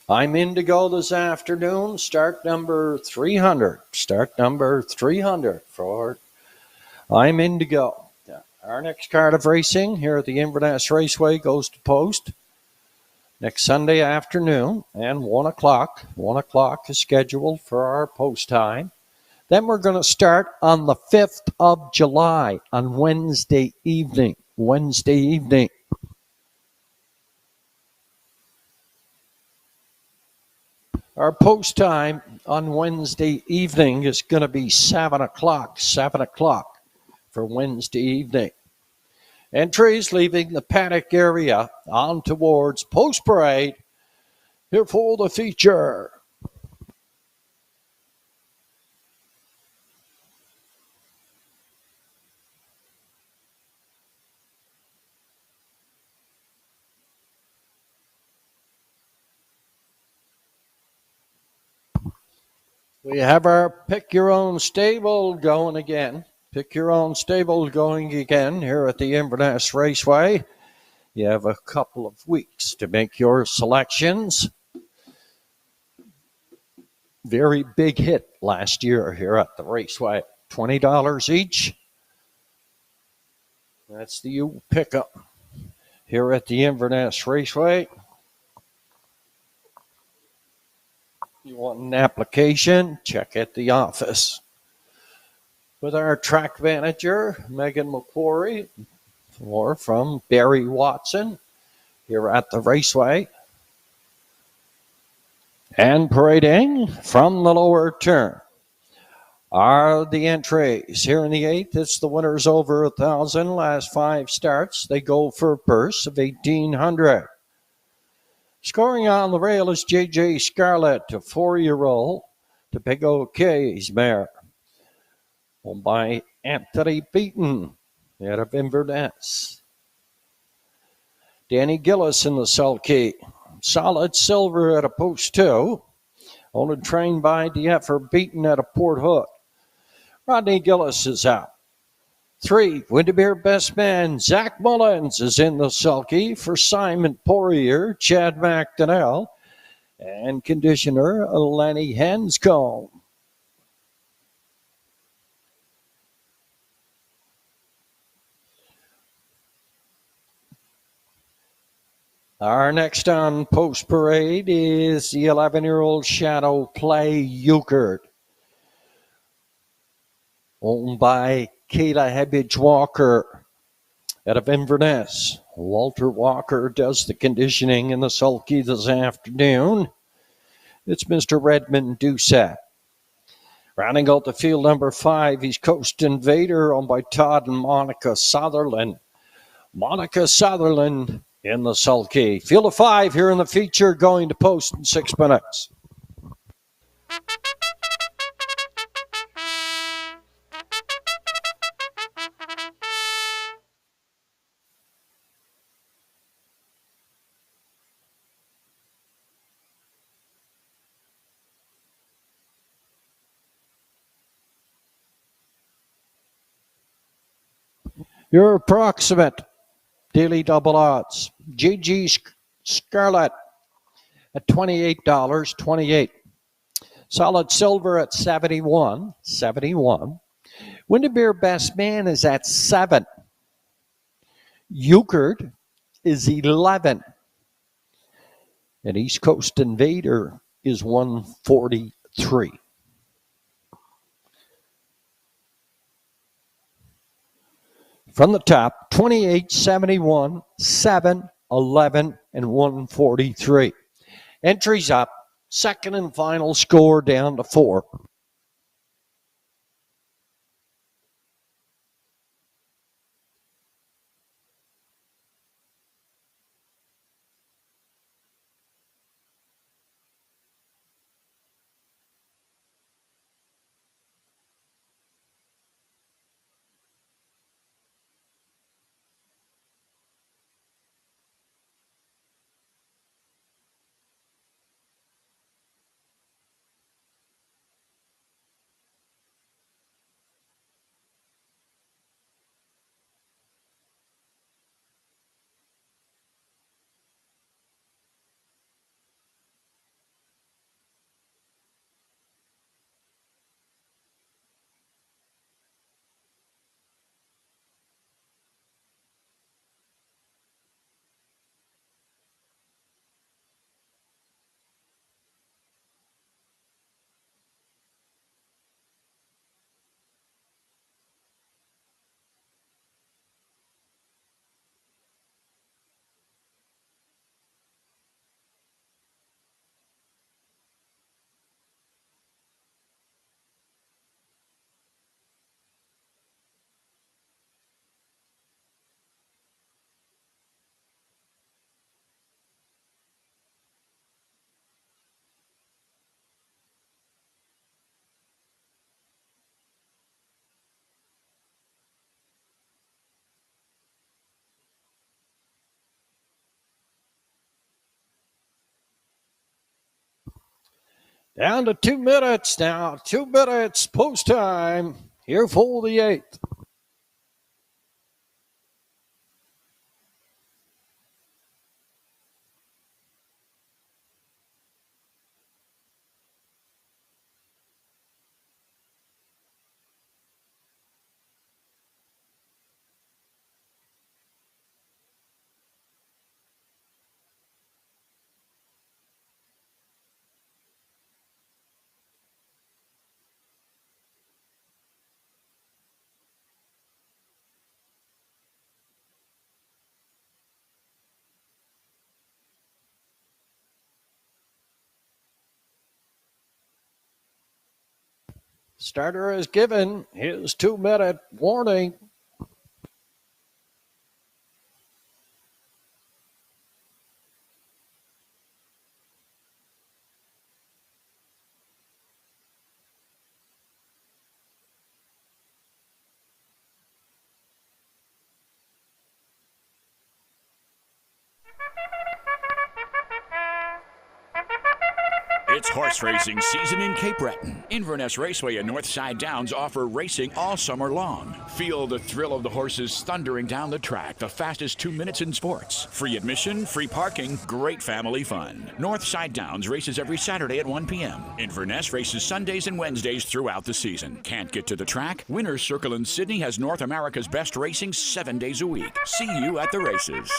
I'm in to go this afternoon. Start number 300. Start number 300 for I'm in to go. Our next card of racing here at the Inverness Raceway goes to post next Sunday afternoon and 1 o'clock. 1 o'clock is scheduled for our post time. Then we're going to start on the 5th of July on Wednesday evening. Wednesday evening. Our post time on Wednesday evening is going to be 7 o'clock. 7 o'clock for Wednesday evening. Entries leaving the paddock area on towards Post Parade. Here for the feature. We have our Pick Your Own Stable going again. Pick Your Own Stable going again here at the Inverness Raceway. You have a couple of weeks to make your selections. Very big hit last year here at the Raceway. $20 each. That's the U pickup. here at the Inverness Raceway. You want an application? Check at the office. With our track manager, Megan McQuarrie, or from Barry Watson, here at the Raceway. And parading from the lower turn are the entries. Here in the 8th, it's the winners over 1,000. Last 5 starts, they go for a purse of 1,800. Scoring on the rail is JJ Scarlett, a 4-year-old, to Big O'K's mare. Owned by Anthony Beaton out of Inverness. Danny Gillis in the sulky. Solid Silver at a post 2. Owned and trained by DF Beaton at a Port Hook. Rodney Gillis is out. 3, Windermere Best Man, Zach Mullins is in the sulky for Simon Poirier, Chad McDonnell, and conditioner Lenny Henscombe. Our next on post parade is the 11-year-old Shadow Play Euchred, owned by Kayla Hebbage Walker out of Inverness. Walter Walker does the conditioning in the sulky this afternoon. It's Mr. Redmond Doucette. Rounding out the field, number 5, he's Coast Invader, owned by Todd and Monica Sutherland. Monica Sutherland in the sulky. Field of 5 here in the feature, going to post in 6 minutes. Your approximate daily double odds. JG Scarlett at $28.28. Solid Silver at 71. Windermere Best Man is at 7. Euchred is 11. And East Coast Invader is 143. From the top, 28, 71, 7, 11, and 143. Entries up. Second and final score down to 4. Down to 2 minutes now. 2 minutes post time here for the 8th. Starter has given his 2-minute warning. It's horse racing season in Cape Breton. Inverness Raceway and Northside Downs offer racing all summer long. Feel the thrill of the horses thundering down the track, the fastest 2 minutes in sports. Free admission, free parking, great family fun. Northside Downs races every Saturday at 1 p.m. Inverness races Sundays and Wednesdays throughout the season. Can't get to the track? Winners Circle in Sydney has North America's best racing 7 days a week. See you at the races.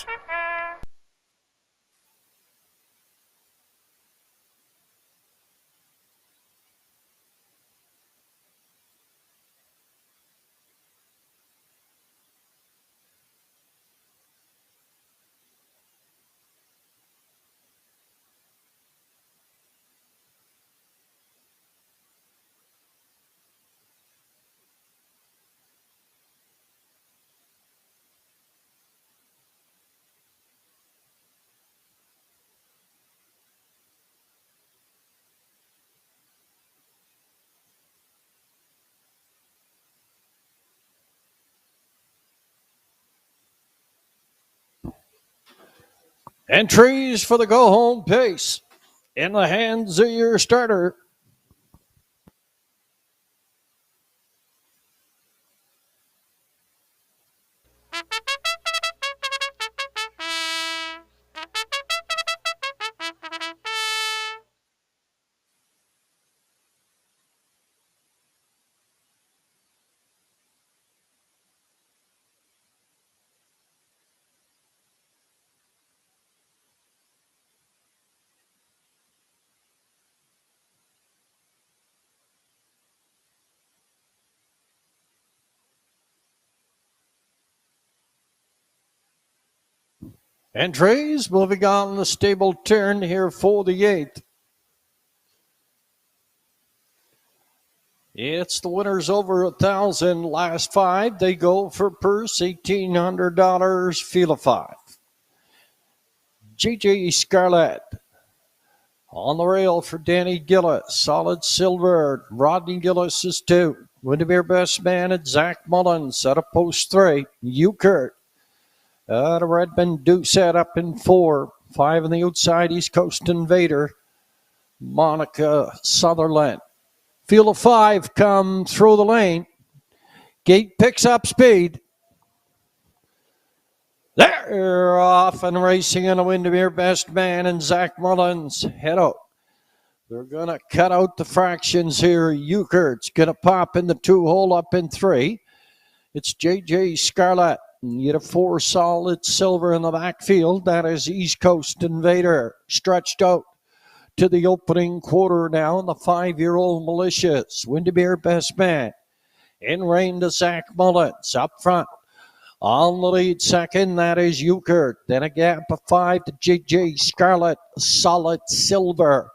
Entries for the go-home pace in the hands of your starter. Entries moving on the stable turn here for the 8th. It's the winners over 1,000. Last 5, they go for purse $1,800. Field of 5. JJ Scarlett on the rail for Danny Gillis. Solid Silver. Rodney Gillis is 2. Windermere Best Man and Zach Mullins at a post 3. Euchert. The Redmond Doucette up in 4. 5 on the outside, East Coast Invader. Monica Sutherland. Field of 5 come through the lane. Gate picks up speed. They're off and racing in a Windermere Best Man and Zach Mullins head out. They're going to cut out the fractions here. Euchert's going to pop in the 2-hole up in 3. It's JJ Scarlett. You get a 4 Solid Silver in the backfield. That is East Coast Invader stretched out to the opening quarter now. And the 5-year-old Malicious. Windermere Best Man. In rein to Zach Mullins up front. On the lead second, that is Euchert. Then a gap of 5 to JJ Scarlett. Solid Silver.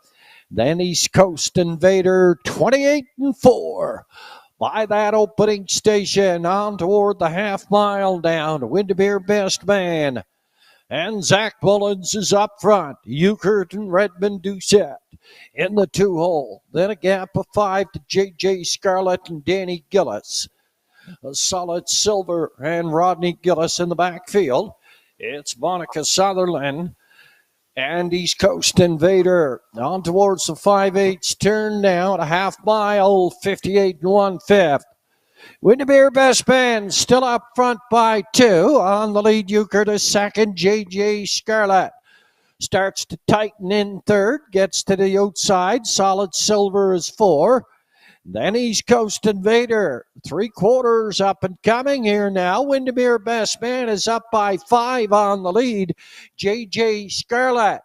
Then East Coast Invader, 28-4. By that opening station, on toward the half-mile down. Windermere Best Man. And Zach Mullins is up front. Euchert and Redmond Doucette in the 2-hole. Then a gap of 5 to JJ Scarlett and Danny Gillis. A Solid Silver and Rodney Gillis in the backfield. It's Monica Sutherland and East Coast Invader on towards the 5/8 turn now at a half-mile, 58 1/5. Windermere Best Man still up front by 2. On the lead, Euchert is second. JJ Scarlett starts to tighten in third, gets to the outside. Solid Silver is 4. Then East Coast Invader, 3/4 up and coming here now. Windermere Best Man is up by 5 on the lead. JJ Scarlett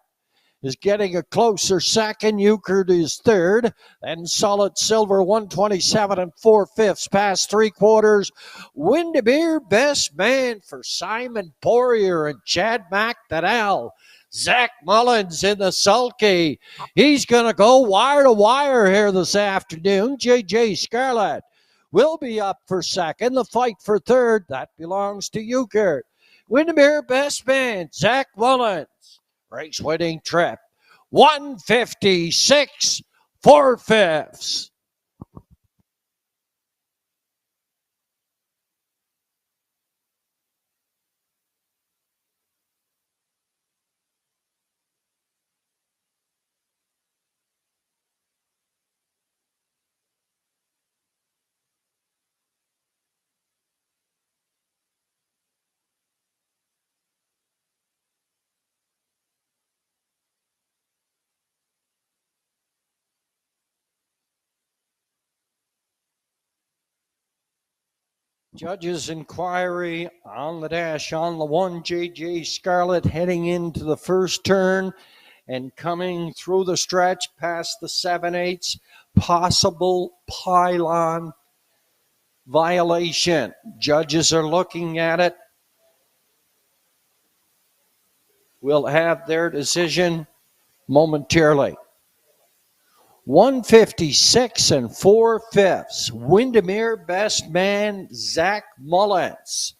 is getting a closer second. Euchert is third. And Solid Silver, 127 4/5 past 3/4. Windermere Best Man for Simon Poirier and Chad McDonnell. Zach Mullins in the sulky. He's going to go wire to wire here this afternoon. JJ Scarlett will be up for second. The fight for third, that belongs to Euchre. Windermere best man, Zach Mullins. Race winning trip. 156 4/5. Judges' inquiry on the dash on the one. JJ Scarlett heading into the first turn and coming through the stretch past the 7/8. Possible pylon violation. Judges are looking at it. We'll have their decision momentarily. 156 4/5. Windermere best man, Zach Mullins.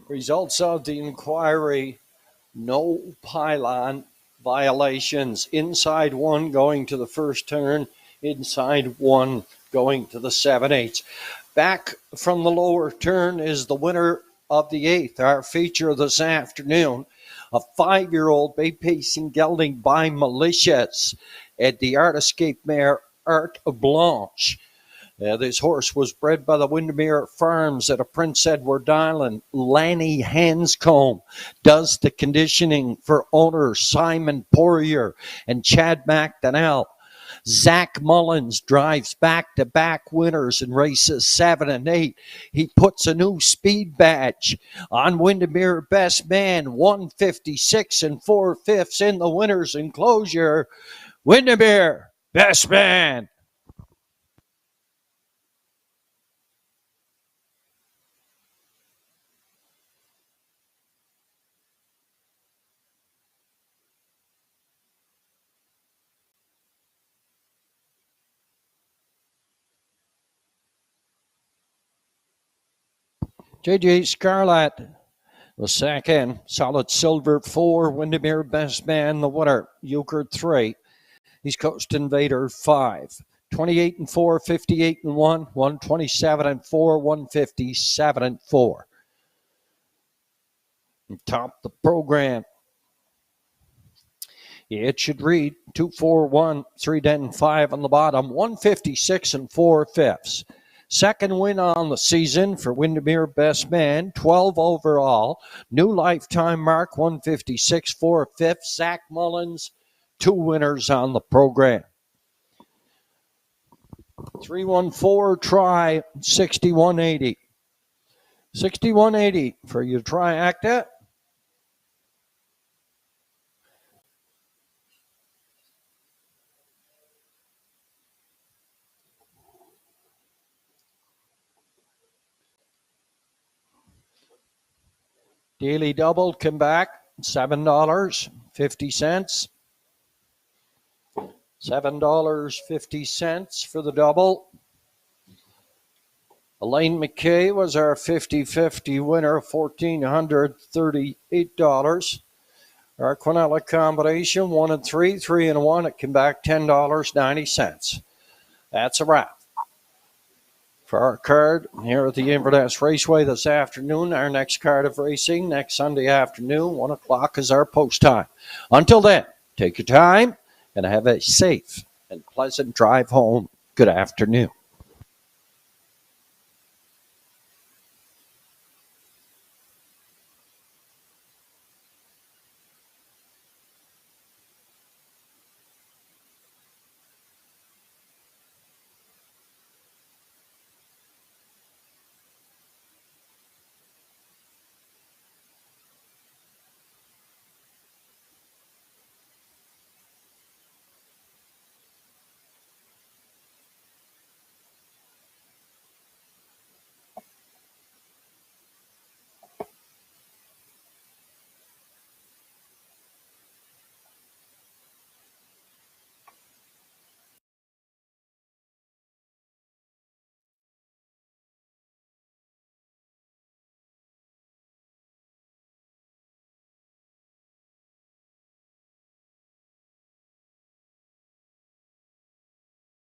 Results of the inquiry: no pylon violations. Inside one going to the first turn, inside one going to the 7/8. Back from the lower turn is the winner of the 8th, our feature this afternoon. A 5-year-old bay pacing gelding by Malicious at the Art Escape mare Art Blanche. This horse was bred by the Windermere Farms at a Prince Edward Island. Lanny Hanscombe does the conditioning for owner Simon Poirier and Chad McDonnell. Zach Mullins drives back-to-back winners in races 7 and 8. He puts a new speed badge on Windermere best man, 156 4/5 in the winner's enclosure. Windermere best man. JJ Scarlett, the second. Solid Silver 4. Windermere best man, the winner. Euchre 3. He's Coast Invader 5. 28 4, 58 1, 127 4, 157 4. Top the program. It should read 241, 3-5 on the bottom, 156 4/5. Second win on the season for Windermere Best Man, 12 overall. New lifetime mark, 156 4/5. Zach Mullins, 2 winners on the program. 314 try, 6180. 6180 for your triacta. Daily double come back, $7.50. $7.50 for the double. Elaine McKay was our 50-50 winner, $1,438. Our Quinella combination, 1 and 3, 3 and 1. It came back $10.90. That's a wrap for our card here at the Inverness Raceway this afternoon. Our next card of racing next Sunday afternoon, 1 o'clock is our post time. Until then, take your time and have a safe and pleasant drive home. Good afternoon.